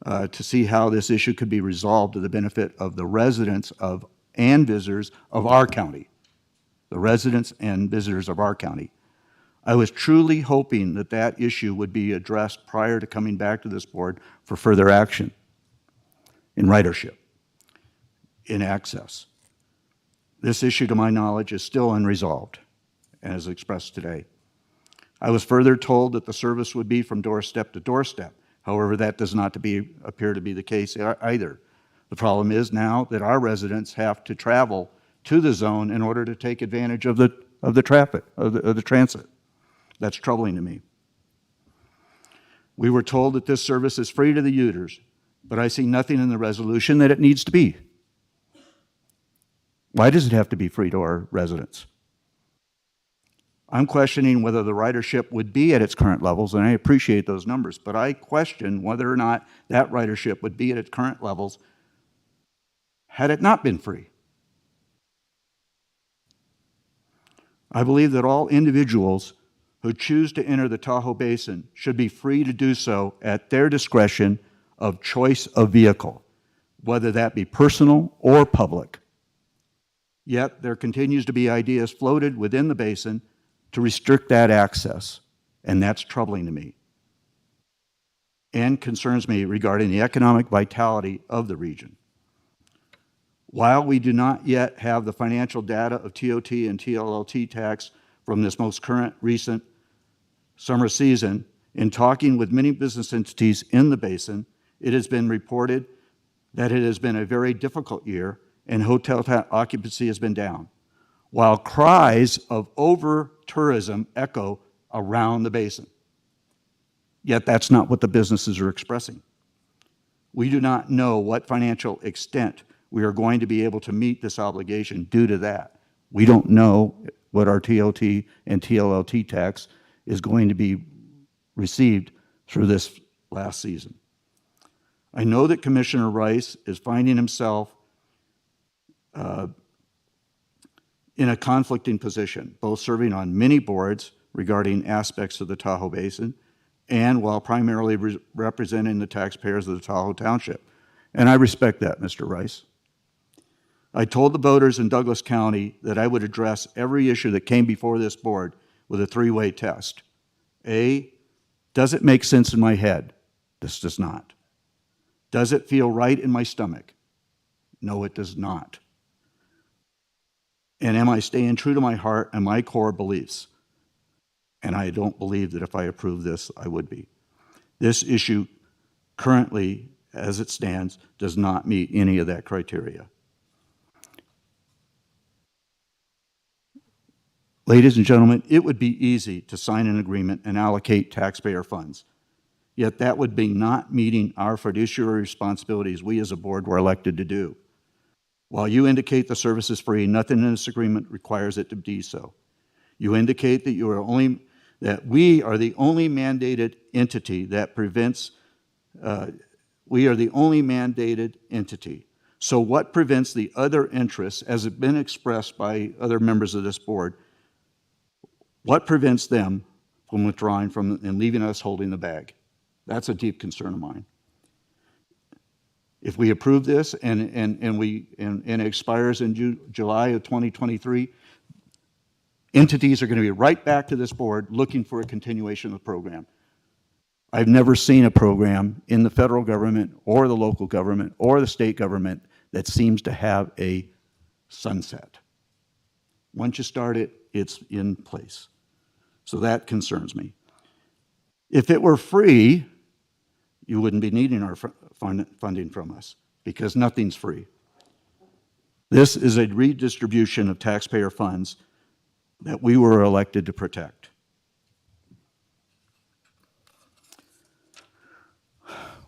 to see how this issue could be resolved to the benefit of the residents and visitors of our county. The residents and visitors of our county. I was truly hoping that that issue would be addressed prior to coming back to this board for further action in ridership, in access. This issue, to my knowledge, is still unresolved, as expressed today. I was further told that the service would be from doorstep to doorstep. However, that does not appear to be the case either. The problem is now that our residents have to travel to the zone in order to take advantage of the traffic, of the transit. That's troubling to me. We were told that this service is free to the users, but I see nothing in the resolution that it needs to be. Why does it have to be free to our residents? I'm questioning whether the ridership would be at its current levels, and I appreciate those numbers, but I question whether or not that ridership would be at its current levels had it not been free. I believe that all individuals who choose to enter the Tahoe Basin should be free to do so at their discretion of choice of vehicle, whether that be personal or public. Yet there continues to be ideas floated within the basin to restrict that access, and that's troubling to me and concerns me regarding the economic vitality of the region. While we do not yet have the financial data of TOT and TLLT tax from this most current recent summer season, in talking with many business entities in the basin, it has been reported that it has been a very difficult year and hotel occupancy has been down, while cries of over-tourism echo around the basin. Yet that's not what the businesses are expressing. We do not know what financial extent we are going to be able to meet this obligation due to that. We don't know what our TOT and TLLT tax is going to be received through this last season. I know that Commissioner Rice is finding himself in a conflicting position, both serving on many boards regarding aspects of the Tahoe Basin and while primarily representing the taxpayers of the Tahoe Township. And I respect that, Mr. Rice. I told the voters in Douglas County that I would address every issue that came before this board with a three-way test. A, does it make sense in my head? This does not. Does it feel right in my stomach? No, it does not. And am I staying true to my heart and my core beliefs? And I don't believe that if I approve this, I would be. This issue currently, as it stands, does not meet any of that criteria. Ladies and gentlemen, it would be easy to sign an agreement and allocate taxpayer funds. Yet that would be not meeting our fiduciary responsibilities we as a board were elected to do. While you indicate the service is free, nothing in this agreement requires it to be so. You indicate that we are the only mandated entity that prevents, we are the only mandated entity. So what prevents the other interests, as has been expressed by other members of this board, what prevents them from withdrawing from and leaving us holding the bag? That's a deep concern of mine. If we approve this and it expires in July of 2023, entities are going to be right back to this board looking for a continuation of the program. I've never seen a program in the federal government or the local government or the state government that seems to have a sunset. Once you start it, it's in place. So that concerns me. If it were free, you wouldn't be needing our funding from us because nothing's free. This is a redistribution of taxpayer funds that we were elected to protect.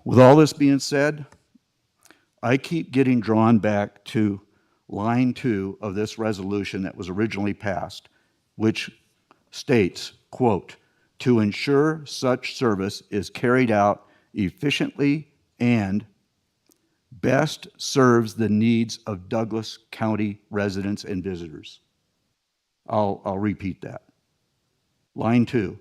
With all this being said, I keep getting drawn back to line 2 of this resolution that was originally passed, which states, quote, to ensure such service is carried out efficiently and best serves the needs of Douglas County residents and visitors. I'll repeat that. Line 2,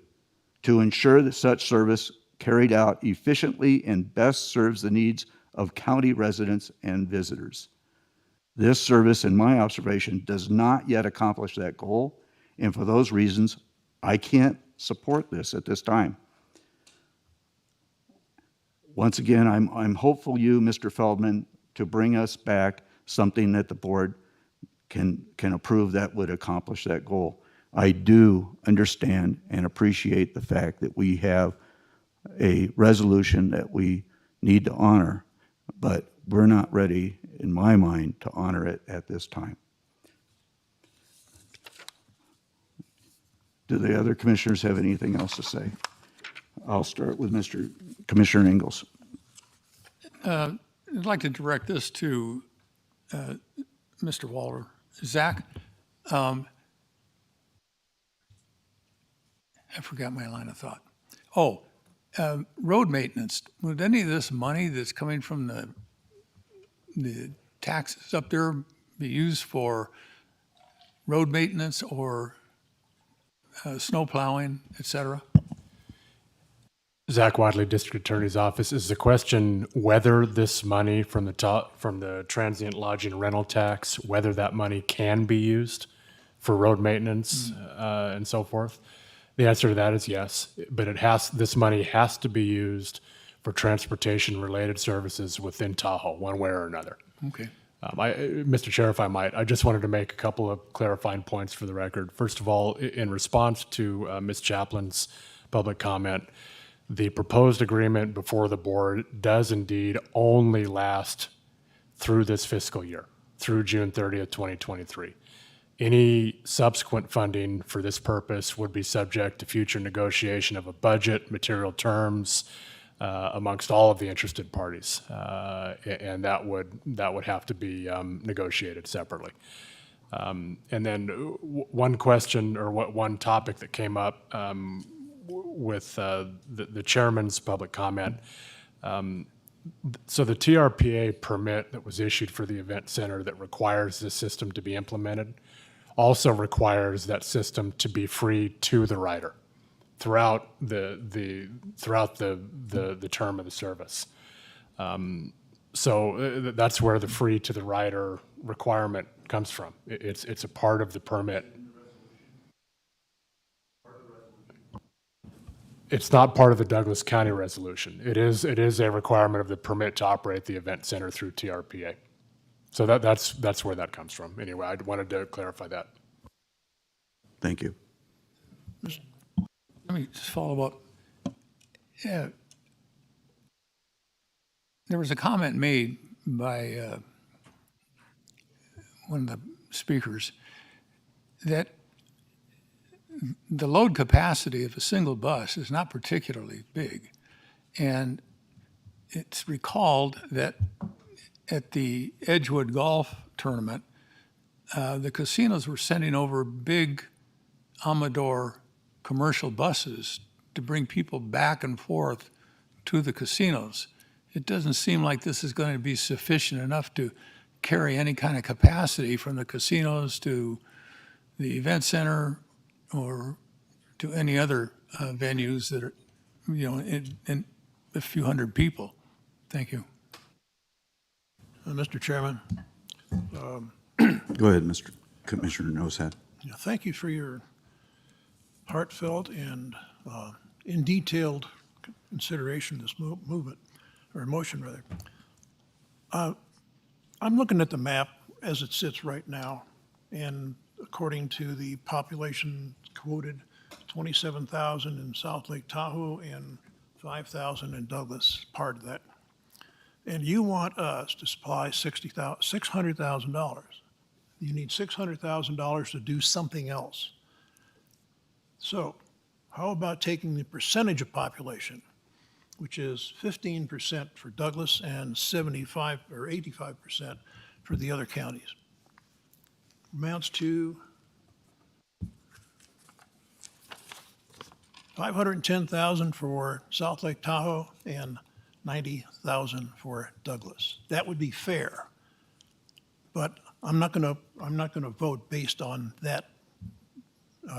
to ensure that such service carried out efficiently and best serves the needs of county residents and visitors. This service, in my observation, does not yet accomplish that goal, and for those reasons, I can't support this at this time. Once again, I'm hopeful you, Mr. Feldman, to bring us back something that the board can approve that would accomplish that goal. I do understand and appreciate the fact that we have a resolution that we need to honor, but we're not ready, in my mind, to honor it at this time. Do the other commissioners have anything else to say? I'll start with Commissioner Ingalls. I'd like to direct this to Mr. Waller. Zach, I forgot my line of thought. Oh, road maintenance. Would any of this money that's coming from the taxes up there be used for road maintenance or snow plowing, et cetera? Zach Wadley, District Attorney's Office. Is the question whether this money from the transient lodging rental tax, whether that money can be used for road maintenance and so forth? The answer to that is yes, but this money has to be used for transportation-related services within Tahoe, one way or another. Okay. Mr. Chair, if I might, I just wanted to make a couple of clarifying points for the record. First of all, in response to Ms. Chaplin's public comment, the proposed agreement before the board does indeed only last through this fiscal year, through June 30th, 2023. Any subsequent funding for this purpose would be subject to future negotiation of a budget, material terms, amongst all of the interested parties, and that would have to be negotiated separately. And then one question or one topic that came up with the chairman's public comment. So the TRPA permit that was issued for the event center that requires this system to be implemented also requires that system to be free to the rider throughout the term of the service. So that's where the free to the rider requirement comes from. It's a part of the permit. It's not part of the Douglas County resolution. It is a requirement of the permit to operate the event center through TRPA. So that's where that comes from. Anyway, I wanted to clarify that. Thank you. Let me just follow up. Yeah. There was a comment made by one of the speakers that the load capacity of a single bus is not particularly big. And it's recalled that at the Edgewood Golf Tournament, the casinos were sending over big Amador commercial buses to bring people back and forth to the casinos. It doesn't seem like this is going to be sufficient enough to carry any kind of capacity from the casinos to the event center or to any other venues that are, in a few hundred people. Thank you. Mr. Chairman. Go ahead, Mr. Commissioner Noshat. Thank you for your heartfelt and in detailed consideration of this movement, or motion rather. I'm looking at the map as it sits right now, and according to the population quoted, 27,000 in South Lake Tahoe and 5,000 in Douglas, part of that. And you want us to supply $600,000. You need $600,000 to do something else. So how about taking the percentage of population, which is 15% for Douglas and 75 or 85% for the other counties? Amounts to $510,000 for South Lake Tahoe and $90,000 for Douglas. That would be fair, but I'm not going to vote based on that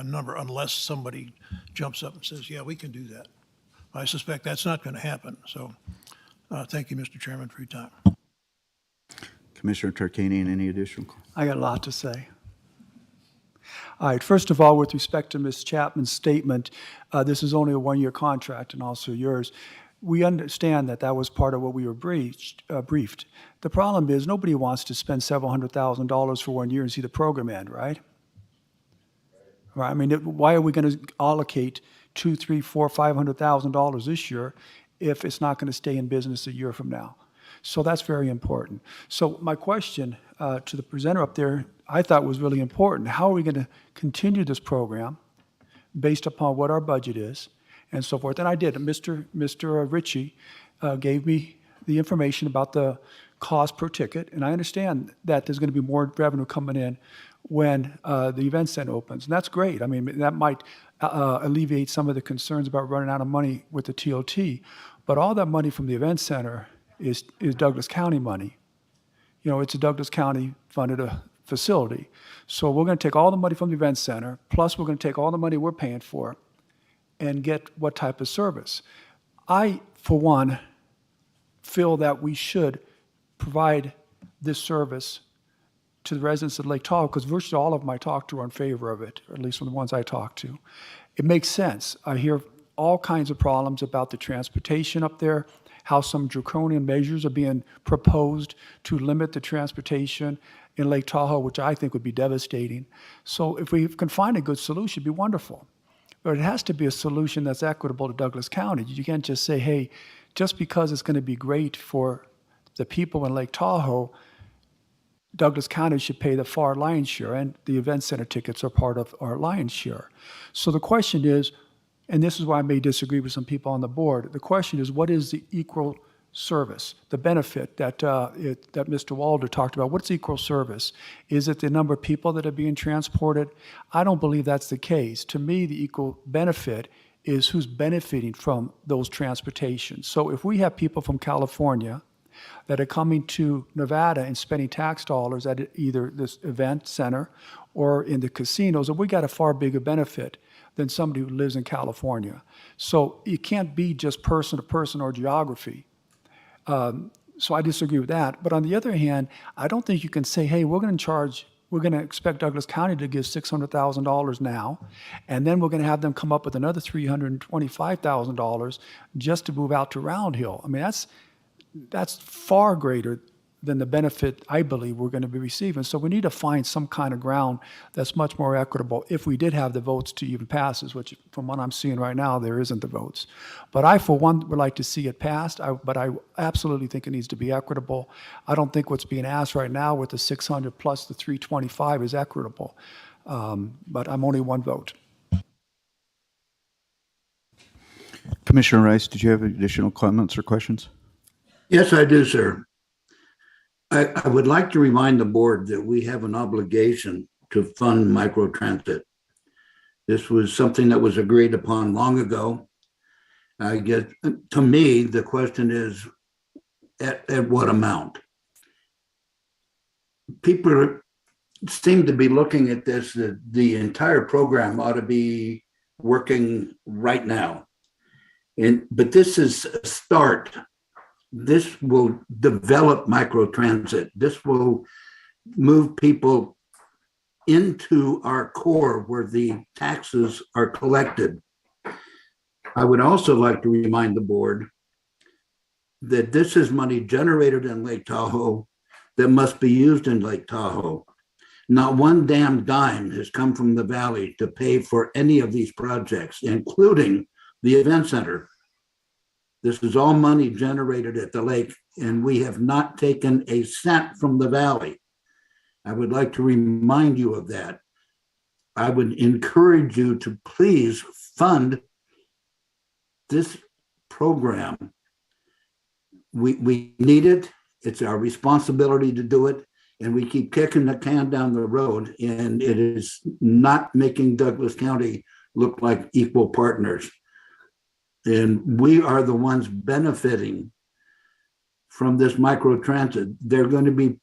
number unless somebody jumps up and says, yeah, we can do that. I suspect that's not going to happen. So thank you, Mr. Chairman, for your time. Commissioner Tarkanian, any additional? I got a lot to say. All right, first of all, with respect to Ms. Chapman's statement, this is only a one-year contract and also yours. We understand that that was part of what we were briefed. The problem is nobody wants to spend several $100,000 for 1 year and see the program end, right? Right. I mean, why are we going to allocate $200,000, $300,000, $400,000, $500,000 this year if it's not going to stay in business a year from now. So that's very important. So my question to the presenter up there, I thought was really important. How are we going to continue this program based upon what our budget is and so forth? And I did. Mr. Ritchie gave me the information about the cost per ticket, and I understand that there's going to be more revenue coming in when the event center opens. And that's great. I mean, that might alleviate some of the concerns about running out of money with the TOT. But all that money from the event center is Douglas County money. You know, it's a Douglas County funded facility. So we're going to take all the money from the event center, plus we're going to take all the money we're paying for and get what type of service. I, for one, feel that we should provide this service to the residents of Lake Tahoe, because virtually all of them I talked to are in favor of it, or at least from the ones I talked to. It makes sense. I hear all kinds of problems about the transportation up there, how some draconian measures are being proposed to limit the transportation in Lake Tahoe, which I think would be devastating. So if we can find a good solution, it'd be wonderful. But it has to be a solution that's equitable to Douglas County. You can't just say, hey, just because it's going to be great for the people in Lake Tahoe, Douglas County should pay the far lion's share, and the event center tickets are part of our lion's share. So the question is, and this is why I may disagree with some people on the board, the question is, what is the equal service, the benefit that that Mr. Walder talked about? What's equal service? Is it the number of people that are being transported? I don't believe that's the case. To me, the equal benefit is who's benefiting from those transportations. So if we have people from California that are coming to Nevada and spending tax dollars at either this event center or in the casinos, we got a far bigger benefit than somebody who lives in California. So it can't be just person to person or geography. So I disagree with that. But on the other hand, I don't think you can say, hey, we're going to expect Douglas County to give $600,000 now, and then we're going to have them come up with another $325,000 just to move out to Round Hill. I mean, that's far greater than the benefit I believe we're going to be receiving. So we need to find some kind of ground that's much more equitable if we did have the votes to even pass this, which from what I'm seeing right now, there isn't the votes. But I, for one, would like to see it passed, but I absolutely think it needs to be equitable. I don't think what's being asked right now with the 600 plus the 325 is equitable. But I'm only one vote. Commissioner Rice, did you have additional comments or questions? Yes, I do, sir. I would like to remind the board that we have an obligation to fund microtransit. This was something that was agreed upon long ago. I guess, to me, the question is, at what amount? People seem to be looking at this, that the entire program ought to be working right now. But this is a start. This will develop microtransit. This will move people into our core where the taxes are collected. I would also like to remind the board that this is money generated in Lake Tahoe that must be used in Lake Tahoe. Not one damn dime has come from the valley to pay for any of these projects, including the event center. This is all money generated at the lake, and we have not taken a cent from the valley. I would like to remind you of that. I would encourage you to please fund this program. We need it. It's our responsibility to do it, and we keep kicking the can down the road, and it is not making Douglas County look like equal partners. And we are the ones benefiting from this microtransit. They're going to be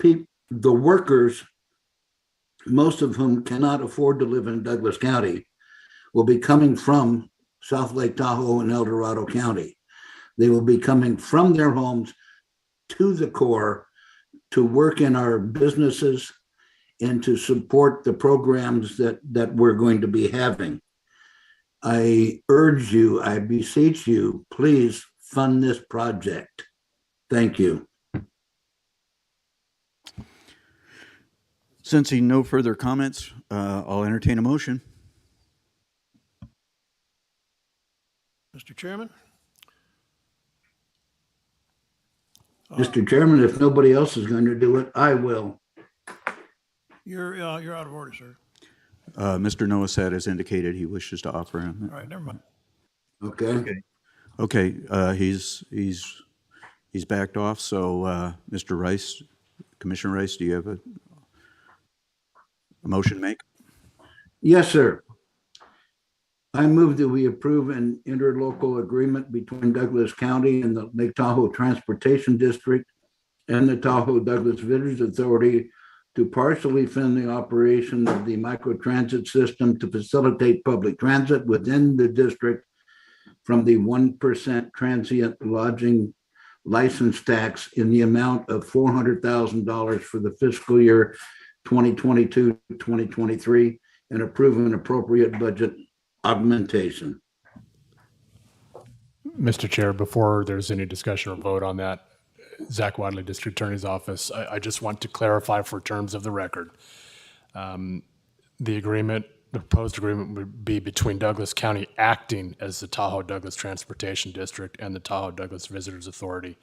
the workers, most of whom cannot afford to live in Douglas County, will be coming from South Lake Tahoe and El Dorado County. They will be coming from their homes to the core to work in our businesses and to support the programs that we're going to be having. I urge you, I beseech you, please fund this project. Thank you. Sensing no further comments, I'll entertain a motion. Mr. Chairman? Mr. Chairman, if nobody else is going to do it, I will. You're out of order, sir. Mr. Noasad has indicated he wishes to offer him. All right, never mind. Okay. Okay, he's backed off, so, Mr. Rice, Commissioner Rice, do you have a motion to make? Yes, sir. I move that we approve an interlocal agreement between Douglas County and the Lake Tahoe Transportation District and the Tahoe Douglas Visitors Authority to partially fund the operation of the microtransit system to facilitate public transit within the district from the 1% transient lodging license tax in the amount of $400,000 for the fiscal year 2022-2023 and approve an appropriate budget augmentation. Mr. Chair, before there's any discussion or vote on that, Zach Wadley, District Attorney's Office, I just want to clarify for terms of the record. The proposed agreement would be between Douglas County acting as the Tahoe Douglas Transportation District and the Tahoe Douglas Visitors Authority.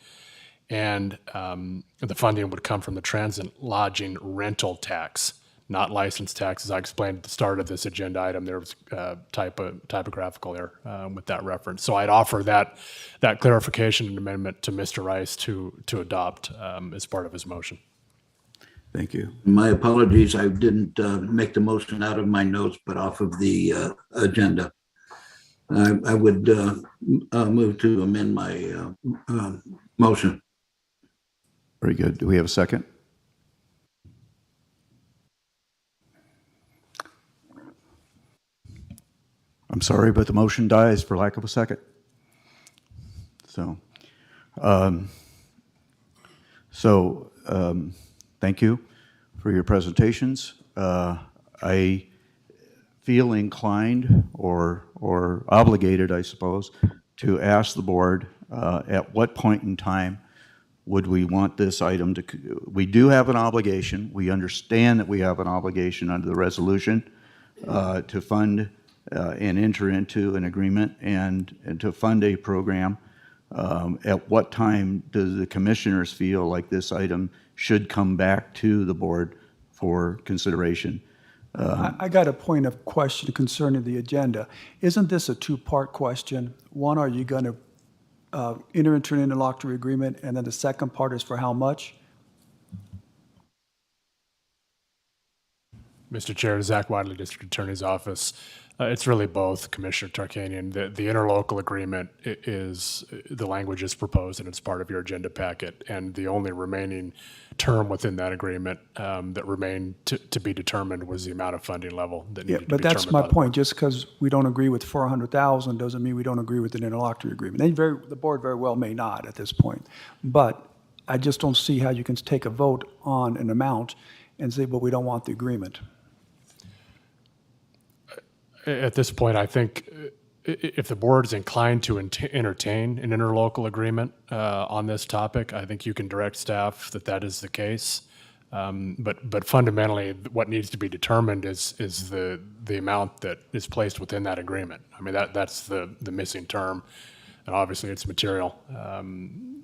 And the funding would come from the transit lodging rental tax, not license tax. As I explained at the start of this agenda item, there was typographical error with that reference. So I'd offer that clarification and amendment to Mr. Rice to adopt as part of his motion. Thank you. My apologies, I didn't make the motion out of my notes, but off of the agenda. I would move to amend my motion. Very good. Do we have a second? I'm sorry, but the motion dies for lack of a second. So, thank you for your presentations. I feel inclined or obligated, I suppose, to ask the board at what point in time would we want this item to, we do have an obligation. We understand that we have an obligation under the resolution to fund and enter into an agreement and to fund a program. At what time do the commissioners feel like this item should come back to the board for consideration? I got a point of question concerning the agenda. Isn't this a two-part question? One, are you going to enter into an interlocutory agreement? And then the second part is for how much? Mr. Chair, Zach Wadley, District Attorney's Office. It's really both, Commissioner Tarkanian. The interlocal agreement is, the language is proposed and it's part of your agenda packet. And the only remaining term within that agreement that remained to be determined was the amount of funding level that needed to be But that's determined my by the board. point. Just because we don't agree with 400,000 doesn't mean we don't agree with an interlocutory agreement. The board very well may not at this point. But I just don't see how you can take a vote on an amount and say, well, we don't want the agreement. At this point, I think if the board is inclined to entertain an interlocal agreement on this topic, I think you can direct staff that is the case. But fundamentally, what needs to be determined is the amount that is placed within that agreement. I mean, that's the missing term, and obviously it's material.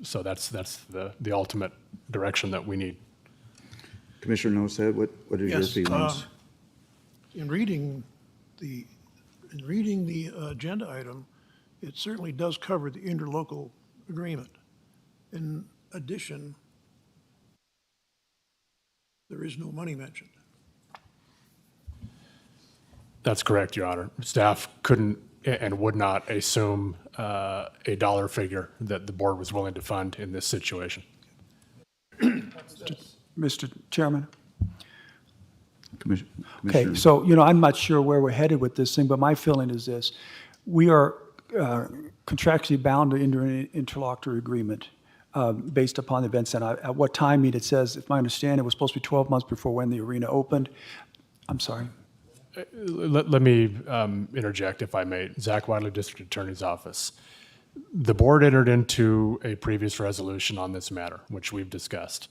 So that's the ultimate direction that we need. Commissioner Noasad, what are your Yes, feelings? In reading the agenda item, it certainly does cover the interlocal agreement. In addition, there is no money mentioned. That's correct, Your Honor. Staff couldn't and would not assume a dollar figure that the board was willing to fund in this situation. Mr. Chairman? Commissioner. Okay, so, I'm not sure where we're headed with this thing, but my feeling is this. We are contractually bound to enter an interlocutory agreement based upon the event center. At what time, it says, if my understanding, it was supposed to be 12 months before when the arena opened. I'm sorry. Let me interject, if I may. Zach Wadley, District Attorney's Office. The board entered into a previous resolution on this matter, which we've discussed.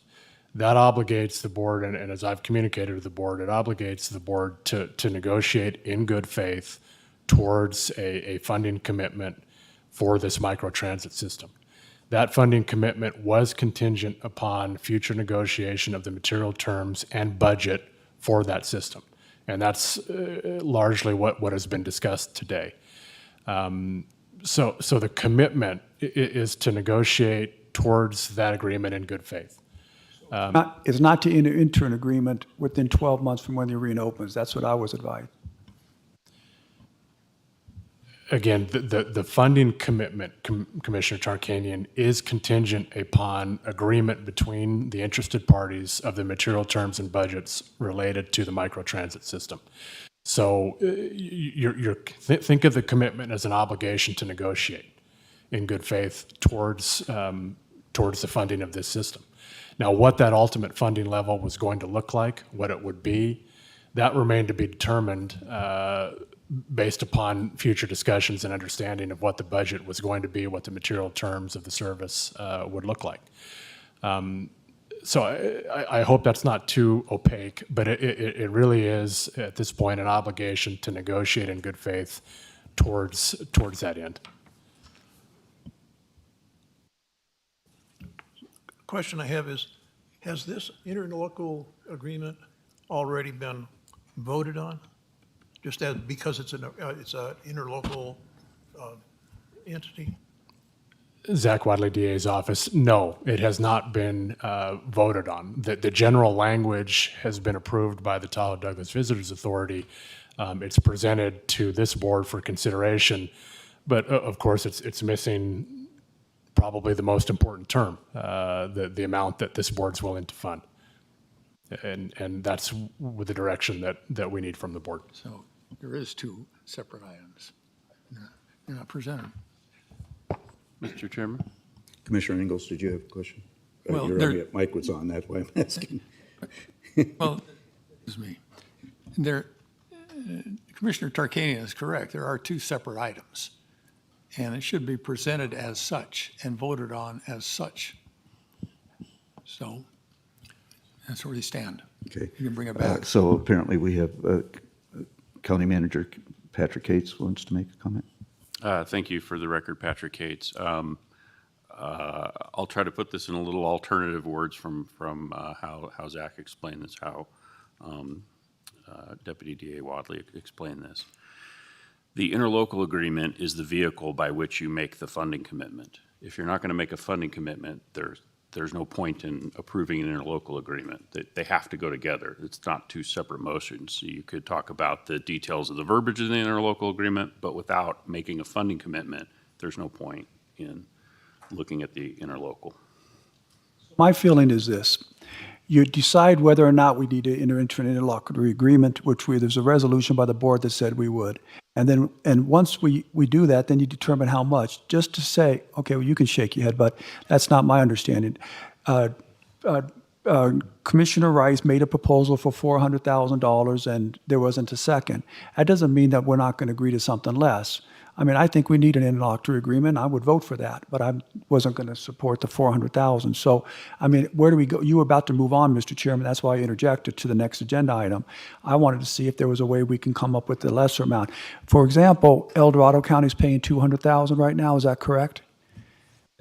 That obligates the board, and as I've communicated with the board, it obligates the board to negotiate in good faith towards a funding commitment for this microtransit system. That funding commitment was contingent upon future negotiation of the material terms and budget for that system. And that's largely what has been discussed today. So the commitment is to negotiate towards that agreement in good faith. It's not to enter into an agreement within 12 months from when the arena opens. That's what I was advised. Again, the funding commitment, Commissioner Tarkanian, is contingent upon agreement between the interested parties of the material terms and budgets related to the microtransit system. So think of the commitment as an obligation to negotiate in good faith towards the funding of this system. Now, what that ultimate funding level was going to look like, what it would be, that remained to be determined based upon future discussions and understanding of what the budget was going to be, what the material terms of the service would look like. So I hope that's not too opaque, but it really is at this point an obligation to negotiate in good faith towards that end. Question I have is, has this interlocal agreement already been voted on? Just as, because it's an interlocal entity? Zach Wadley, DA's office, no, it has not been voted on. The general language has been approved by the Tahoe Douglas Visitors Authority. It's presented to this board for consideration, but of course it's missing probably the most important term, the amount that this board's willing to fund. And that's with the direction that we need from the board. So there is two separate items. They're not presented. Mr. Chairman? Commissioner Ingalls, did you have a question? Well, Your mic was on, that's why I'm asking. Well, this is me. Commissioner Tarkanian is correct. There are two separate items, and it should be presented as such and voted on as such. So that's where they stand. Okay. You can bring it back. So apparently we have County Manager Patrick Cates wants to make a comment. Thank you. For the record, Patrick Cates. I'll try to put this in a little alternative words from how Zach explained this, how Deputy DA Wadley explained this. The interlocal agreement is the vehicle by which you make the funding commitment. If you're not going to make a funding commitment, there's no point in approving an interlocal agreement. They have to go together. It's not two separate motions. So you could talk about the details of the verbiage of the interlocal agreement, but without making a funding commitment, there's no point in looking at the interlocal. My feeling is this. You decide whether or not we need to enter into an interlocutory agreement, which there's a resolution by the board that said we would. And once we do that, then you determine how much. Just to say, okay, well, you can shake your head, but that's not my understanding. Commissioner Rice made a proposal for $400,000 and there wasn't a second. That doesn't mean that we're not going to agree to something less. I mean, I think we need an interlocutory agreement. I would vote for that, but I wasn't going to support the $400,000. So, I mean, where do we go? You were about to move on, Mr. Chairman. That's why I interjected to the next agenda item. I wanted to see if there was a way we can come up with a lesser amount. For example, El Dorado County is paying $200,000 right now. Is that correct?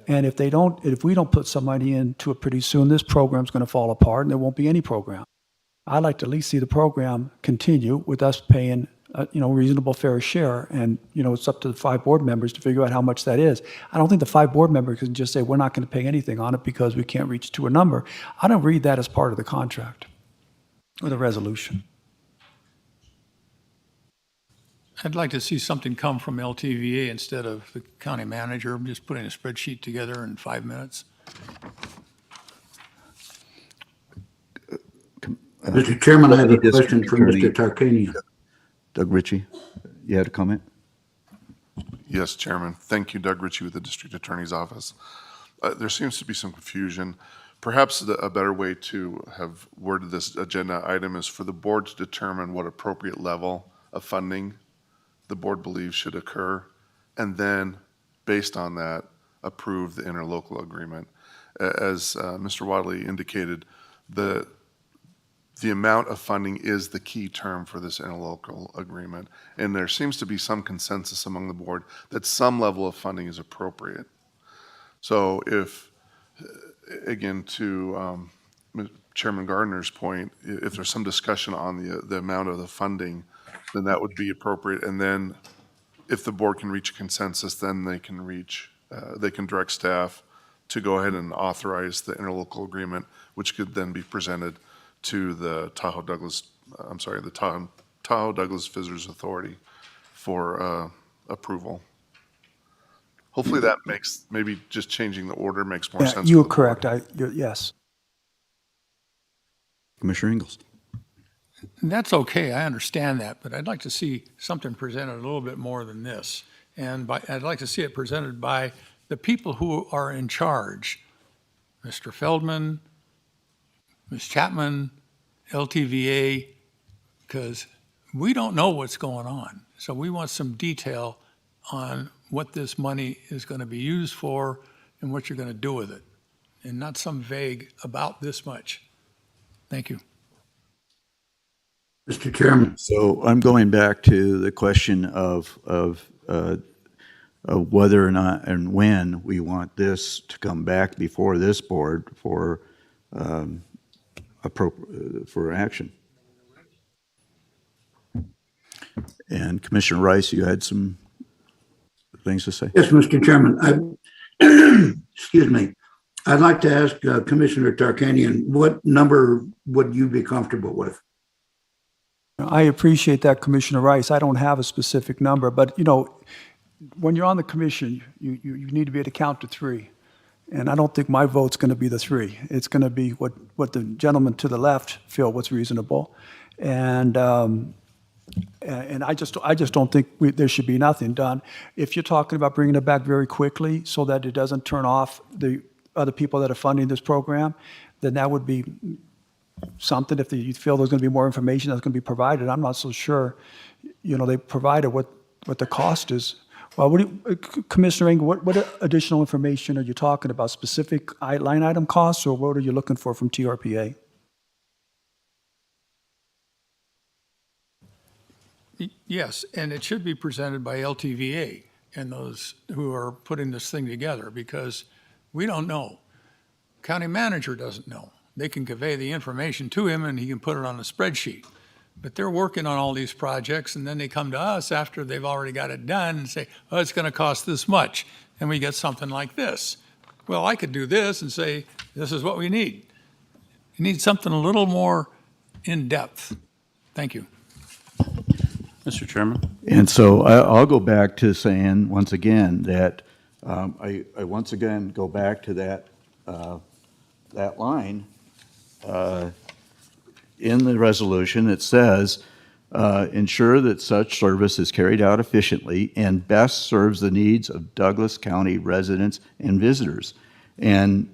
And if we don't put some money into it pretty soon, this program's going to fall apart and there won't be any program. I'd like to at least see the program continue with us paying reasonable fair share. And, it's up to the 5 board members to figure out how much that is. I don't think the 5 board members can just say, we're not going to pay anything on it because we can't reach to a number. I don't read that as part of the contract or the resolution. I'd like to see something come from LTVA instead of the county manager just putting a spreadsheet together in 5 minutes. Mr. Chairman, I have a question for Mr. Tarkanian. Doug Ritchie, you had a comment? Yes, Chairman. Thank you, Doug Ritchie with the District Attorney's Office. There seems to be some confusion. Perhaps a better way to have worded this agenda item is for the board to determine what appropriate level of funding the board believes should occur, and then, based on that, approve the interlocal agreement. As Mr. Wadley indicated, the the amount of funding is the key term for this interlocal agreement. And there seems to be some consensus among the board that some level of funding is appropriate. So if, again, to Chairman Gardner's point, if there's some discussion on the amount of the funding, then that would be appropriate. And then if the board can reach a consensus, then they can direct staff to go ahead and authorize the interlocal agreement, which could then be presented to the Tahoe Douglas Visitors Authority for approval. Hopefully that makes, maybe just changing the order makes more sense. You for are the correct. board. Yes. Commissioner Ingles. That's okay, I understand that, but I'd like to see something presented a little bit more than this. And I'd like to see it presented by the people who are in charge, Mr. Feldman, Ms. Chapman, LTVA, because we don't know what's going on. So we want some detail on what this money is going to be used for and what you're going to do with it, and not some vague about this much. Thank you. Mr. Chairman. So I'm going back to the question of whether or not and when we want this to come back before this board for for action. And Commissioner Rice, you had some things to say? Yes, Mr. Chairman. Excuse me. I'd like to ask Commissioner Tarkanian, what number would you be comfortable with? I appreciate that, Commissioner Rice. I don't have a specific number, but when you're on the commission, you need to be able to count to three. And I don't think my vote's going to be the three. It's going to be what the gentleman to the left feel what's reasonable. And I just don't think there should be nothing done. If you're talking about bringing it back very quickly so that it doesn't turn off the other people that are funding this program, then that would be something. If you feel there's going to be more information that's going to be provided, I'm not so sure. They provided what the cost is. Well, Commissioner Engel, what additional information are you talking about? Specific line item costs, or what are you looking for from TRPA? Yes, and it should be presented by LTVA and those who are putting this thing together, because we don't know. County manager doesn't know. They can convey the information to him and he can put it on a spreadsheet. But they're working on all these projects, and then they come to us after they've already got it done and say, oh, it's going to cost this much. And we get something like this. Well, I could do this and say, this is what we need. You need something a little more in-depth. Thank you. Mr. Chairman? And so I'll go back to saying, once again, that I once again go back to that line in the resolution. It says, ensure that such service is carried out efficiently and best serves the needs of Douglas County residents and visitors. And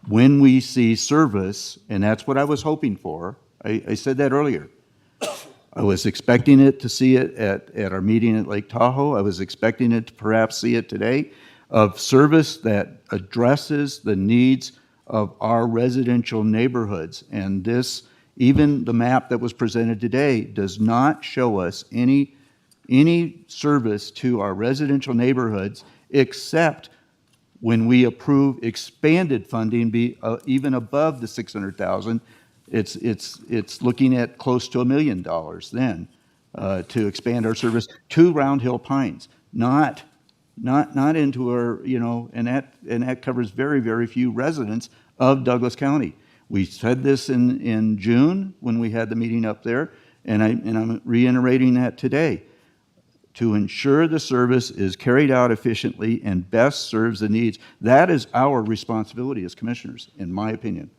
when we see service, and that's what I was hoping for, I said that earlier. I was expecting it to see it at our meeting at Lake Tahoe. I was expecting it to perhaps see it today, of service that addresses the needs of our residential neighborhoods. And this, even the map that was presented today, does not show us any service to our residential neighborhoods, except when we approve expanded funding, even above the $600,000. It's looking at close to $1 million then to expand our service to Round Hill Pines, not into our, and that covers very, very few residents of Douglas County. We said this in June when we had the meeting up there, and I'm reiterating that today. To ensure the service is carried out efficiently and best serves the needs, that is our responsibility as commissioners, in my opinion.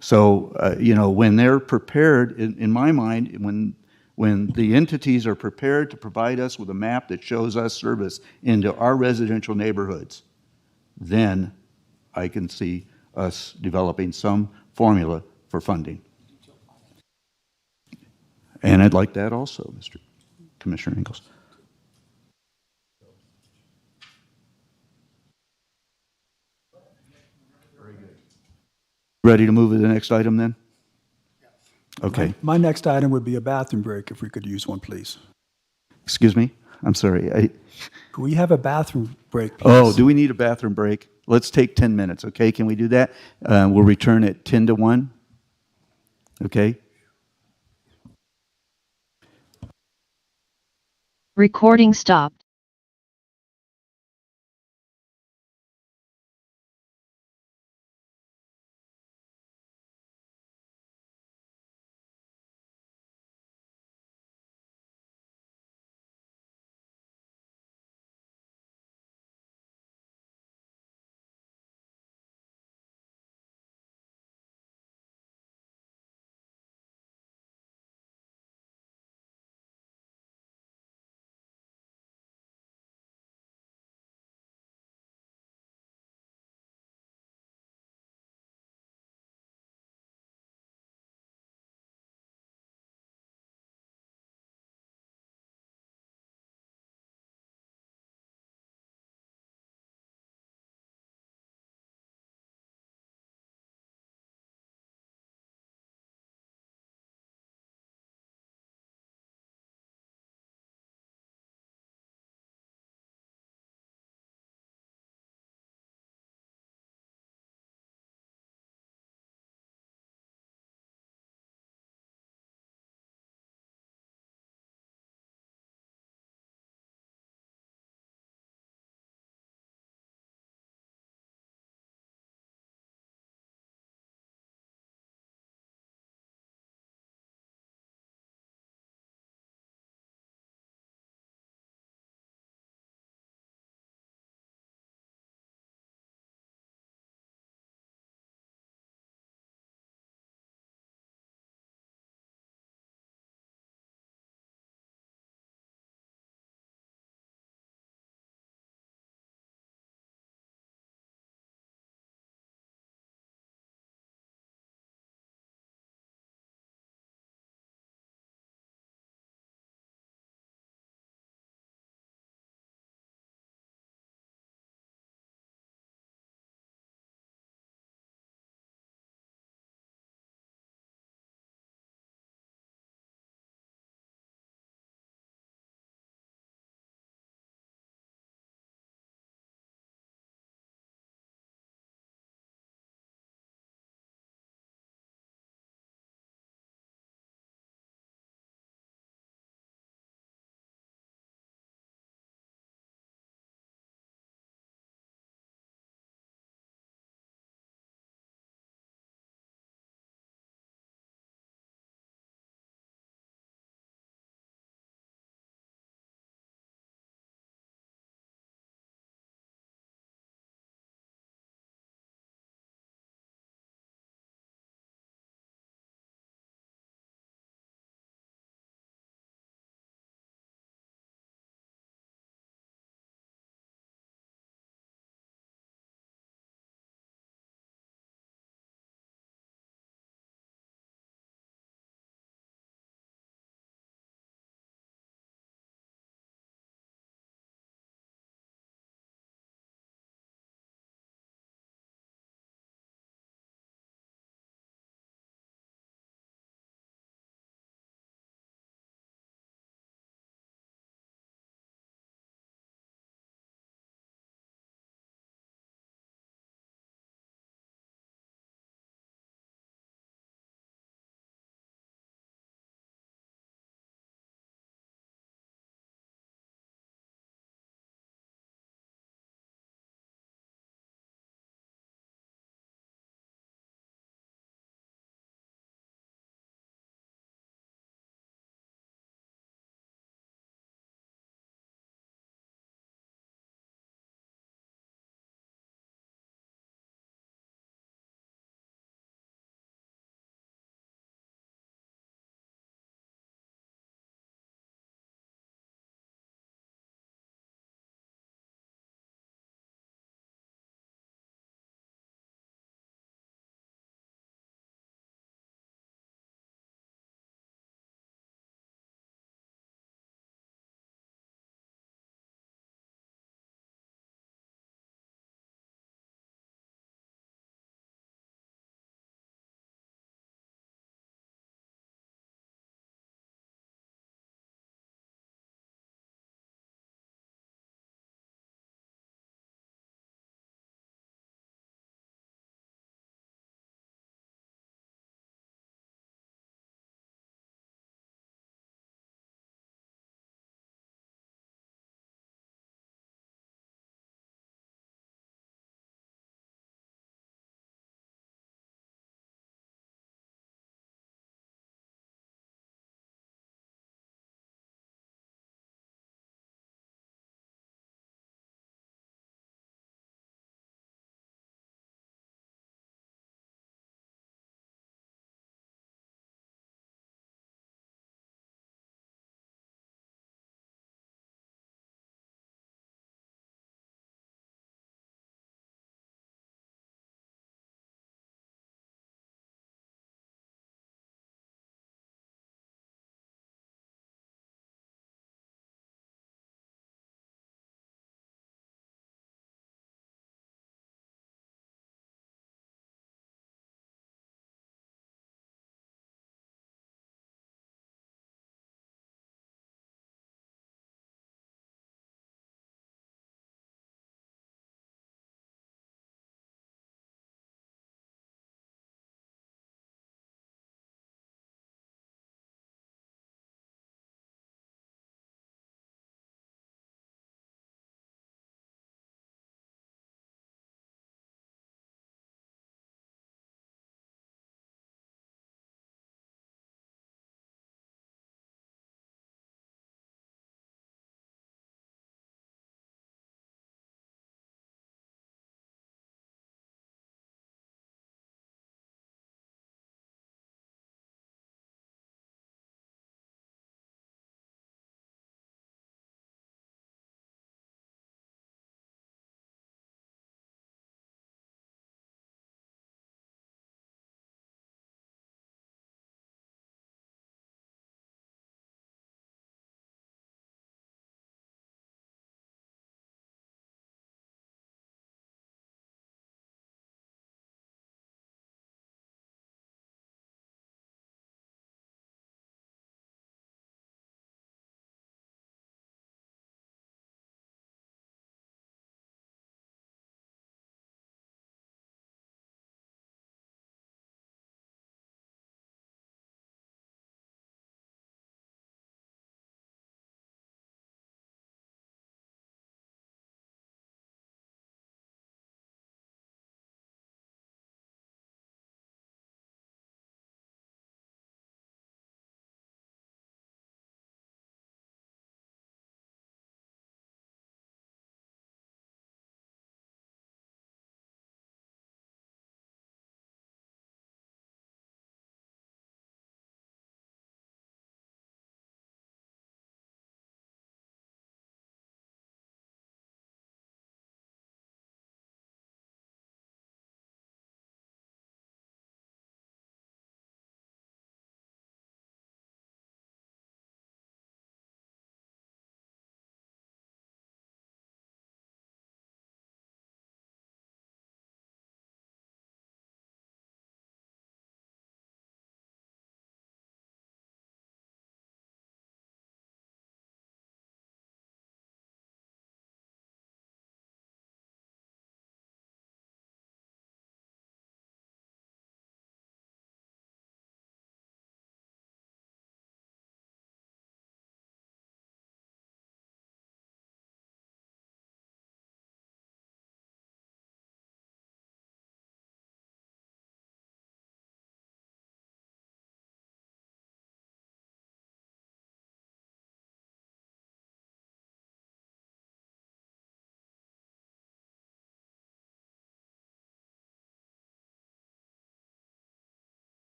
So, when they're prepared, in my mind, when the entities are prepared to provide us with a map that shows us service into our residential neighborhoods, then I can see us developing some formula for funding. And I'd like that also, Mr. Commissioner Ingles. Ready to move to the next item then? Okay. My next item would be a bathroom break, if we could use one, please. Excuse me? I'm sorry. Could we have a bathroom break, please? Oh, do we need a bathroom break? Let's take 10 minutes, okay? Can we do that? We'll return at 10 to 1. Okay? Recording stopped.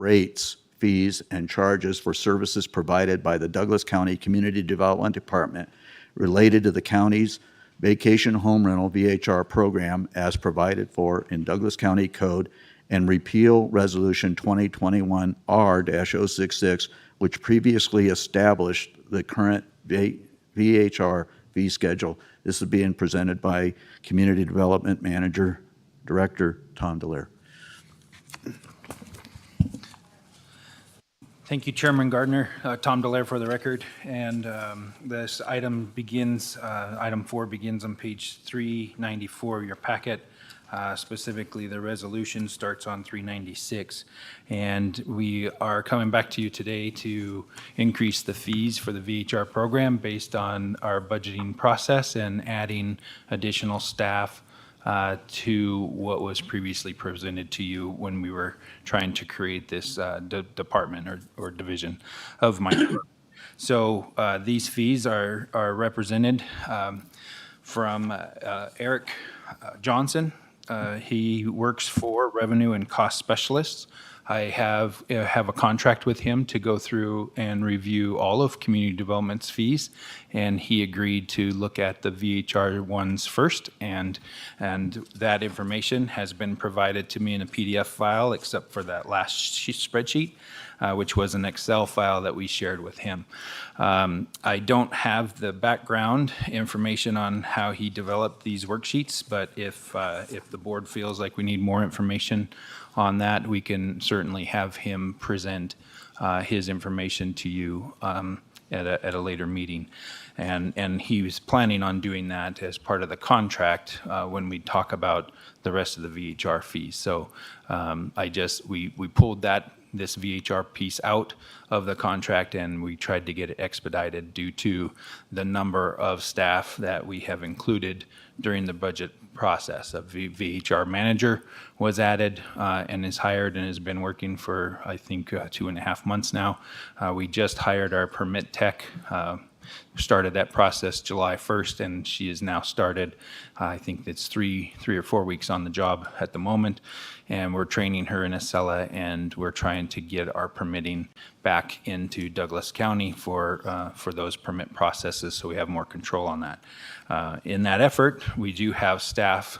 rates, fees, and charges for services provided by the Douglas County Community Development Department related to the county's vacation home rental VHR program as provided for in Douglas County Code, and repeal Resolution 2021-R-066, which previously established the current VHR fee schedule. This is being presented by Community Development Manager, Director Tom Delaire. Thank you, Chairman Gardner. Tom Delaire for the record. And this item begins, item 4 begins on page 394 of your packet. Specifically, the resolution starts on 396. And we are coming back to you today to increase the fees for the VHR program based on our budgeting process and adding additional staff to what was previously presented to you when we were trying to create this department or division of my department. So these fees are represented from Eric Johnson. He works for Revenue and Cost Specialists. I have a contract with him to go through and review all of community development's fees, and he agreed to look at the VHR ones first, and that information has been provided to me in a PDF file, except for that last spreadsheet, which was an Excel file that we shared with him. I don't have the background information on how he developed these worksheets, but if the board feels like we need more information on that, we can certainly have him present his information to you at a later meeting. And he was planning on doing that as part of the contract when we talk about the rest of the VHR fees. So we pulled this VHR piece out of the contract, and we tried to get it expedited due to the number of staff that we have included during the budget process. A VHR manager was added and is hired and has been working for, I think, 2.5 months now. We just hired our permit tech, started that process July 1st, and she has now started, I think it's three or 4 weeks on the job at the moment, and we're training her in Acela, and we're trying to get our permitting back into Douglas County for those permit processes, so we have more control on that. In that effort, we do have staff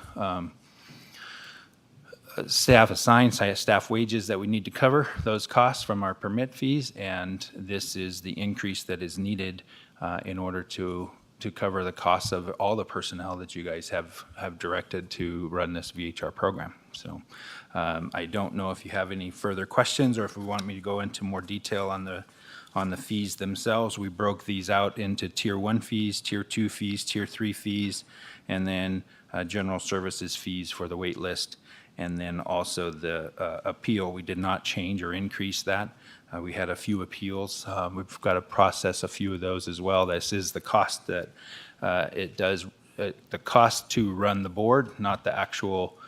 assigned, staff wages that we need to cover those costs from our permit fees, and this is the increase that is needed in order to cover the costs of all the personnel that you guys have directed to run this VHR program. So I don't know if you have any further questions or if we want me to go into more detail on the fees themselves. We broke these out into Tier 1 fees, Tier 2 fees, Tier 3 fees, and then general services fees for the wait list. And then also the appeal, we did not change or increase that. We had a few appeals. We've got to process a few of those as well. This is the cost that it does, the cost to run the board, not the actual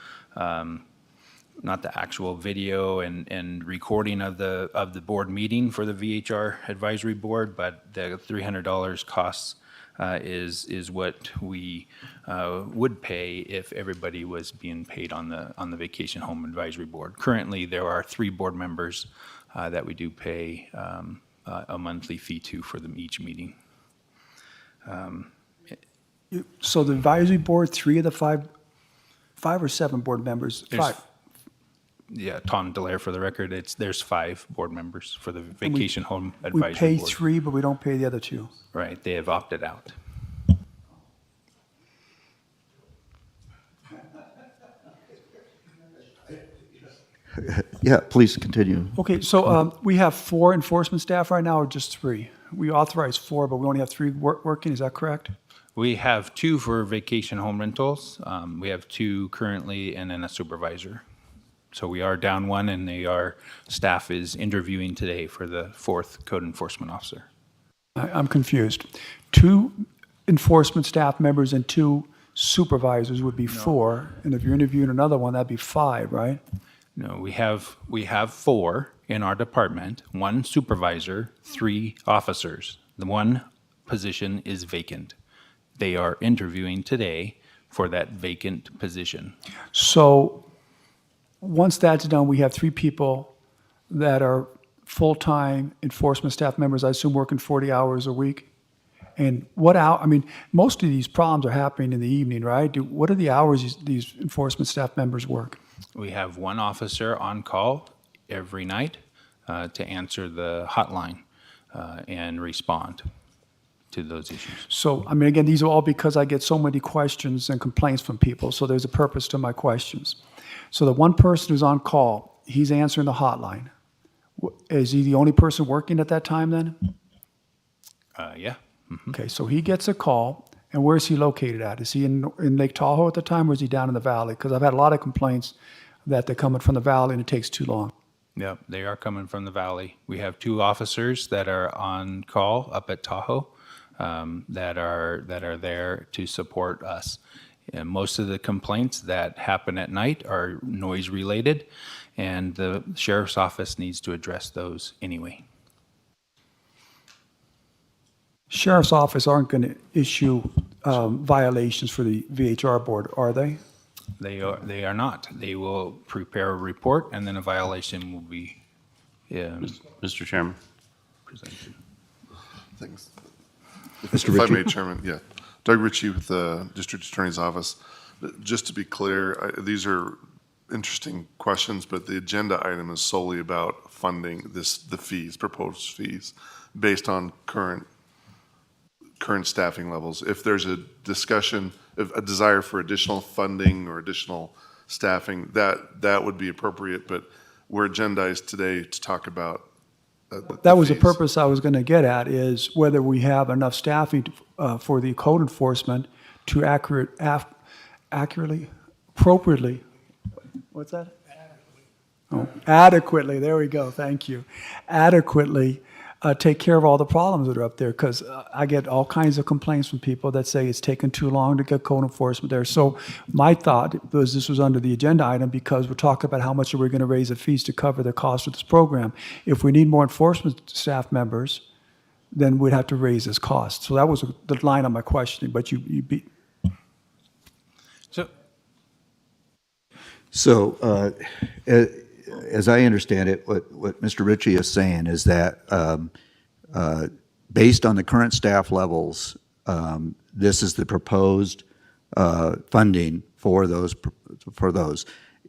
video and recording of the board meeting for the VHR advisory board, but the $300 costs is what we would pay if everybody was being paid on the Vacation Home Advisory Board. Currently, there are 3 board members that we do pay a monthly fee to for them each meeting. So the advisory board, 3 of the 5 or 7 board members? There's 5. Yeah, Tom Delaire for the record, there's 5 board members for the Vacation Home Advisory Board. We pay 3, but we don't pay the other 2. Right, they have opted out. Yeah, please continue. Okay, so we have 4 enforcement staff right now, or just 3? We authorize 4, but we only have 3 working, is that correct? We have 2 for vacation home rentals. We have 2 currently and then a supervisor. So we are down 1, and staff is interviewing today for the 4th code enforcement officer. I'm confused. 2 enforcement staff members and 2 supervisors would be 4, and if you're interviewing another one, that'd be 5, right? No, we have 4 in our department, 1 supervisor, 3 officers. The 1 position is vacant. They are interviewing today for that vacant position. So once that's done, we have 3 people that are full-time enforcement staff members, I assume working 40 hours a week? And what hour, I mean, most of these problems are happening in the evening, right? What are the hours these enforcement staff members work? We have one officer on call every night to answer the hotline and respond to those issues. So, I mean, again, these are all because I get so many questions and complaints from people, so there's a purpose to my questions. So the one person who's on call, he's answering the hotline. Is he the only person working at that time then? Yeah. Okay, so he gets a call, and where is he located at? Is he in Lake Tahoe at the time, or is he down in the valley? Because I've had a lot of complaints that they're coming from the valley and it takes too long. Yep, they are coming from the valley. We have 2 officers that are on call up at Tahoe that are there to support us. And most of the complaints that happen at night are noise related, and the sheriff's office needs to address those anyway. Sheriff's office aren't going to issue violations for the VHR board, are they? They are not. They will prepare a report, and then a violation will be Mr. Chairman. presented. Thanks. Mr. If I Ritchie? may, Chairman, yeah. Doug Ritchie with the District Attorney's Office. Just to be clear, these are interesting questions, but the agenda item is solely about funding the fees, proposed fees, based on current staffing levels. If there's a discussion, a desire for additional funding or additional staffing, that would be appropriate, but we're agendized today to talk about That was the purpose I was going to get at, is whether we have enough staffing for the code enforcement to accurately, appropriately, what's that? Adequately, there we go, thank you. Adequately take care of all the problems that are up there, because I get all kinds of complaints from people that say it's taken too long to get code enforcement there. So my thought was this was under the agenda item because we're talking about how much are we going to raise the fees to cover the cost of this program. If we need more enforcement staff members, then we'd have to raise this cost. So that was the line of my questioning, but you beat. So, as I understand it, what Mr. Ritchie is saying is that based on the current staff levels, this is the proposed funding for those.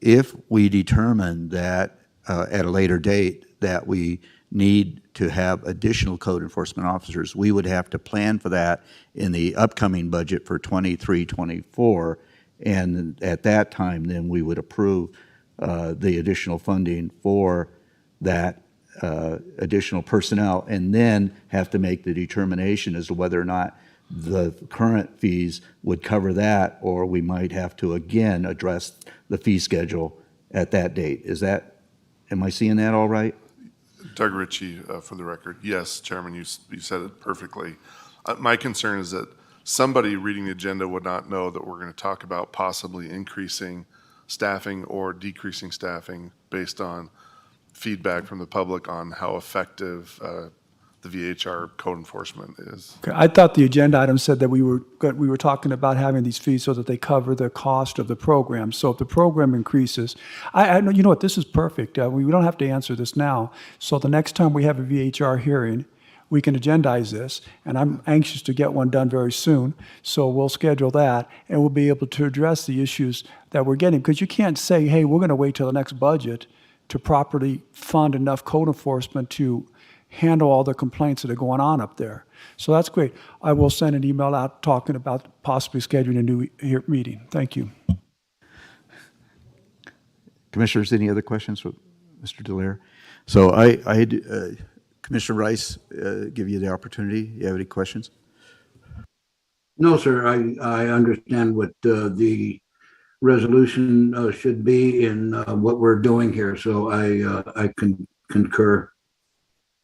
If we determine that at a later date that we need to have additional code enforcement officers, we would have to plan for that in the upcoming budget for 23-24. And at that time, then we would approve the additional funding for that additional personnel, and then have to make the determination as to whether or not the current fees would cover that, or we might have to again address the fee schedule at that date. Am I seeing that all right? Doug Ritchie, for the record. Yes, Chairman, you said it perfectly. My concern is that somebody reading the agenda would not know that we're going to talk about possibly increasing staffing or decreasing staffing based on feedback from the public on how effective the VHR code enforcement is. Okay, I thought the agenda item said that we were talking about having these fees so that they cover the cost of the program. So if the program increases, I know, you know what, this is perfect. We don't have to answer this now. So the next time we have a VHR hearing, we can agendize this, and I'm anxious to get one done very soon. So we'll schedule that, and we'll be able to address the issues that we're getting. Because you can't say, hey, we're going to wait till the next budget to properly fund enough code enforcement to handle all the complaints that are going on up there. So that's great. I will send an email out talking about possibly scheduling a new meeting. Thank you. Commissioners, any other questions for Mr. Dallaire? So I Commissioner Rice, give you the opportunity. You have any questions? No, sir. I understand what the resolution should be in what we're doing here, so I can concur.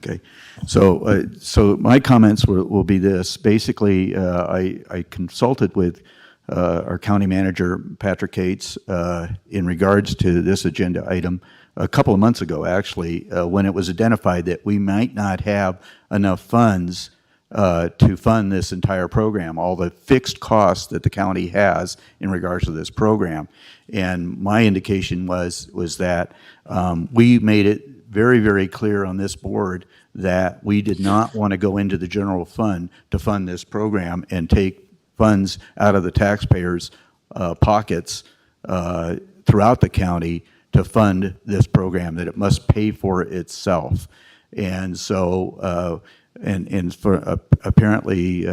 Okay, so my comments will be this. Basically, I consulted with our county manager, Patrick Cates, in regards to this agenda item a couple of months ago, actually, when it was identified that we might not have enough funds to fund this entire program, all the fixed costs that the county has in regards to this program. And my indication was that we made it very, very clear on this board that we did not want to go into the general fund to fund this program and take funds out of the taxpayers' pockets throughout the county to fund this program, that it must pay for itself. And so, and for apparently,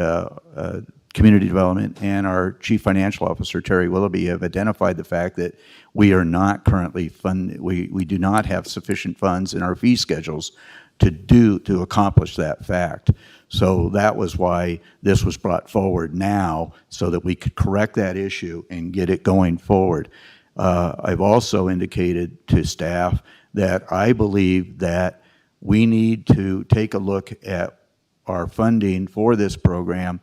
Community Development and our Chief Financial Officer, Terry Willoughby, have identified the fact that we are not currently we do not have sufficient funds in our fee schedules to accomplish that fact. So that was why this was brought forward now, so that we could correct that issue and get it going forward. I've also indicated to staff that I believe that we need to take a look at our funding for this program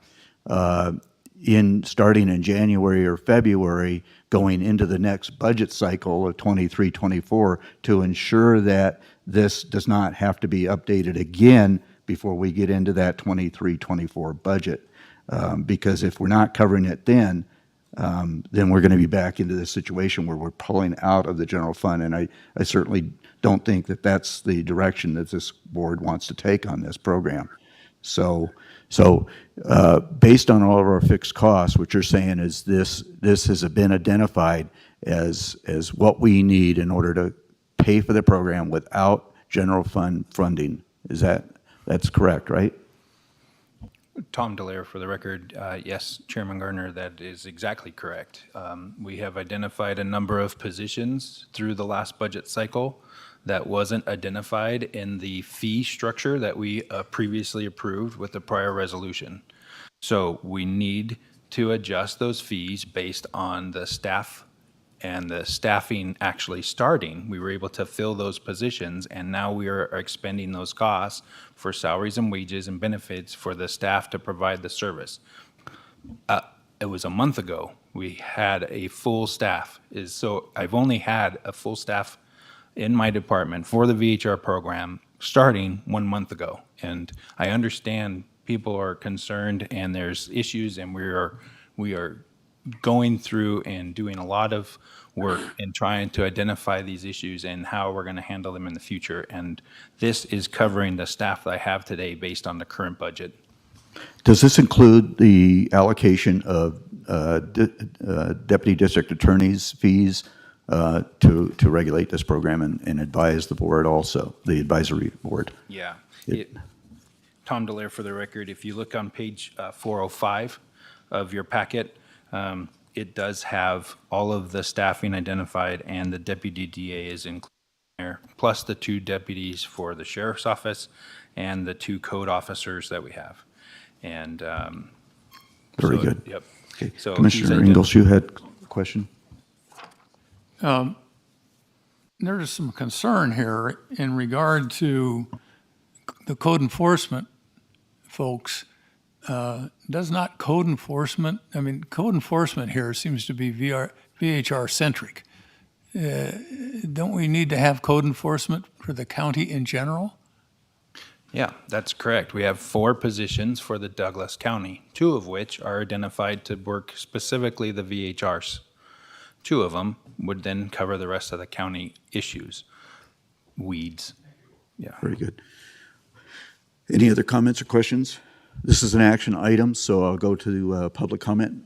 starting in January or February, going into the next budget cycle of 23-24, to ensure that this does not have to be updated again before we get into that 23-24 budget. Because if we're not covering it then we're going to be back into this situation where we're pulling out of the general fund. And I certainly don't think that that's the direction that this board wants to take on this program. So based on all of our fixed costs, what you're saying is this has been identified as what we need in order to pay for the program without general fund funding. That's correct, right? Tom Delaire for the record. Yes, Chairman Gardner, that is exactly correct. We have identified a number of positions through the last budget cycle that wasn't identified in the fee structure that we previously approved with the prior resolution. So we need to adjust those fees based on the staff and the staffing actually starting. We were able to fill those positions, and now we are expending those costs for salaries and wages and benefits for the staff to provide the service. It was a month ago we had a full staff. So I've only had a full staff in my department for the VHR program starting 1 month ago. And I understand people are concerned and there's issues, and we are going through and doing a lot of work in trying to identify these issues and how we're going to handle them in the future. And this is covering the staff that I have today based on the current budget. Does this include the allocation of deputy district attorneys' fees to regulate this program and advise the board also, the advisory board? Yeah. Tom Delaire for the record. If you look on page 405 of your packet, it does have all of the staffing identified, and the deputy DA is included there, plus the 2 deputies for the sheriff's office and the 2 code officers that we have. And very good. Yep. Okay. So Commissioner Ingalls, you had a question? There's some concern here in regard to the code enforcement folks. Does not code enforcement, code enforcement here seems to be VHR centric. Don't we need to have code enforcement for the county in general? Yeah, that's correct. We have 4 positions for the Douglas County, 2 of which are identified to work specifically the VHRs. 2 of them would then cover the rest of the county issues, weeds. Yeah. Very good. Any other comments or questions? This is an action item, so I'll go to public comment.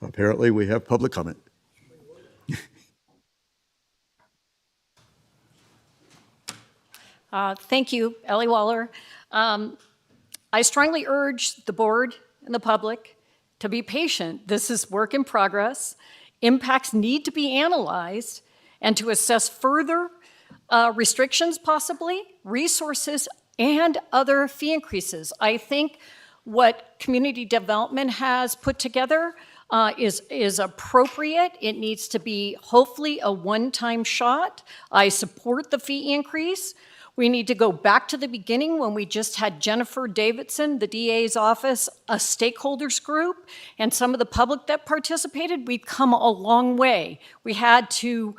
Apparently, we have public comment. Thank you, Ellie Waller. I strongly urge the board and the public to be patient. This is work in progress. Impacts need to be analyzed, and to assess further restrictions, possibly, resources, and other fee increases. I think what community development has put together is appropriate. It needs to be hopefully a one-time shot. I support the fee increase. We need to go back to the beginning when we just had Jennifer Davidson, the DA's office, a stakeholders group, and some of the public that participated. We've come a long way. We had to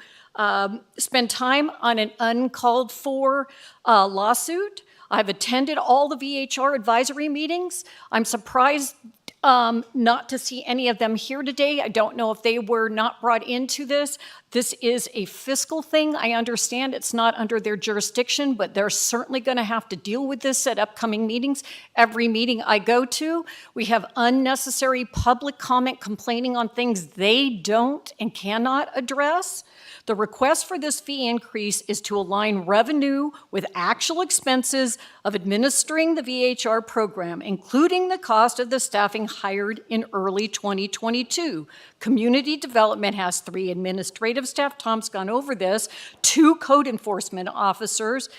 spend time on an uncalled for lawsuit. I've attended all the VHR advisory meetings. I'm surprised not to see any of them here today. I don't know if they were not brought into this. This is a fiscal thing. I understand it's not under their jurisdiction, but they're certainly going to have to deal with this at upcoming meetings. Every meeting I go to, we have unnecessary public comment complaining on things they don't and cannot address. The request for this fee increase is to align revenue with actual expenses of administering the VHR program, including the cost of the staffing hired in early 2022. Community Development has 3 administrative staff, Tom's gone over this, 2 code enforcement officers,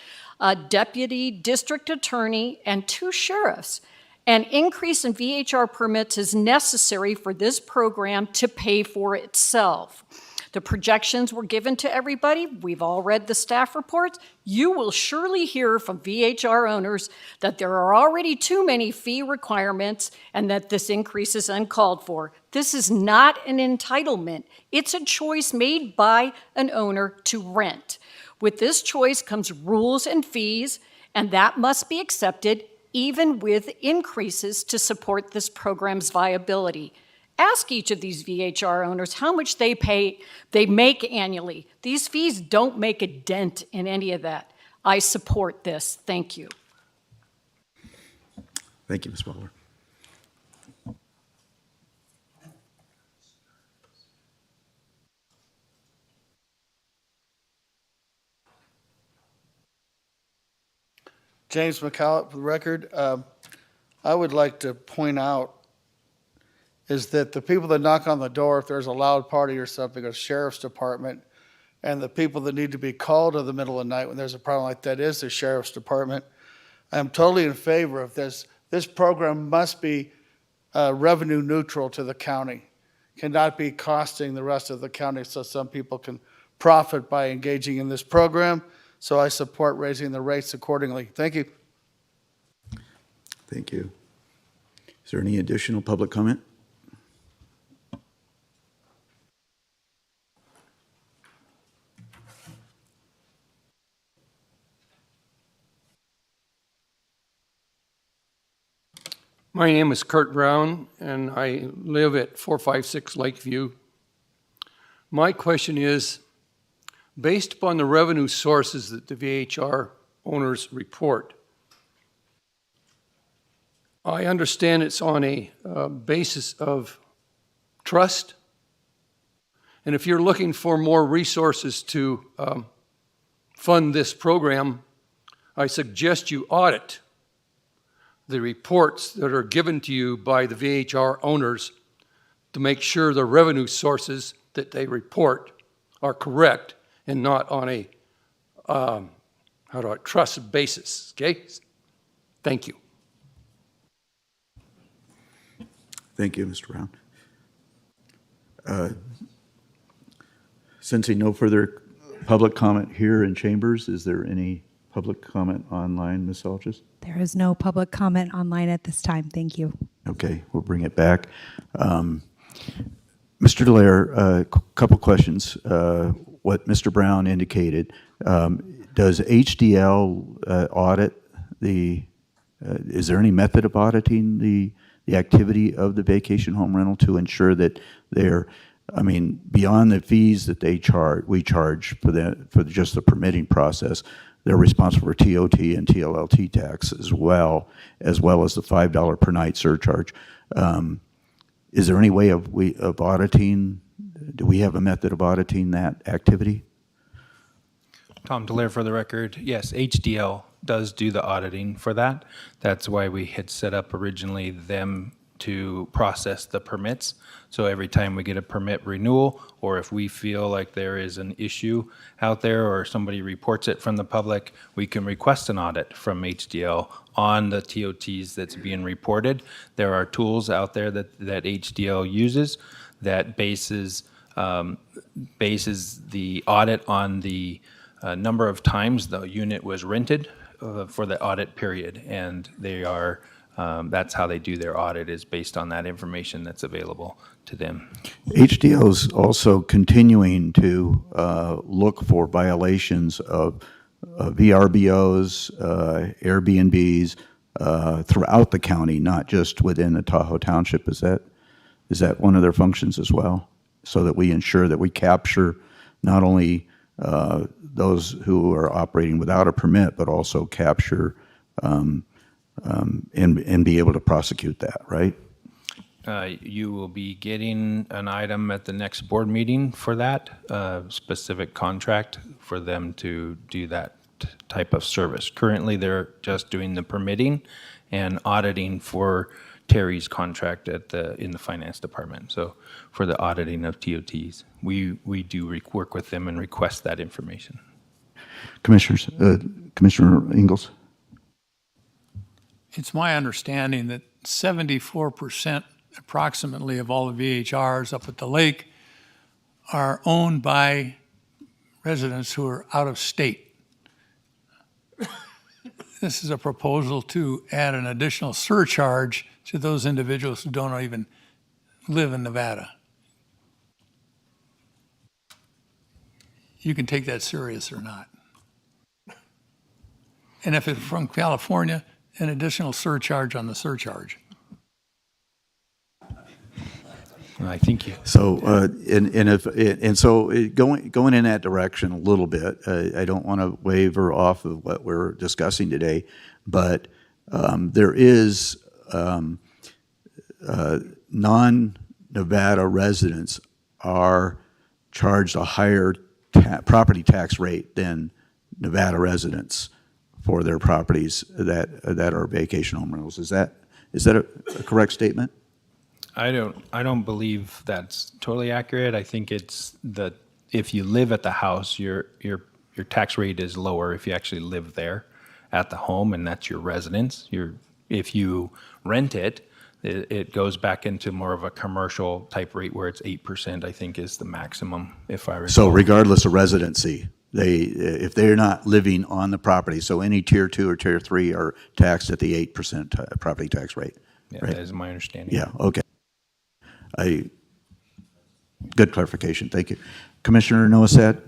a deputy district attorney, and 2 sheriffs. An increase in VHR permits is necessary for this program to pay for itself. The projections were given to everybody. We've all read the staff reports. You will surely hear from VHR owners that there are already too many fee requirements and that this increase is uncalled for. This is not an entitlement. It's a choice made by an owner to rent. With this choice comes rules and fees, and that must be accepted even with increases to support this program's viability. Ask each of these VHR owners how much they make annually. These fees don't make a dent in any of that. I support this. Thank you. Thank you, Ms. Butler. James McCallum, for the record. I would like to point out is that the people that knock on the door, if there's a loud party or something, or sheriff's department, and the people that need to be called in the middle of the night when there's a problem like that is the sheriff's department. I'm totally in favor of this. This program must be revenue neutral to the county. Cannot be costing the rest of the county so some people can profit by engaging in this program. So I support raising the rates accordingly. Thank you. Thank you. Is there any additional public comment? My name is Kurt Brown, and I live at 456 Lakeview. My question is, based upon the revenue sources that the VHR owners report, I understand it's on a basis of trust, and if you're looking for more resources to fund this program, I suggest you audit the reports that are given to you by the VHR owners to make sure the revenue sources that they report are correct and not on a trust basis, okay? Thank you. Thank you, Mr. Brown. Sensing no further public comment here in chambers, is there any public comment online, Ms. Alges? There is no public comment online at this time. Thank you. Okay, we'll bring it back. Mr. Dallaire, a couple questions. What Mr. Brown indicated, does HDL audit the, is there any method of auditing the activity of the vacation home rental to ensure that they're, I mean, beyond the fees that we charge for just the permitting process, they're responsible for TOT and TLLT tax as well as the $5 per night surcharge. Is there any way of auditing? Do we have a method of auditing that activity? Tom Dallaire for the record. Yes, HDL does do the auditing for that. That's why we had set up originally them to process the permits. So every time we get a permit renewal, or if we feel like there is an issue out there or somebody reports it from the public, we can request an audit from HDL on the TOTs that's being reported. There are tools out there that HDL uses that bases the audit on the number of times the unit was rented for the audit period, and they are that's how they do their audit, is based on that information that's available to them. HDL is also continuing to look for violations of VRBOs, Airbnbs throughout the county, not just within the Tahoe Township. Is that one of their functions as well? So that we ensure that we capture not only those who are operating without a permit, but also capture and be able to prosecute that, right? You will be getting an item at the next board meeting for that, specific contract for them to do that type of service. Currently, they're just doing the permitting and auditing for Terry's contract in the finance department. So for the auditing of TOTs, we do work with them and request that information. Commissioners, Commissioner Ingalls? It's my understanding that 74% approximately of all the VHRs up at the lake are owned by residents who are out of state. This is a proposal to add an additional surcharge to those individuals who don't even live in Nevada. You can take that serious or not. And if it's from California, an additional surcharge on the surcharge. I think you. So, going in that direction a little bit, I don't want to waver off of what we're discussing today, but there is non-Nevada residents are charged a higher property tax rate than Nevada residents for their properties that are vacation home rentals. Is that a correct statement? I don't believe that's totally accurate. I think it's that if you live at the house, your tax rate is lower if you actually live there at the home, and that's your residence. If you rent it, it goes back into more of a commercial type rate where it's 8%, I think is the maximum, if I recall. So regardless of residency, if they're not living on the property, so any tier 2 or tier 3 are taxed at the 8% property tax rate. Yeah, right? that is my understanding. Yeah, okay. Good clarification, thank you. Commissioner Noasad?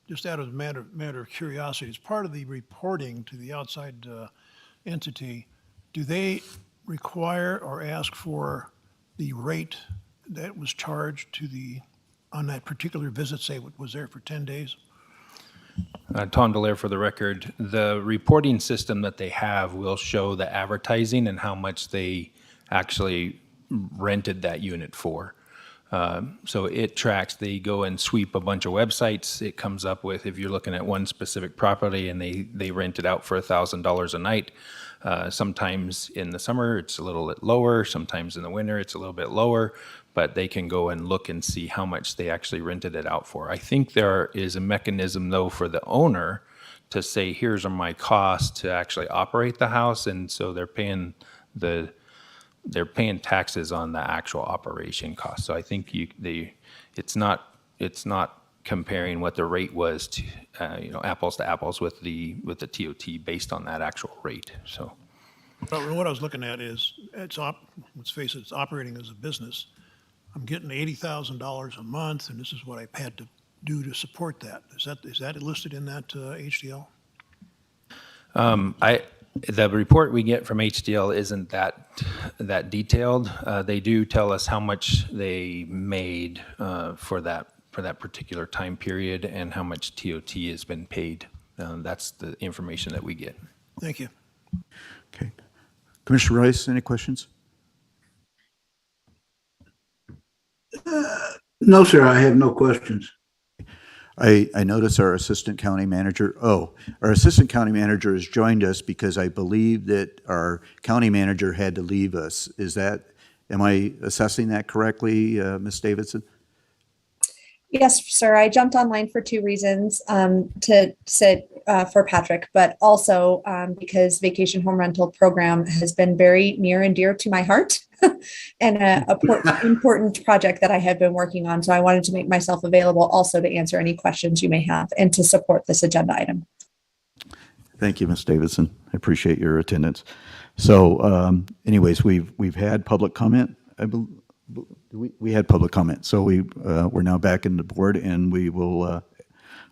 Just out of matter of curiosity, as part of the reporting to the outside entity, do they require or ask for the rate that was charged on that particular visit, say it was there for 10 days? Tom Delaire for the record. The reporting system that they have will show the advertising and how much they actually rented that unit for. So it tracks, they go and sweep a bunch of websites. It comes up with, if you're looking at one specific property and they rent it out for $1,000 a night, sometimes in the summer it's a little bit lower, sometimes in the winter it's a little bit lower, but they can go and look and see how much they actually rented it out for. I think there is a mechanism though for the owner to say, here's my costs to actually operate the house, and so they're paying taxes on the actual operation cost. So I think it's not comparing what the rate was to apples to apples with the TOT based on that actual rate. So But what I was looking at is, let's face it, it's operating as a business. I'm getting $80,000 a month, and this is what I had to do to support that. Is that listed in that HDL? The report we get from HDL isn't that detailed. They do tell us how much they made for that particular time period and how much TOT has been paid. That's the information that we get. Thank you. Okay. Commissioner Rice, any questions? No, sir, I have no questions. I notice our assistant county manager has joined us because I believe that our county manager had to leave us. Am I assessing that correctly, Ms. Davidson? Yes, sir. I jumped online for two reasons, to sit for Patrick, but also because Vacation Home Rental Program has been very near and dear to my heart and an important project that I have been working on. So I wanted to make myself available also to answer any questions you may have and to support this agenda item. Thank you, Ms. Davidson. I appreciate your attendance. So anyways, we've had public comment. We had public comment, so we're now back in the board, and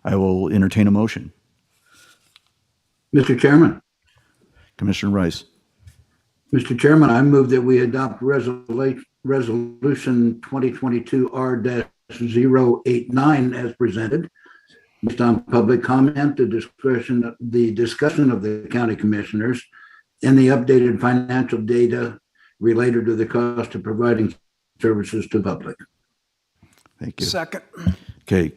I will entertain a motion. Mr. Chairman. Commissioner Rice. Mr. Chairman, I move that we adopt resolution 2022 R-2 089 as presented. Based on public comment, the discussion of the county commissioners and the updated financial data related to the cost of providing services to the public. Thank you. Second. Okay,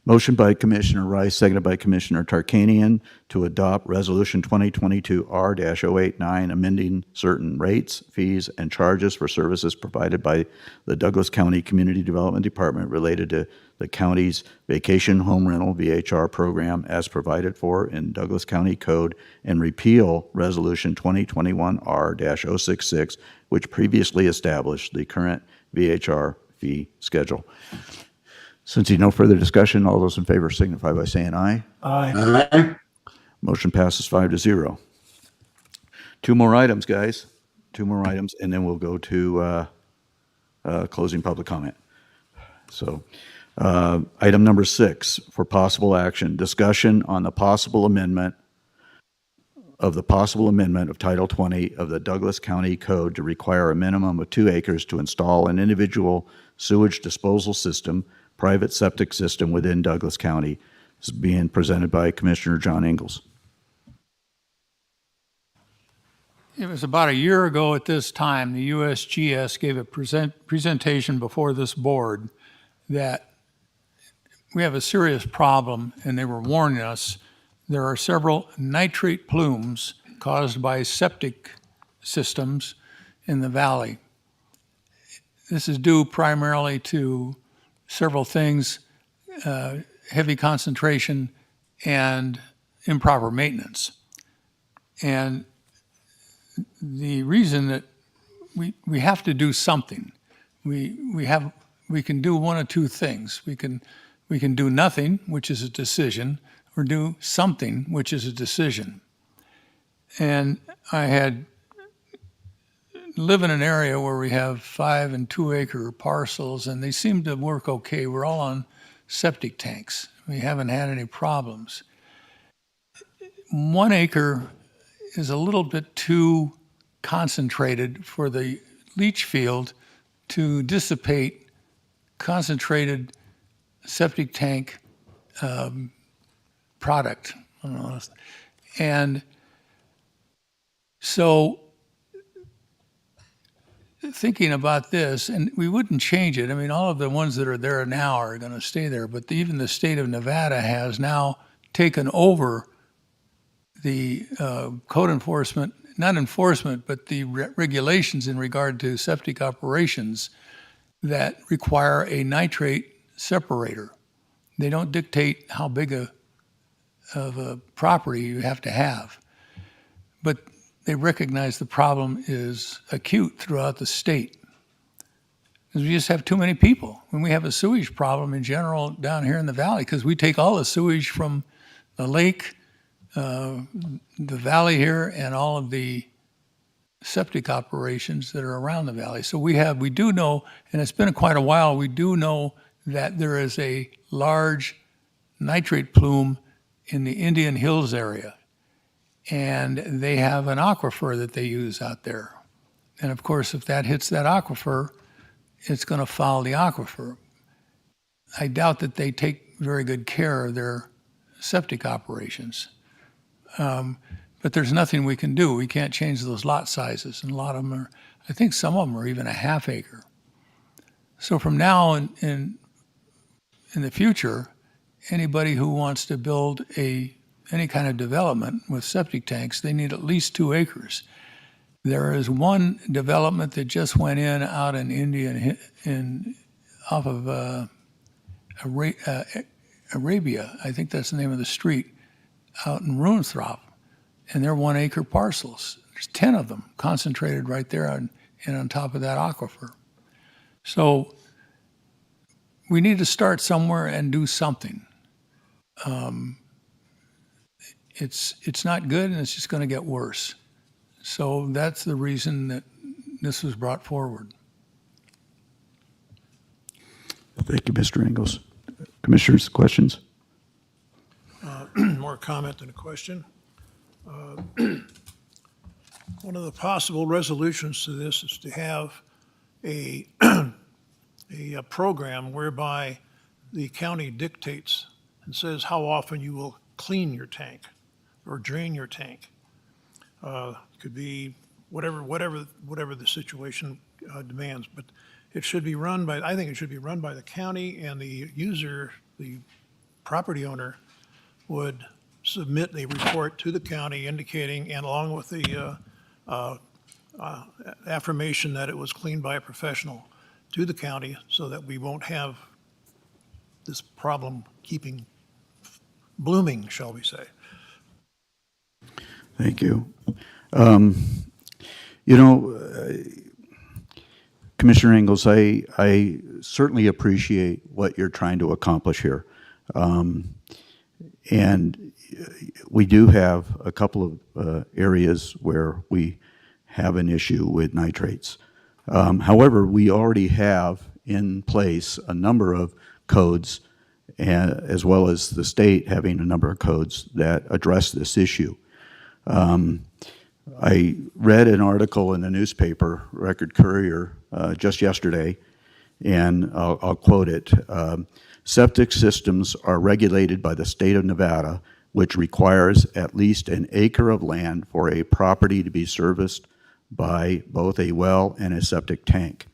motion by Commissioner Rice, seconded by Commissioner Tarkanian to adopt Resolution 2022 R-089, amending certain rates, fees, and charges for services provided by the Douglas County Community Development Department related to the county's Vacation Home Rental VHR program as provided for in Douglas County Code, and repeal Resolution 2021 R-066, which previously established the current VHR fee schedule. Since no further discussion, all those in favor signify by saying aye. Aye. Aye. Motion passes 5-0. Two more items, guys. Two more items, and then we'll go to closing public comment. So, item number 6 for possible action, discussion on the possible amendment of Title 20 of the Douglas County Code to require a minimum of 2 acres to install an individual sewage disposal system, private septic system within Douglas County. This is being presented by Commissioner John Ingles. It was about a year ago at this time, the USGS gave a presentation before this board that we have a serious problem, and they were warning us. There are several nitrate plumes caused by septic systems in the valley. This is due primarily to several things, heavy concentration and improper maintenance. And the reason that we have to do something, we can do one of two things. We can do nothing, which is a decision, or do something, which is a decision. And I live in an area where we have 5 and 2 acre parcels, and they seem to work okay. We're all on septic tanks. We haven't had any problems. 1 acre is a little bit too concentrated for the leach field to dissipate concentrated septic tank product. And so thinking about this, and we wouldn't change it. I mean, all of the ones that are there now are going to stay there, but even the state of Nevada has now taken over the code enforcement, not enforcement, but the regulations in regard to septic operations that require a nitrate separator. They don't dictate how big of a property you have to have, but they recognize the problem is acute throughout the state. Because we just have too many people. When we have a sewage problem in general down here in the valley, because we take all the sewage from the lake, the valley here, and all of the septic operations that are around the valley. So we do know, and it's been quite a while, we do know that there is a large nitrate plume in the Indian Hills area. And they have an aquifer that they use out there. And of course, if that hits that aquifer, it's going to foul the aquifer. I doubt that they take very good care of their septic operations. But there's nothing we can do. We can't change those lot sizes. And a lot of them are, I think some of them are even a half acre. So from now in the future, anybody who wants to build any kind of development with septic tanks, they need at least 2 acres. There is one development that just went in out in off of Arabia, I think that's the name of the street, out in Ruinthrop, and they're 1 acre parcels. There's 10 of them concentrated right there and on top of that aquifer. So we need to start somewhere and do something. It's not good, and it's just going to get worse. So that's the reason that this was brought forward. Thank you, Mr. Ingles. Commissioners, questions? More comment than a question. One of the possible resolutions to this is to have a a program whereby the county dictates and says how often you will clean your tank or drain your tank. Could be whatever the situation demands, but it should be run by, I think it should be run by the county, and the user, the property owner, would submit a report to the county indicating, and along with the affirmation that it was cleaned by a professional, to the county, so that we won't have this problem keeping blooming, shall we say. Thank you. You know, Commissioner Ingles, I certainly appreciate what you're trying to accomplish here. And we do have a couple of areas where we have an issue with nitrates. However, we already have in place a number of codes, as well as the state having a number of codes that address this issue. I read an article in the newspaper, Record Courier, just yesterday, and I'll quote it. Septic systems are regulated by the state of Nevada, which requires at least an acre of land for a property to be serviced by both a well and a septic tank,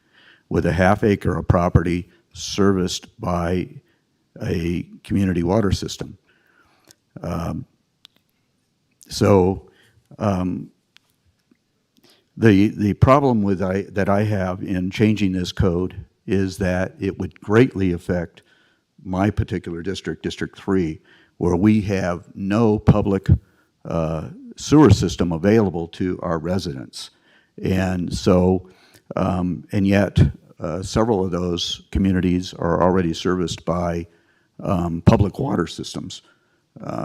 with a half acre of property serviced by a community water system. The problem with that I have in changing this code is that it would greatly affect my particular district, District 3, where we have no public sewer system available to our residents. And so, and yet several of those communities are already serviced by public water systems.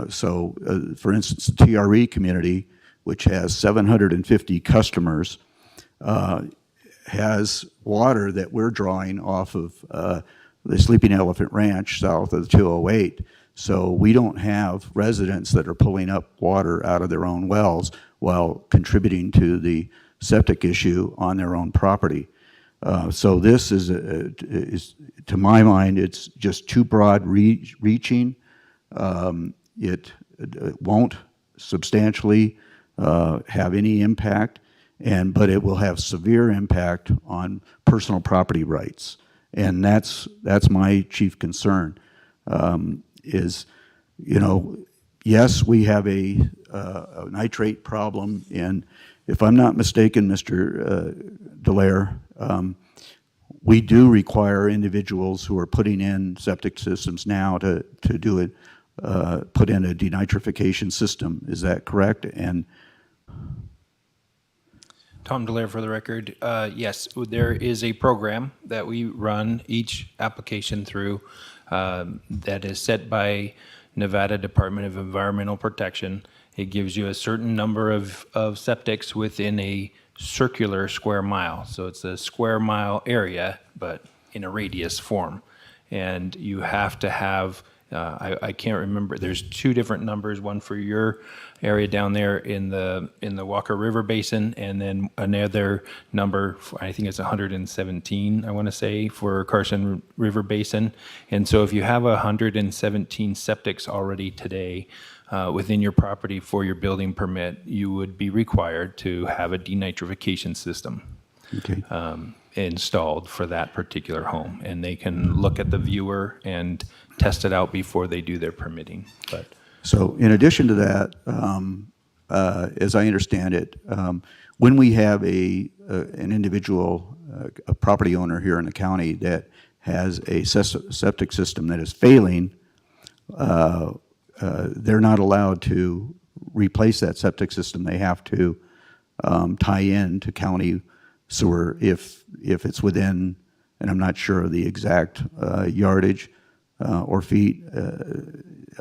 For instance, the TRE community, which has 750 customers, has water that we're drawing off of the Sleeping Elephant Ranch south of the 208. So we don't have residents that are pulling up water out of their own wells while contributing to the septic issue on their own property. So this is, to my mind, it's just too broad reaching. It won't substantially have any impact, but it will have severe impact on personal property rights. And that's my chief concern, is, you know, yes, we have a nitrate problem, and if I'm not mistaken, Mr. Dallaire, we do require individuals who are putting in septic systems now to do it, put in a denitrification system. Is that correct? And Tom Dallaire for the record. Yes, there is a program that we run each application through that is set by Nevada Department of Environmental Protection. It gives you a certain number of septics within a circular square mile. So it's a square mile area, but in a radius form. And you have to have, I can't remember, there's two different numbers, one for your area down there in the Walker River Basin, and then another number, I think it's 117, I want to say, for Carson River Basin. And so if you have 117 septics already today within your property for your building permit, you would be required to have a denitrification system installed for that particular home. And they can look at the viewer and test it out before they do their permitting. So in addition to that, as I understand it, when we have an individual, a property owner here in the county that has a septic system that is failing, they're not allowed to replace that septic system. They have to tie in to county sewer if it's within, and I'm not sure of the exact yardage or feet.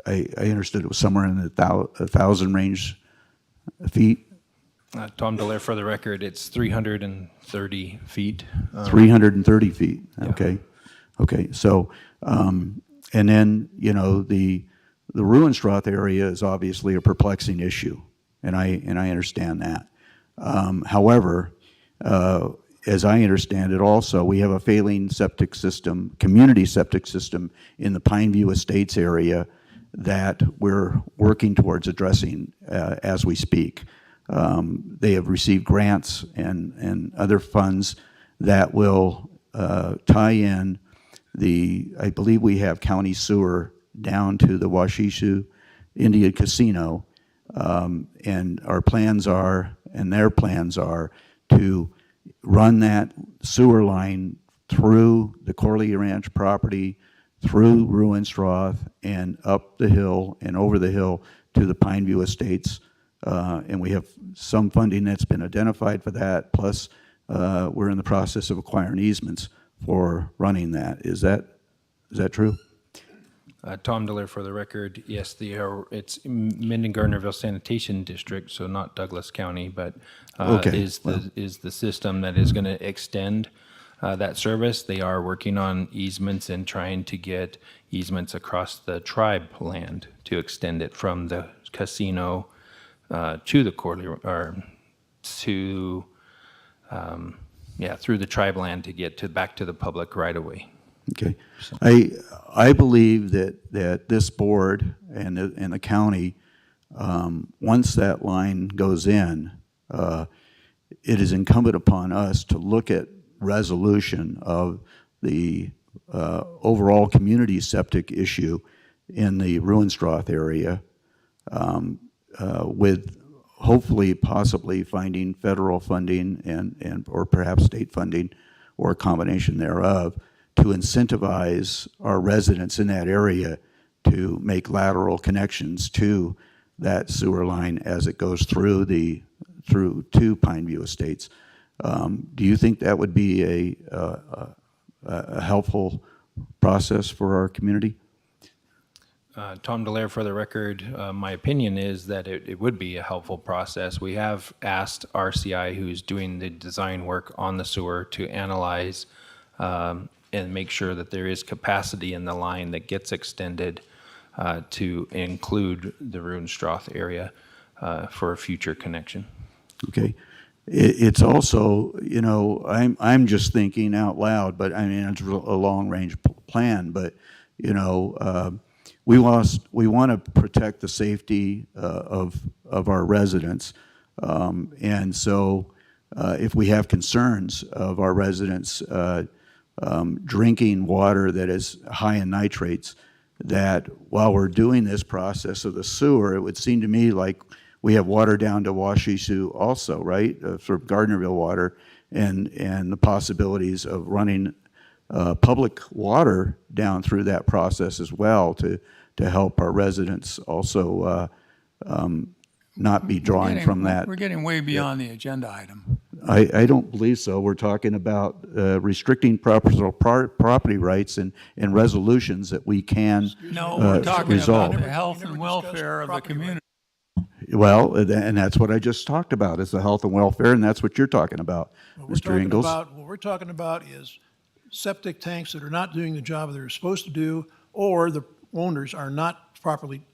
I understood it was somewhere in the 1,000 range feet. Tom Dallaire for the record, it's 330 feet. 330 feet, Yeah. okay. Okay, so, and then, you know, the Ruhenstroth area is obviously a perplexing issue, and I understand that. However, as I understand it also, we have a failing septic system, community septic system in the Pineview Estates area that we're working towards addressing as we speak. They have received grants and other funds that will tie in I believe we have county sewer down to the Washishu Indian Casino, and our plans are, and their plans are, to run that sewer line through the Corley Ranch property, through Ruinstrath, and up the hill and over the hill to the Pineview Estates. And we have some funding that's been identified for that, plus we're in the process of acquiring easements for running that. Is that true? Tom Delaire for the record. Yes, it's Minden-Gardnerville Sanitation District, so not Douglas County, but Okay. is the system that is going to extend that service. They are working on easements and trying to get easements across the tribe land to extend it from the casino to the Corley, or to through the tribe land to get back to the public right away. Okay. I believe that this board and the county, once that line goes in, it is incumbent upon us to look at resolution of the overall community septic issue in the Ruinstrath area, with hopefully possibly finding federal funding and or perhaps state funding or a combination thereof to incentivize our residents in that area to make lateral connections to that sewer line as it goes through to Pineview Estates. Do you think that would be a helpful process for our community? Tom Delaire for the record. My opinion is that it would be a helpful process. We have asked RCI, who's doing the design work on the sewer, to analyze and make sure that there is capacity in the line that gets extended to include the Ruinstrath area for a future connection. Okay. It's also, you know, I'm just thinking out loud, but I mean, it's a long-range plan, but, you know, we want to protect the safety of our residents. And so if we have concerns of our residents drinking water that is high in nitrates, that while we're doing this process of the sewer, it would seem to me like we have water down to Washishu also, right? Sort of Gardnerville water, and the possibilities of running public water down through that process as well to help our residents also not be drawing from that. We're getting way beyond the agenda item. I don't believe so. We're talking about restricting property rights and resolutions that we can No, we're talking resolve. about the health and welfare of the community. Well, and that's what I just talked about, is the health and welfare, and that's what you're talking about, Mr. Ingles. What we're talking about is septic tanks that are not doing the job they're supposed to do, or the owners are not properly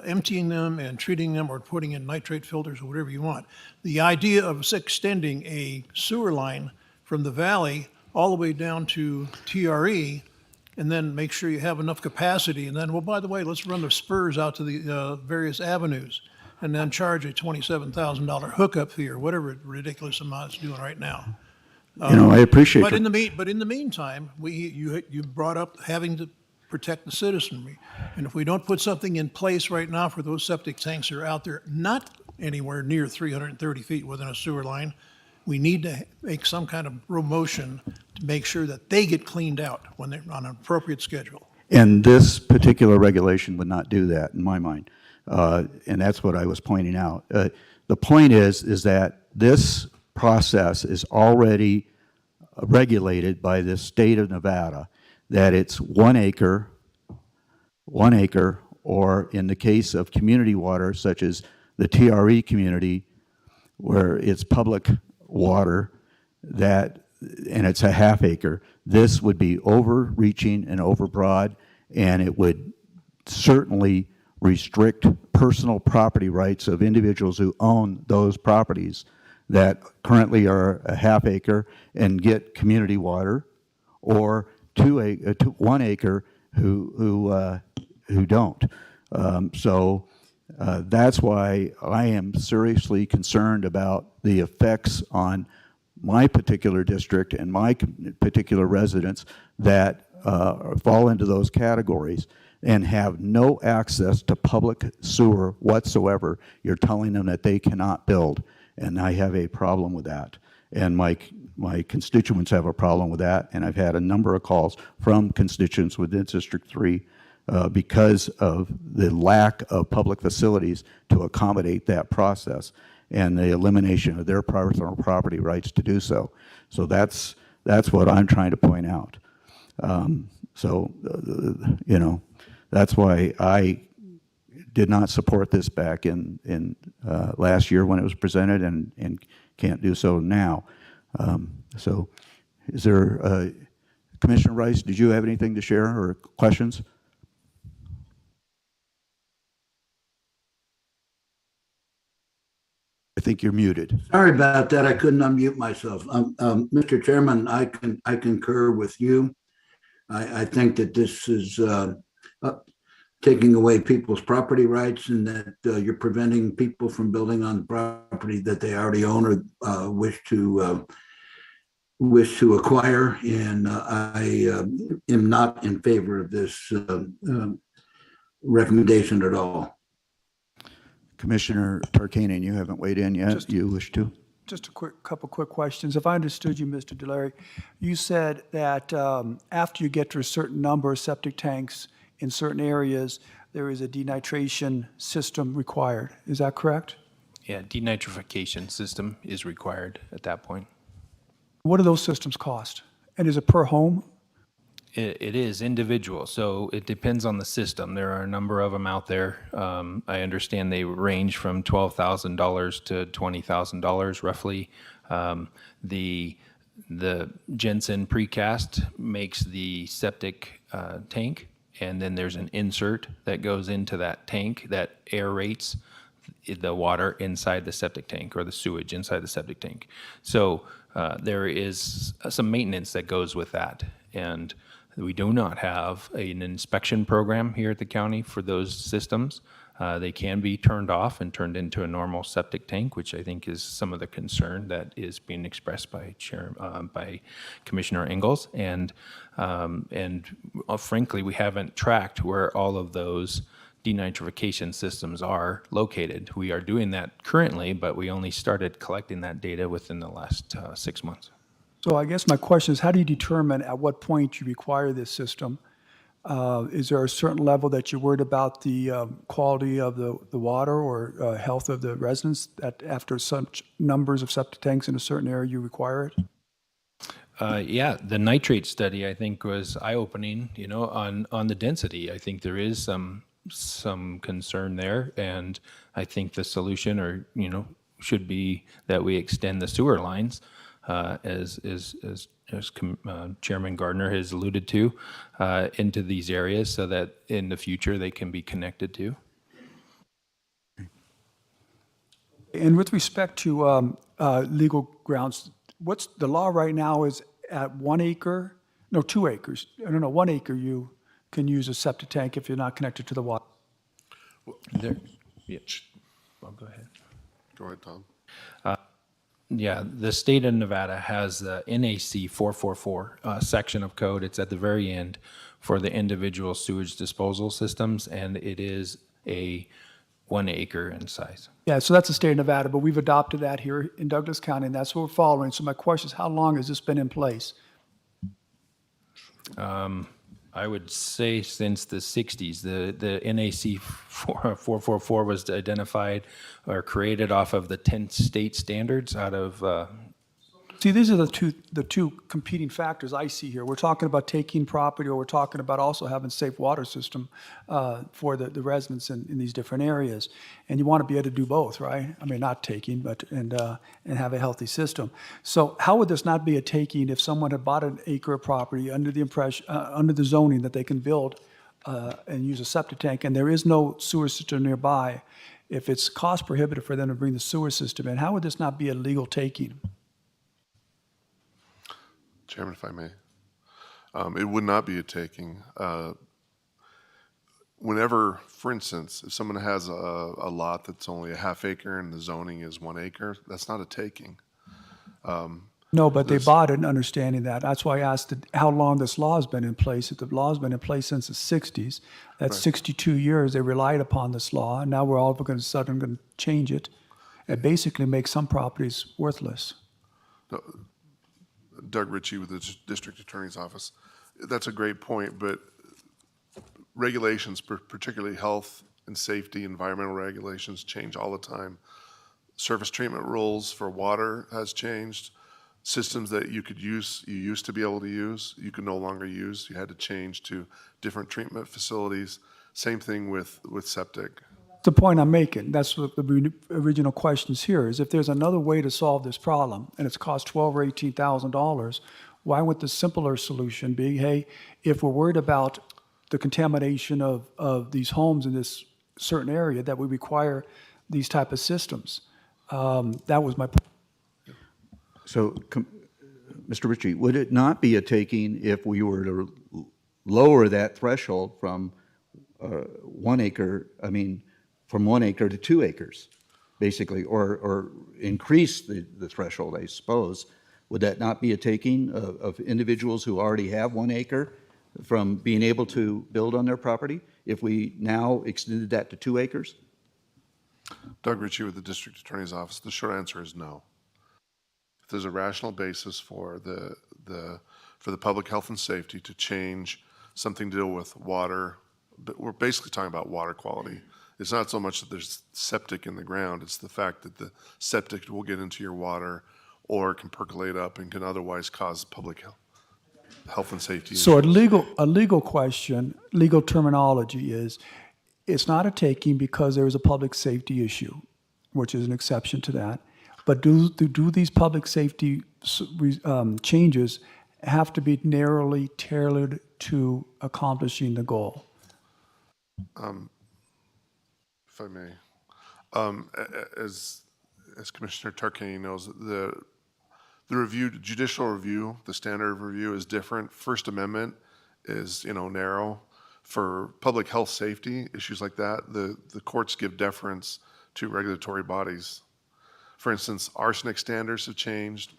emptying them and treating them or putting in nitrate filters or whatever you want. The idea of extending a sewer line from the valley all the way down to TRE, and then make sure you have enough capacity, and then, well, by the way, let's run the spurs out to the various avenues, and then charge a $27,000 hookup fee or whatever ridiculous amount it's doing right now. You know, I appreciate But your- in the meantime, you brought up having to protect the citizenry. And if we don't put something in place right now for those septic tanks that are out there, not anywhere near 330 feet within a sewer line, we need to make some kind of promotion to make sure that they get cleaned out when they're on an appropriate schedule. And this particular regulation would not do that, in my mind. And that's what I was pointing out. The point is that this process is already regulated by the state of Nevada, that it's 1 acre, or in the case of community water, such as the TRE community, where it's public water, and it's a ½ acre, this would be overreaching and overbroad, and it would certainly restrict personal property rights of individuals who own those properties that currently are a half acre and get community water, or 1 acre who don't. That's why I am seriously concerned about the effects on my particular district and my particular residents that fall into those categories and have no access to public sewer whatsoever. You're telling them that they cannot build, and I have a problem with that. And my constituents have a problem with that, and I've had a number of calls from constituents within District 3 because of the lack of public facilities to accommodate that process and the elimination of their personal property rights to do so. So that's what I'm trying to point out. That's why I did not support this back in last year when it was presented, and can't do so now. So is there, Commissioner Rice, did you have anything to share or questions? I think you're muted. Sorry about that. I couldn't unmute myself. Mr. Chairman, I concur with you. I think that this is taking away people's property rights, and that you're preventing people from building on property that they already own or wish to acquire. And I am not in favor of this recommendation at all. Commissioner Tarkanian, you haven't weighed in yet. You wish to? Just a couple quick questions. If I understood you, Mr. Delary, you said that after you get to a certain number of septic tanks in certain areas, there is a denitration system required. Is that correct? Yeah, denitrification system is required at that point. What do those systems cost? And is it per home? It is individual, so it depends on the system. There are a number of them out there. I understand they range from $12,000 to $20,000 roughly. The Jensen precast makes the septic tank, and then there's an insert that goes into that tank that aerates the water inside the septic tank, or the sewage inside the septic tank. So there is some maintenance that goes with that, and we do not have an inspection program here at the county for those systems. They can be turned off and turned into a normal septic tank, which I think is some of the concern that is being expressed by Commissioner Ingalls. And frankly, we haven't tracked where all of those denitrification systems are located. We are doing that currently, but we only started collecting that data within the last 6 months. So I guess my question is, how do you determine at what point you require this system? Is there a certain level that you're worried about the quality of the water or health of the residents, that after such numbers of septic tanks in a certain area, you require it? Yeah, the nitrate study, I think, was eye-opening, on the density. I think there is some concern there, and I think the solution, should be that we extend the sewer lines, as Chairman Gardner has alluded to, into these areas so that in the future they can be connected to. And with respect to legal grounds, what's the law right now is at 1 acre, no, 2 acres. I don't know, 1 acre you can use a septic tank if you're not connected to the water. Yeah. Well, go ahead. Go ahead, Tom. Yeah, the state of Nevada has the NAC 444 section of code. It's at the very end for the individual sewage disposal systems, and it is a 1 acre in size. Yeah, so that's the state of Nevada, but we've adopted that here in Douglas County, and that's what we're following. So my question is, how long has this been in place? I would say since the 60s. The NAC 444 was identified or created off of the 10 state standards out of... See, these are the two competing factors I see here. We're talking about taking property, or we're talking about also having safe water system for the residents in these different areas. And you want to be able to do both, right? I mean, not taking, but and have a healthy system. So how would this not be a taking if someone had bought an acre of property under the impression, under the zoning that they can build and use a septic tank, and there is no sewer system nearby, if it's cost prohibitive for them to bring the sewer system in, how would this not be a legal taking? Chairman, if I may. It would not be a taking. Whenever, for instance, if someone has a lot that's only a half acre and the zoning is 1 acre, that's not a taking. No, but they This- bought it understanding that. That's why I asked how long this law has been in place. If the law's been in place since the 60s, that's Right. 62 years they relied upon this law, and now we're all of a sudden going to change it and basically make some properties worthless. Doug Ritchie with the District Attorney's Office. That's a great point, but regulations, particularly health and safety, environmental regulations change all the time. Surface treatment rules for water has changed. Systems that you used to be able to use, you can no longer use. You had to change to different treatment facilities. Same thing with septic. The point I'm making, that's what the original questions here, is if there's another way to solve this problem and it's cost $12,000 or $18,000, why would the simpler solution be, hey, if we're worried about the contamination of these homes in this certain area, that we require these type of systems? That was my point. So, Mr. Ritchie, would it not be a taking if we were to lower that threshold from 1 acre, from 1 acre to 2 acres, basically, or increase the threshold, I suppose? Would that not be a taking of individuals who already have 1 acre from being able to build on their property if we now extended that to 2 acres? Doug Ritchie with the District Attorney's Office. The short answer is no. If there's a rational basis for the public health and safety to change something to deal with water, but we're basically talking about water quality. It's not so much that there's septic in the ground, it's the fact that the septic will get into your water or can percolate up and can otherwise cause public health and safety So issues. a legal question, legal terminology is, it's not a taking because there is a public safety issue, which is an exception to that. But do these public safety changes have to be narrowly tailored to accomplishing the goal? If I may, as Commissioner Tarkanian knows, the review, judicial review, the standard of review is different. First Amendment is, narrow. For public health safety, issues like that, the courts give deference to regulatory bodies. For instance, arsenic standards have changed,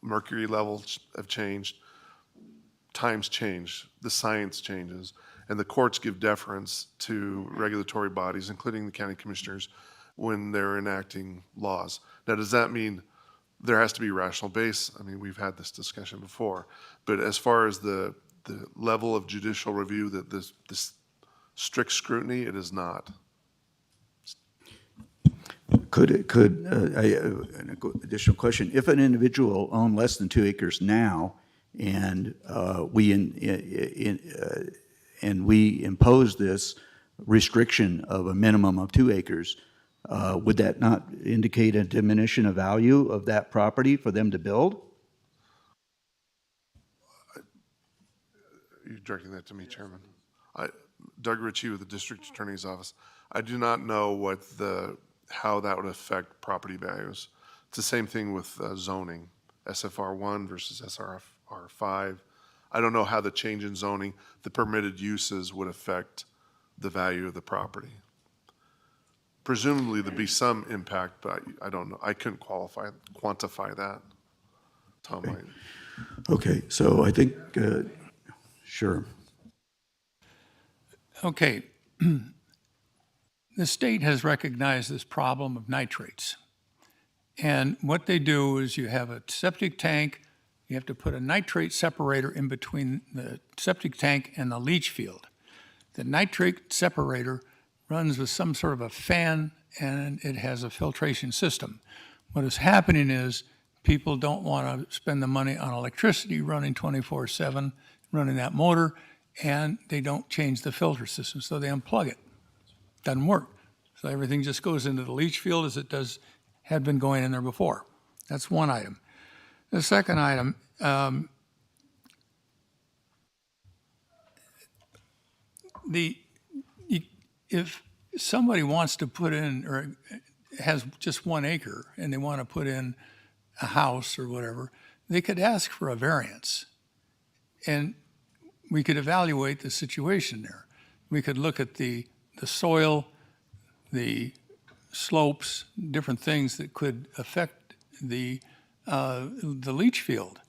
mercury levels have changed, times change, the science changes, and the courts give deference to regulatory bodies, including the county commissioners, when they're enacting laws. Now, does that mean there has to be rational base? We've had this discussion before, but as far as the level of judicial review, that this strict scrutiny, it is not. An additional question, if an individual owned less than 2 acres now, and we impose this restriction of a minimum of 2 acres, would that not indicate a diminution of value of that property for them to build? You're directing that to me, Chairman. Doug Ritchie with the District Attorney's Office. I do not know how that would affect property values. It's the same thing with zoning, SFR1 versus SRR5. I don't know how the change in zoning, the permitted uses would affect the value of the property. Presumably there'd be some impact, but I don't know. I couldn't quantify that. Tom might. Okay, so I think, sure. Okay. The state has recognized this problem of nitrates. And what they do is you have a septic tank, you have to put a nitrate separator in between the septic tank and the leach field. The nitrate separator runs with some sort of a fan, and it has a filtration system. What is happening is people don't want to spend the money on electricity running 24/7, running that motor, and they don't change the filter system, so they unplug it. Doesn't work. So everything just goes into the leach field as it had been going in there before. That's one item. The second item, if somebody wants to put in, or has just 1 acre, and they want to put in a house or whatever, they could ask for a variance. And we could evaluate the situation there. We could look at the soil, the slopes, different things that could affect the leach field.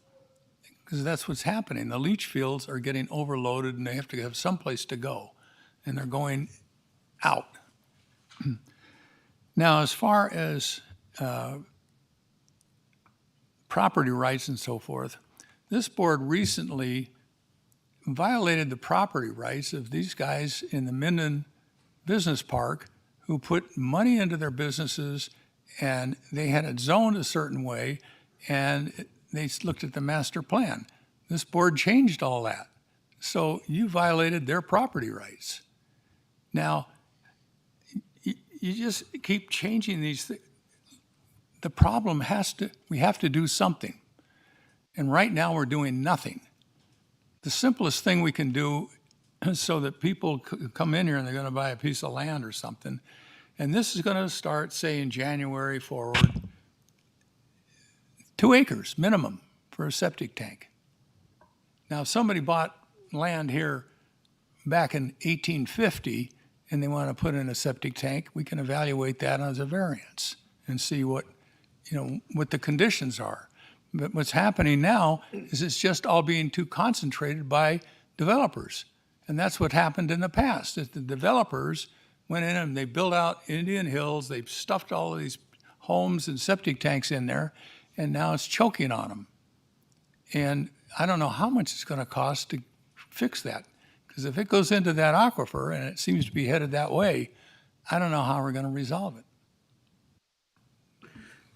Because that's what's happening. The leach fields are getting overloaded and they have to have someplace to go. And they're going out. Now, as far as property rights and so forth, this board recently violated the property rights of these guys in the Minden Business Park who put money into their businesses, and they had it zoned a certain way, and they looked at the master plan. This board changed all that. So you violated their property rights. Now, you just keep changing these things. The problem we have to do something. And right now we're doing nothing. The simplest thing we can do so that people come in here and they're going to buy a piece of land or something, and this is going to start, say, in January forward, 2 acres minimum for a septic tank. Now, if somebody bought land here back in 1850 and they want to put in a septic tank, we can evaluate that as a variance and see what the conditions are. But what's happening now is it's just all being too concentrated by developers. And that's what happened in the past, is the developers went in and they built out Indian Hills, they stuffed all of these homes and septic tanks in there, and now it's choking on them. And I don't know how much it's going to cost to fix that. Because if it goes into that aquifer, and it seems to be headed that way, I don't know how we're going to resolve it.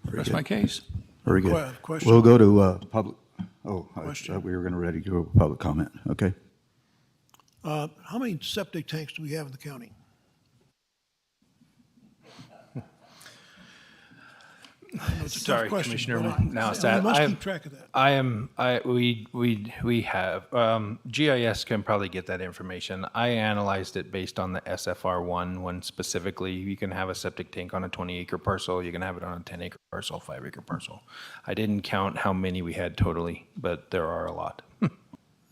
That's my case. Very good. Question. We'll go to public. Oh, I Question. thought we were going to ready to go to public comment. Okay. How many septic tanks do we have in the county? I know it's a tough Sorry, question, Commissioner but we Nowstat. must keep track of that. We have, GIS can probably get that information. I analyzed it based on the SFR1 one specifically. You can have a septic tank on a 20-acre parcel. You can have it on a 10-acre parcel, 5-acre parcel. I didn't count how many we had totally, but there are a lot.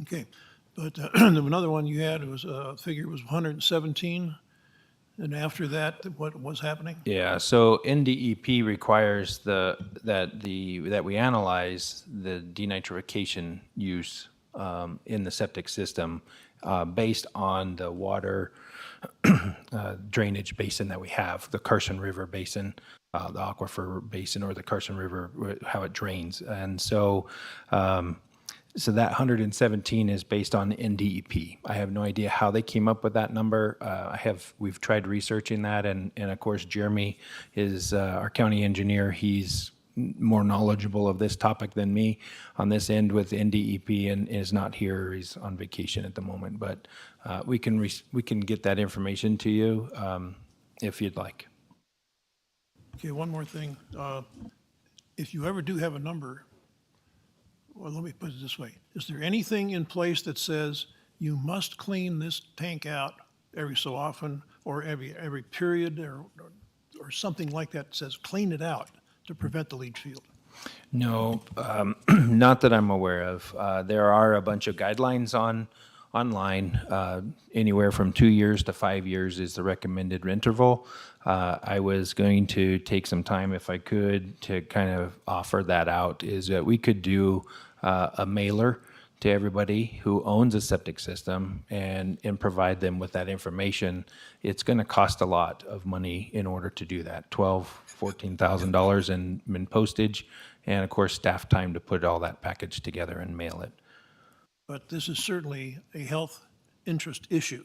Okay, but another one you had was figure was 117, and after that, what was happening? Yeah, so NDEP requires that we analyze the denitrification use in the septic system based on the water drainage basin that we have, the Carson River Basin, the Aquifer Basin, or the Carson River, how it drains. And so so that 117 is based on NDEP. I have no idea how they came up with that number. We've tried researching that, and of course Jeremy is our county engineer. He's more knowledgeable of this topic than me on this end with NDEP, and is not here. He's on vacation at the moment, but we can get that information to you if you'd like. Okay, one more thing. If you ever do have a number, well, let me put it this way. Is there anything in place that says you must clean this tank out every so often, or every period, or something like that says clean it out to prevent the leach field? No, not that I'm aware of. There are a bunch of guidelines online. Anywhere from 2 years to 5 years is the recommended interval. I was going to take some time, if I could, to kind of offer that out, is that we could do a mailer to everybody who owns a septic system and provide them with that information. It's going to cost a lot of money in order to do that, $12,000, $14,000 in postage, and of course staff time to put all that package together and mail it. But this is certainly a health interest issue.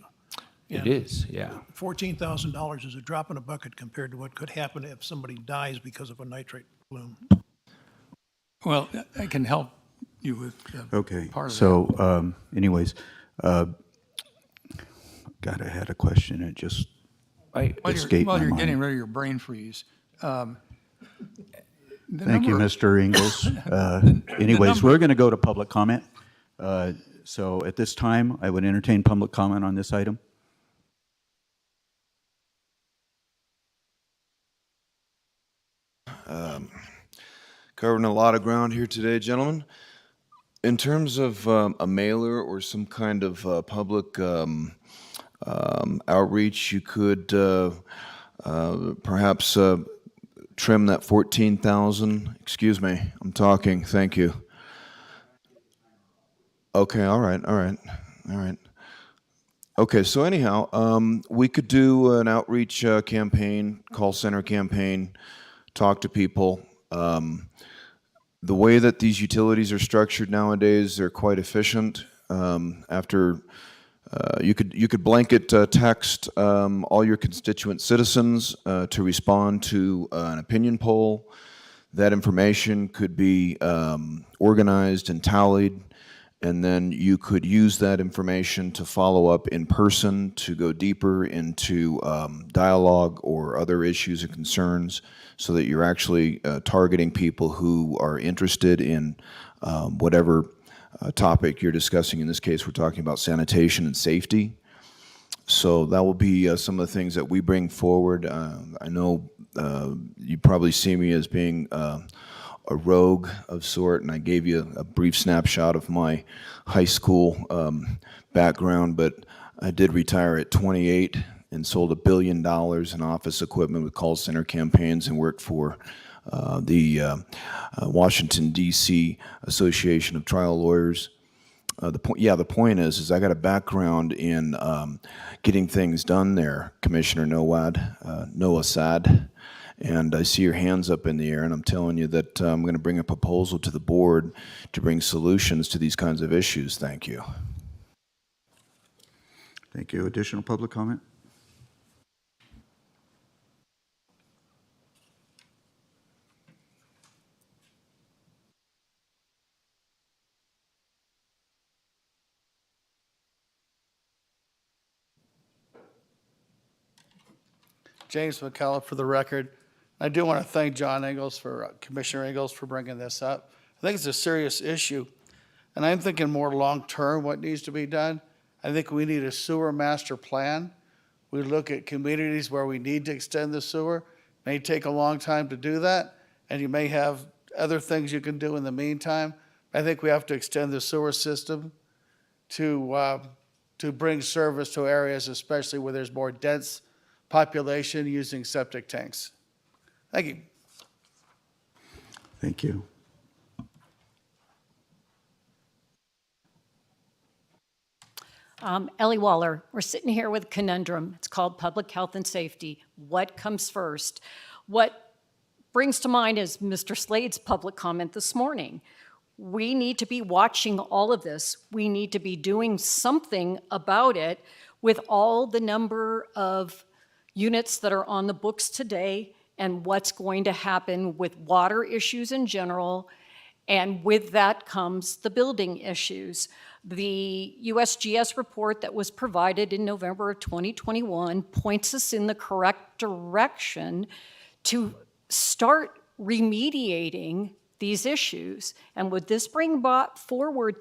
It is, yeah. $14,000 is a drop in a bucket compared to what could happen if somebody dies because of a nitrate plume. Well, I can help you with Okay. part of that. So, anyways, God, I had a question. It just escaped While my you're mind. getting rid of your brain freeze. Thank you, Mr. Ingles. Anyways, we're going to go to public comment. So at this time, I would entertain public comment on this item. Covering a lot of ground here today, gentlemen. In terms of a mailer or some kind of public outreach, you could perhaps trim that 14,000. Excuse me, I'm talking. Thank you. Okay, all right. Okay, so anyhow, we could do an outreach campaign, call center campaign, talk to people. The way that these utilities are structured nowadays, they're quite efficient. You could blanket text all your constituent citizens to respond to an opinion poll. That information could be organized and tallied, and then you could use that information to follow up in person to go deeper into dialogue or other issues and concerns, so that you're actually targeting people who are interested in whatever topic you're discussing. In this case, we're talking about sanitation and safety. So that will be some of the things that we bring forward. I know you probably see me as being a rogue of sort, and I gave you a brief snapshot of my high school background, but I did retire at 28 and sold $1 billion in office equipment with call center campaigns and worked for the Washington, D.C. Association of Trial Lawyers. The point is I got a background in getting things done there, Commissioner Noah Sad. And I see your hands up in the air, and I'm telling you that I'm going to bring a proposal to the board to bring solutions to these kinds of issues. Thank you. Thank you. Additional public comment? James McCullough for the record. I do want to thank John Ingles Commissioner Ingles for bringing this up. I think it's a serious issue, and I'm thinking more long-term what needs to be done. I think we need a sewer master plan. We look at communities where we need to extend the sewer. It may take a long time to do that, and you may have other things you can do in the meantime. I think we have to extend the sewer system to bring service to areas, especially where there's more dense population using septic tanks. Thank you. Thank you. Ellie Waller, we're sitting here with a conundrum. It's called public health and safety. What comes first? What brings to mind is Mr. Slade's public comment this morning. We need to be watching all of this. We need to be doing something about it with all the number of units that are on the books today and what's going to happen with water issues in general. And with that comes the building issues. The USGS report that was provided in November of 2021 points us in the correct direction to start remediating these issues. And with this bring forward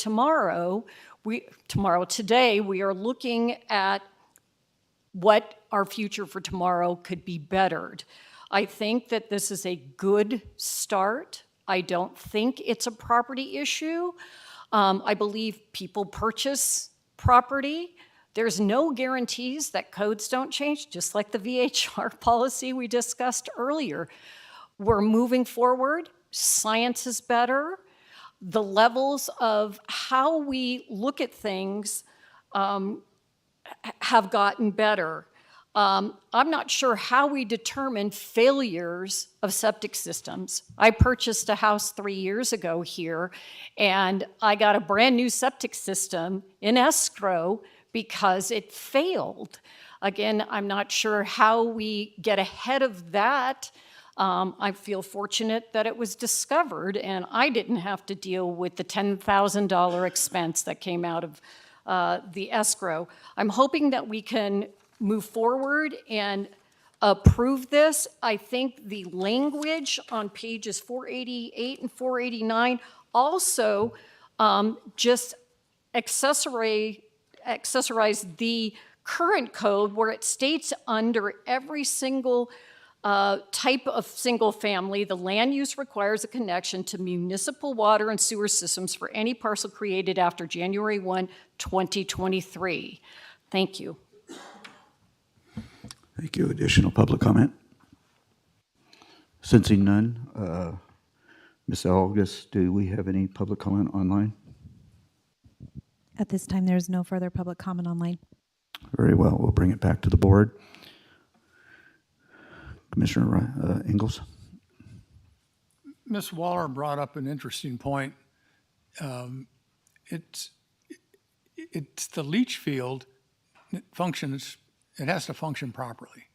today, we are looking at what our future for tomorrow could be bettered. I think that this is a good start. I don't think it's a property issue. I believe people purchase property. There's no guarantees that codes don't change, just like the VHR policy we discussed earlier. We're moving forward. Science is better. The levels of how we look at things have gotten better. I'm not sure how we determine failures of septic systems. I purchased a house 3 years ago here, and I got a brand new septic system in escrow because it failed. Again, I'm not sure how we get ahead of that. I feel fortunate that it was discovered, and I didn't have to deal with the $10,000 expense that came out of the escrow. I'm hoping that we can move forward and approve this. I think the language on pages 488 and 489 also just accessorize the current code where it states under every single type of single family, the land use requires a connection to municipal water and sewer systems for any parcel created after January 1, 2023. Thank you. Thank you. Additional public comment? Sensing none, Ms. August, do we have any public comment online? At this time, there is no further public comment online. Very well. We'll bring it back to the board. Commissioner Ingalls? Ms. Waller brought up an interesting point. It's the leach field that functions, it has to function properly.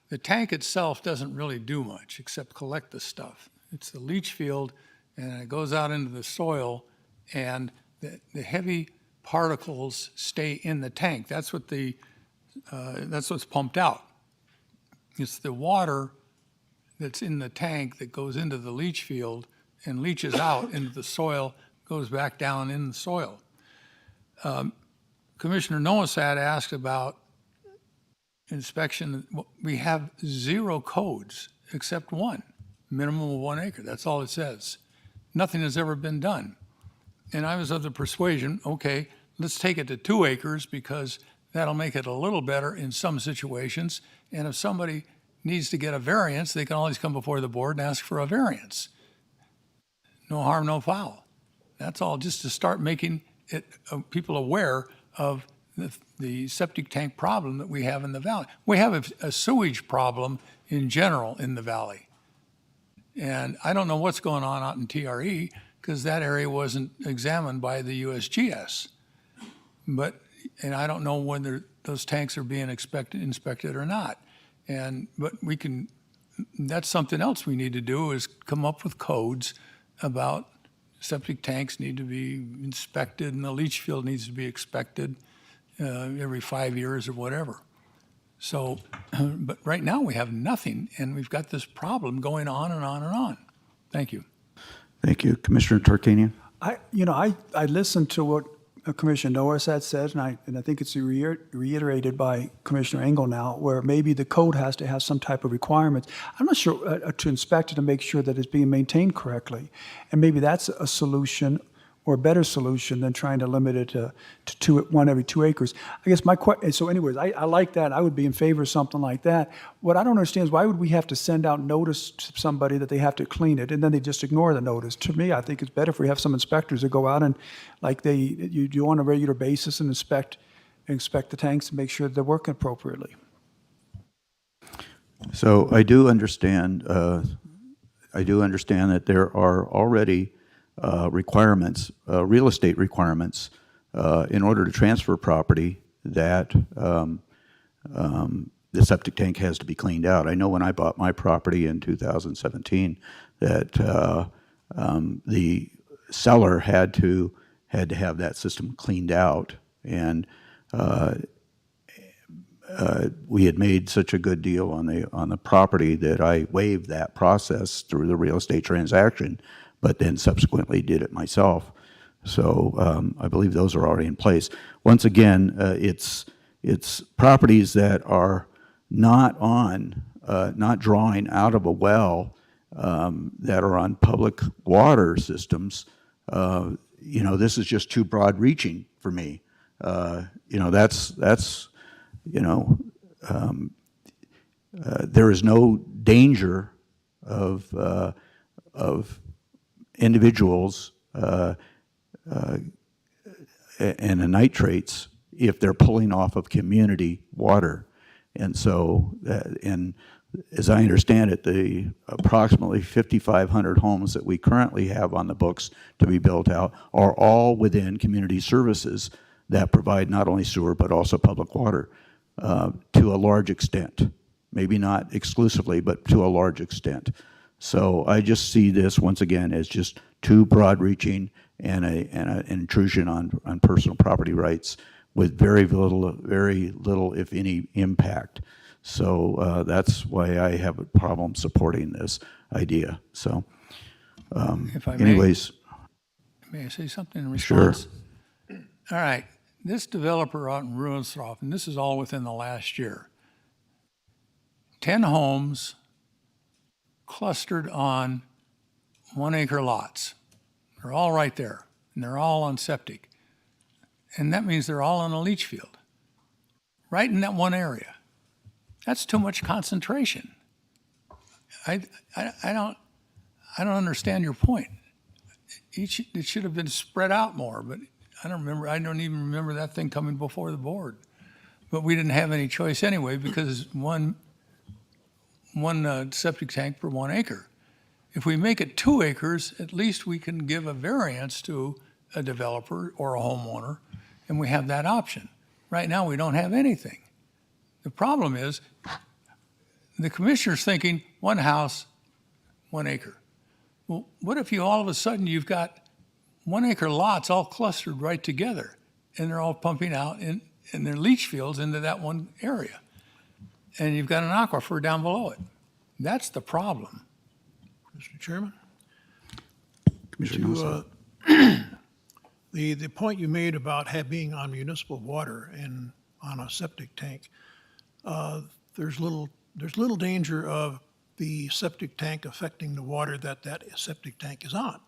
The tank itself doesn't really do much except collect the stuff. It's the leach field, and it goes out into the soil, and the heavy particles stay in the tank. That's what's pumped out. It's the water that's in the tank that goes into the leach field and leaches out into the soil, goes back down in the soil. Commissioner Noasat asked about inspection. We have 0 codes except one, minimum of 1 acre. That's all it says. Nothing has ever been done. And I was of the persuasion, okay, let's take it to 2 acres because that'll make it a little better in some situations. And if somebody needs to get a variance, they can always come before the board and ask for a variance. No harm, no foul. That's all, just to start making it people aware of the septic tank problem that we have in the valley. We have a sewage problem in general in the valley. And I don't know what's going on out in TRE because that area wasn't examined by the USGS. And I don't know whether those tanks are being inspected or not. But that's something else we need to do is come up with codes about septic tanks need to be inspected and the leach field needs to be inspected every 5 years or whatever. So, but right now we have nothing and we've got this problem going on and on and on. Thank you. Thank you. Commissioner Tarkanian? I listened to what Commissioner Noasat said, and I think it's reiterated by Commissioner Engel now, where maybe the code has to have some type of requirements. I'm not sure to inspect it to make sure that it's being maintained correctly, and maybe that's a solution or a better solution than trying to limit it to 1 every 2 acres. I guess my question. So, anyways, I like that. I would be in favor of something like that. What I don't understand is why would we have to send out notice to somebody that they have to clean it, and then they just ignore the notice? To me, I think it's better if we have some inspectors that go out and, like you do on a regular basis, and inspect the tanks and make sure they're working appropriately. So I do understand. That there are already requirements, real estate requirements, in order to transfer property that the septic tank has to be cleaned out. I know when I bought my property in 2017 that the seller had to have that system cleaned out, and we had made such a good deal on the property that I waived that process through the real estate transaction, but then subsequently did it myself. So I believe those are already in place. Once again, it's properties that are not drawing out of a well, that are on public water systems. This is just too broad reaching for me. There is no danger of individuals and the nitrates if they're pulling off of community water. And so, and as I understand it, the approximately 5,500 homes that we currently have on the books to be built out are all within community services that provide not only sewer but also public water to a large extent. Maybe not exclusively, but to a large extent. So I just see this once again as just too broad-reaching and an intrusion on personal property rights with very little, if any, impact. So that's why I have a problem supporting this idea. So, If I anyways, may I say something in response? Sure. All right. This developer out in Ruhensdorf, and this is all within the last year, 10 homes clustered on 1 acre lots. They're all right there, and they're all on septic. And that means they're all on a leach field, right in that one area. That's too much concentration. I don't understand your point. It should have been spread out more, but I don't even remember that thing coming before the board. But we didn't have any choice anyway, because one septic tank per 1 acre. If we make it 2 acres, at least we can give a variance to a developer or a homeowner, and we have that option. Right now, we don't have anything. The problem is, the commissioner's thinking 1 house, 1 acre. Well, what if all of a sudden you've got 1 acre lots all clustered right together, and they're all pumping out in their leach fields into that one area, and you've got an aquifer down below it? That's the problem. Mr. Chairman? Commissioner Nelson. The point you made about being on municipal water and on a septic tank, there's little danger of the septic tank affecting the water that septic tank is on.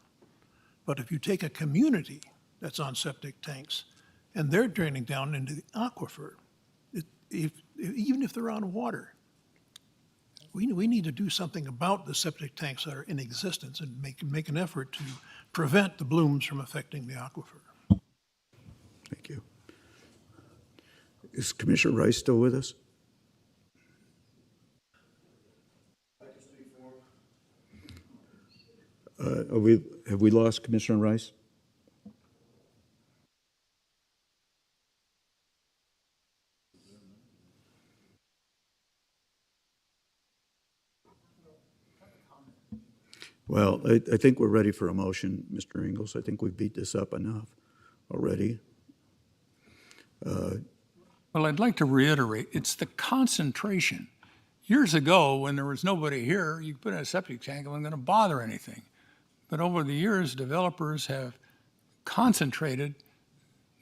But if you take a community that's on septic tanks and they're draining down into the aquifer, even if they're on water, we need to do something about the septic tanks that are in existence and make an effort to prevent the blooms from affecting the aquifer. Thank you. Is Commissioner Rice still with us? Have we lost Commissioner Rice? Well, I think we're ready for a motion, Mr. Ingles. I think we've beat this up enough already. Well, I'd like to reiterate, it's the concentration. Years ago, when there was nobody here, you put in a septic tank, it wasn't going to bother anything. But over the years, developers have concentrated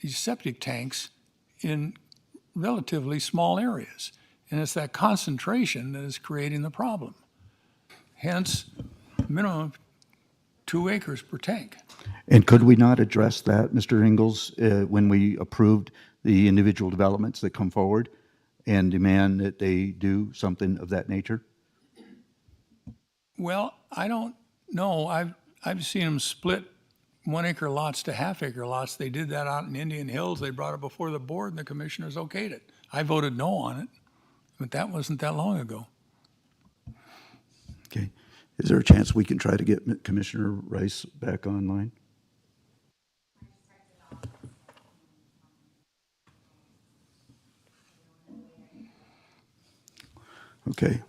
these septic tanks in relatively small areas. And it's that concentration that is creating the problem. Hence, minimum 2 acres per tank. And could we not address that, Mr. Ingles, when we approved the individual developments that come forward and demand that they do something of that nature? Well, I don't know. I've seen them split 1 acre lots to half-acre lots. They did that out in Indian Hills. They brought it before the board, and the commissioners okayed it. I voted no on it, but that wasn't that long ago. Okay. Is there a chance we can try to get Commissioner Rice back online? Okay.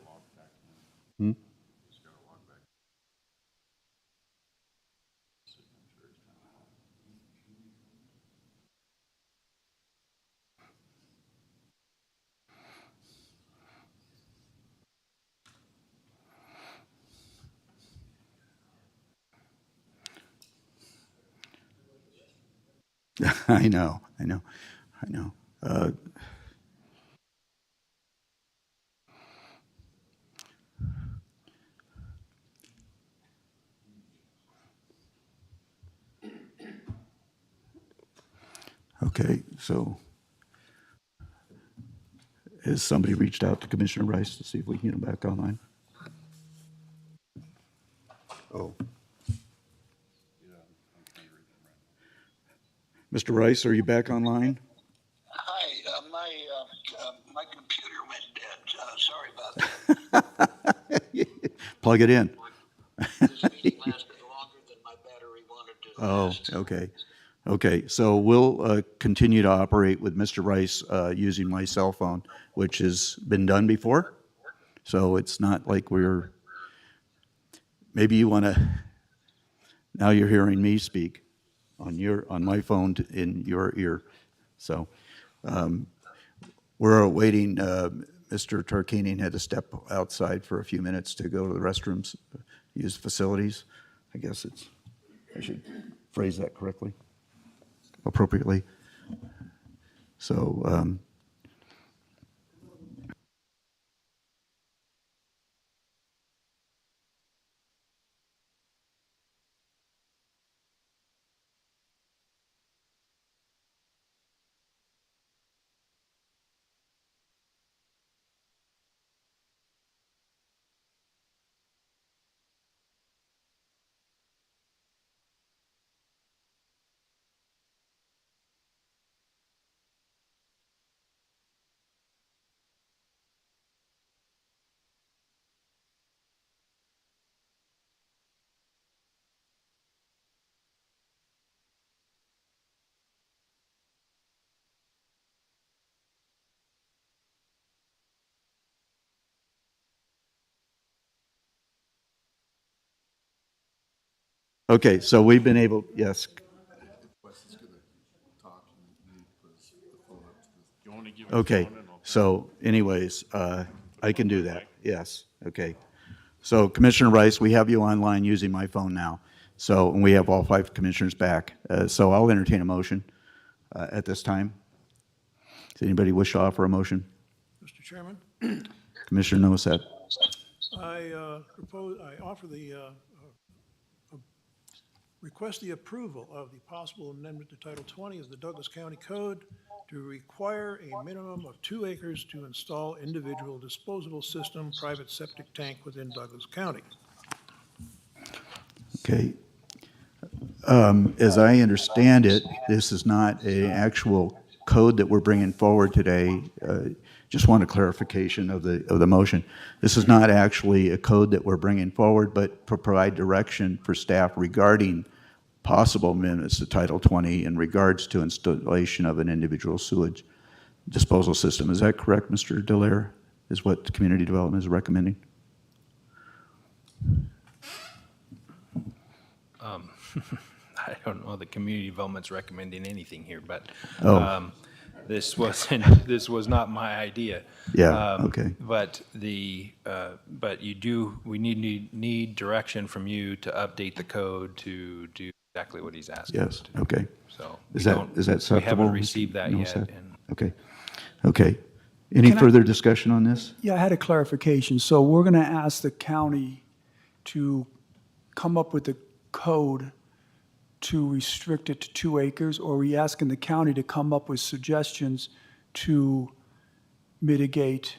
I know. Okay, so has somebody reached out to Commissioner Rice to see if we can get him back online? Oh. Mr. Rice, are you back online? Hi, my computer went dead. Sorry about that. Plug it in. This meeting lasted longer than my battery wanted to last. Oh, okay. Okay, so we'll continue to operate with Mr. Rice using my cell phone, which has been done before. So it's not like maybe you want to, now you're hearing me speak on my phone in your ear. So we're awaiting, Mr. Tarkanian had to step outside for a few minutes to go to the restrooms, use facilities. I guess I should phrase that correctly, appropriately. So Okay, so we've been able, yes. Okay, so anyways, I can do that, yes, okay. So Commissioner Rice, we have you online using my phone now. So, and we have all 5 commissioners back. So I'll entertain a motion at this time. Does anybody wish to offer a motion? Mr. Chairman, Commissioner Novoset. I offer the, request the approval of the possible amendment to Title 20 of the Douglas County Code to require a minimum of 2 acres to install individual disposable system private septic tank within Douglas County. Okay. As I understand it, this is not an actual code that we're bringing forward today. Just want a clarification of the motion. This is not actually a code that we're bringing forward, but to provide direction for staff regarding possible amendments to Title 20 in regards to installation of an individual sewage disposal system. Is that correct, Mr. Dallaire? Is what the community development is recommending? I don't know that community development's recommending anything here, but Oh. this was not my idea. Yeah, okay. But but we need direction from you to update the code to do exactly what he's asking us Yes, to do. okay. So Is we that don't- acceptable? We haven't Mr. received that yet. Novoset? and- Okay, okay. Any Can I- further discussion on this? Yeah, I had a clarification. So we're going to ask the county to come up with a code to restrict it to 2 acres, or are we asking the county to come up with suggestions to mitigate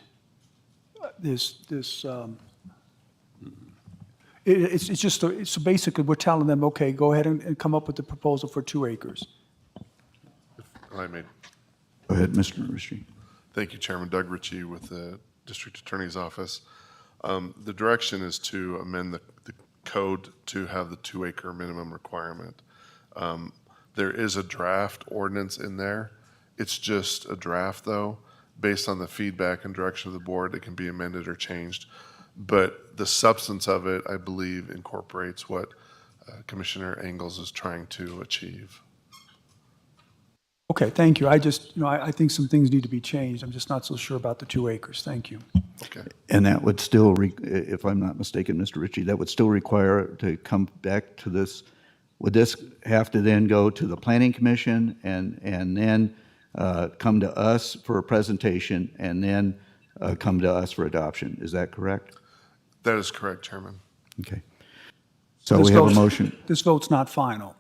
it's just, so basically, we're telling them, okay, go ahead and come up with the proposal for 2 acres. I made. Go ahead, Mr. Ritchie. Thank you, Chairman. Doug Ritchie with the District Attorney's Office. The direction is to amend the code to have the 2-acre minimum requirement. There is a draft ordinance in there. It's just a draft, though. Based on the feedback and direction of the board, it can be amended or changed. But the substance of it, I believe, incorporates what Commissioner Engels is trying to achieve. Okay, thank you. I just, I think some things need to be changed. I'm just not so sure about the 2 acres. Thank you. Okay. And that would still, if I'm not mistaken, Mr. Ritchie, that would still require to come back to this. Would this have to then go to the Planning Commission and then come to us for a presentation and then come to us for adoption? Is that correct? That is correct, Chairman. Okay. So we have a motion. This vote's not final.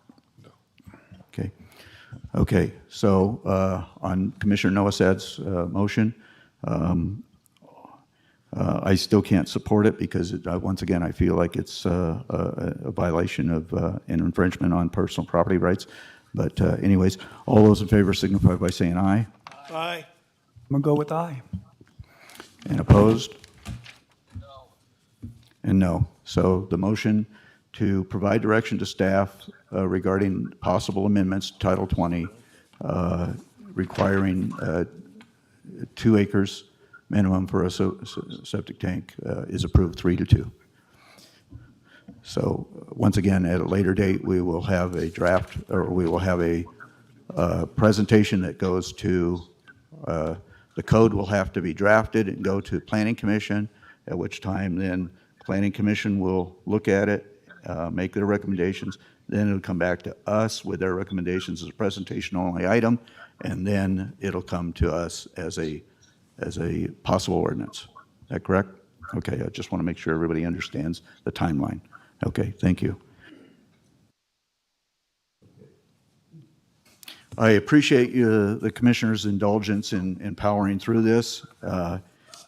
Okay. Okay. So on Commissioner Novoset's motion, I still can't support it because, once again, I feel like it's a violation of an infringement on personal property rights. But anyways, all those in favor signify by saying aye. Aye. I'm going to go with aye. And opposed? No. And no. So the motion to provide direction to staff regarding possible amendments to Title 20 requiring 2 acres minimum for a septic tank is approved 3-2. So once again, at a later date, we will have a draft, or we will have a presentation that goes to, the code will have to be drafted and go to Planning Commission, at which time then Planning Commission will look at it, make their recommendations, then it'll come back to us with their recommendations as a presentation-only item, and then it'll come to us as a possible ordinance. Is that correct? Okay, I just want to make sure everybody understands the timeline. Okay, thank you. I appreciate the Commissioner's indulgence in powering through this.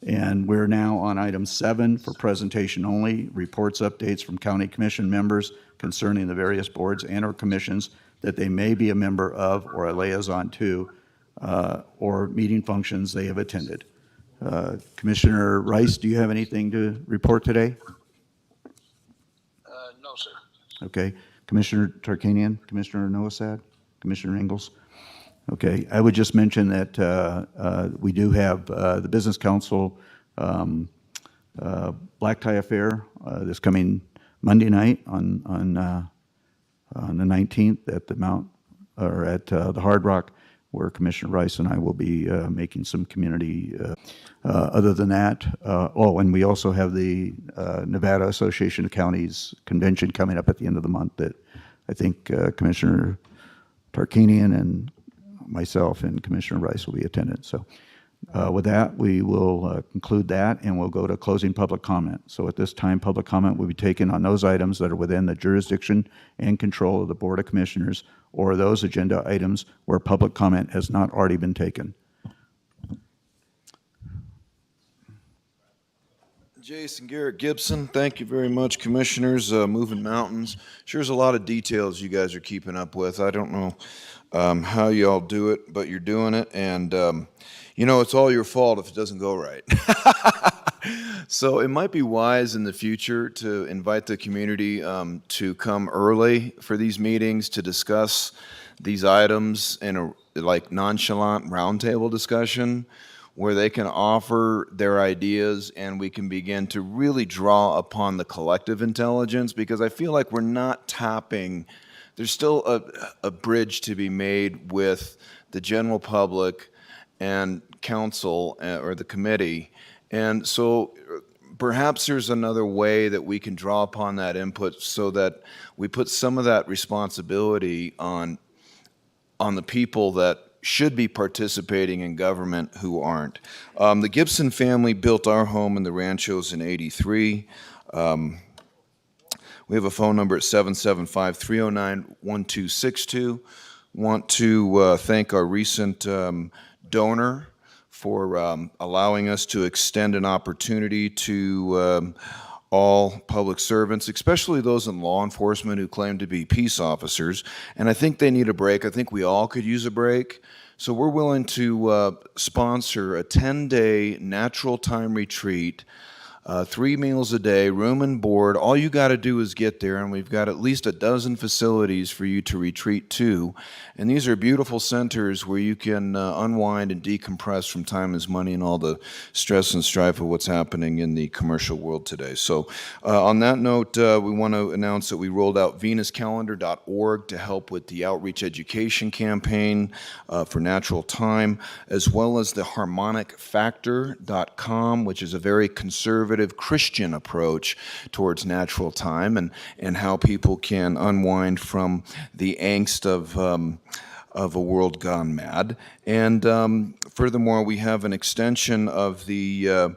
And we're now on item 7 for presentation only, reports, updates from County Commission members concerning the various boards and or commissions that they may be a member of or a liaison to, or meeting functions they have attended. Commissioner Rice, do you have anything to report today? No, sir. Okay. Commissioner Tarkanian, Commissioner Novoset, Commissioner Engels? Okay. I would just mention that we do have the Business Council Black Tie Affair this coming Monday night on on the 19th at the Hard Rock, where Commissioner Rice and I will be making some community. Other than that, and we also have the Nevada Association of Counties Convention coming up at the end of the month that I think Commissioner Tarkanian and myself and Commissioner Rice will be attending. So with that, we will conclude that, and we'll go to closing public comment. So at this time, public comment will be taken on those items that are within the jurisdiction and control of the Board of Commissioners, or those agenda items where public comment has not already been taken. Jason Garrett Gibson, thank you very much, Commissioners. Moving Mountains. Sure, there's a lot of details you guys are keeping up with. I don't know how you all do it, but you're doing it, and it's all your fault if it doesn't go right. So it might be wise in the future to invite the community to come early for these meetings to discuss these items in a nonchalant roundtable discussion where they can offer their ideas and we can begin to really draw upon the collective intelligence, because I feel like we're not tapping, there's still a bridge to be made with the general public and council or the committee. And so perhaps there's another way that we can draw upon that input so that we put some of that responsibility on the people that should be participating in government who aren't. The Gibson family built our home in the Ranchos in '83. We have a phone number at 775-309-1262. Want to thank our recent donor for allowing us to extend an opportunity to all public servants, especially those in law enforcement who claim to be peace officers. And I think they need a break. I think we all could use a break. So we're willing to sponsor a 10-day natural time retreat, 3 meals a day, room and board. All you got to do is get there, and we've got at least a dozen facilities for you to retreat to. And these are beautiful centers where you can unwind and decompress from time is money and all the stress and strife of what's happening in the commercial world today. So on that note, we want to announce that we rolled out venuscalendar.org to help with the outreach education campaign for natural time, as well as the harmonicfactor.com, which is a very conservative Christian approach towards natural time and how people can unwind from the angst of a world gone mad. And furthermore, we have an extension of the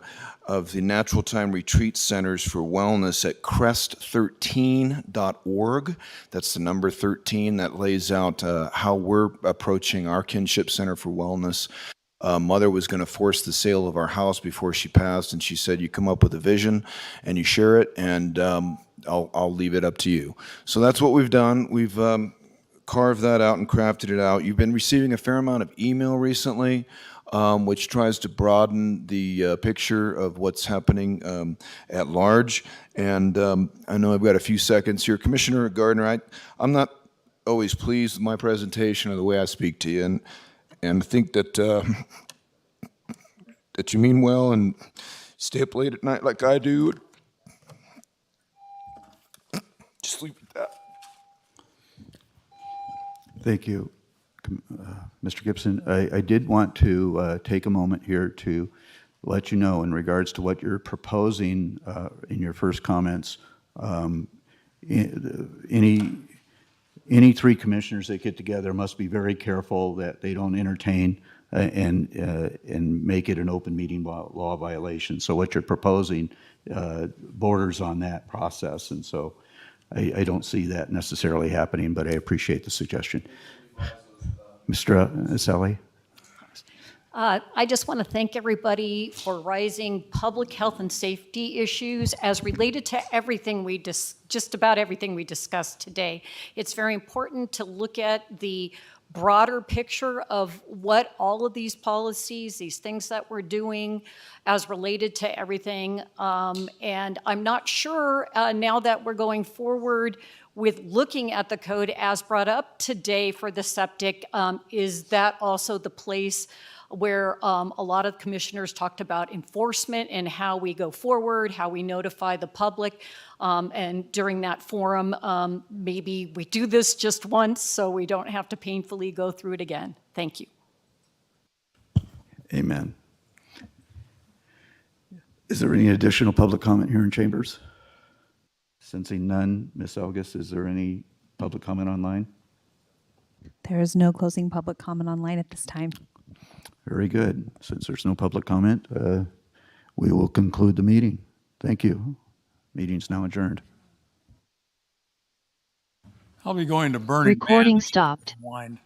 Natural Time Retreat Centers for Wellness at crest13.org. That's the number 13 that lays out how we're approaching our Kinship Center for Wellness. Mother was going to force the sale of our house before she passed, and she said, you come up with a vision and you share it, and I'll leave it up to you. So that's what we've done. We've carved that out and crafted it out. You've been receiving a fair amount of email recently, which tries to broaden the picture of what's happening at large. And I know I've got a few seconds here. Commissioner Gardner, I'm not always pleased with my presentation or the way I speak to you, and I think that that you mean well and stay up late at night like I do. Just leave it at that. Thank you, Mr. Gibson. I did want to take a moment here to let you know in regards to what you're proposing in your first comments. Any three commissioners that get together must be very careful that they don't entertain and make it an open meeting law violation. So what you're proposing borders on that process, and so I don't see that necessarily happening, but I appreciate the suggestion. Mr. Selly? I just want to thank everybody for raising public health and safety issues as related to everything just about everything we discussed today. It's very important to look at the broader picture of what all of these policies, these things that we're doing as related to everything. And I'm not sure now that we're going forward with looking at the code as brought up today for the septic, is that also the place where a lot of commissioners talked about enforcement and how we go forward, how we notify the public? And during that forum, maybe we do this just once so we don't have to painfully go through it again. Thank you. Amen. Is there any additional public comment here in chambers? Sensing none, Ms. August, is there any public comment online? There is no closing public comment online at this time. Very good. Since there's no public comment, we will conclude the meeting. Thank you. Meeting's now adjourned. I'll be going to Burning Man. Recording stopped. Wind.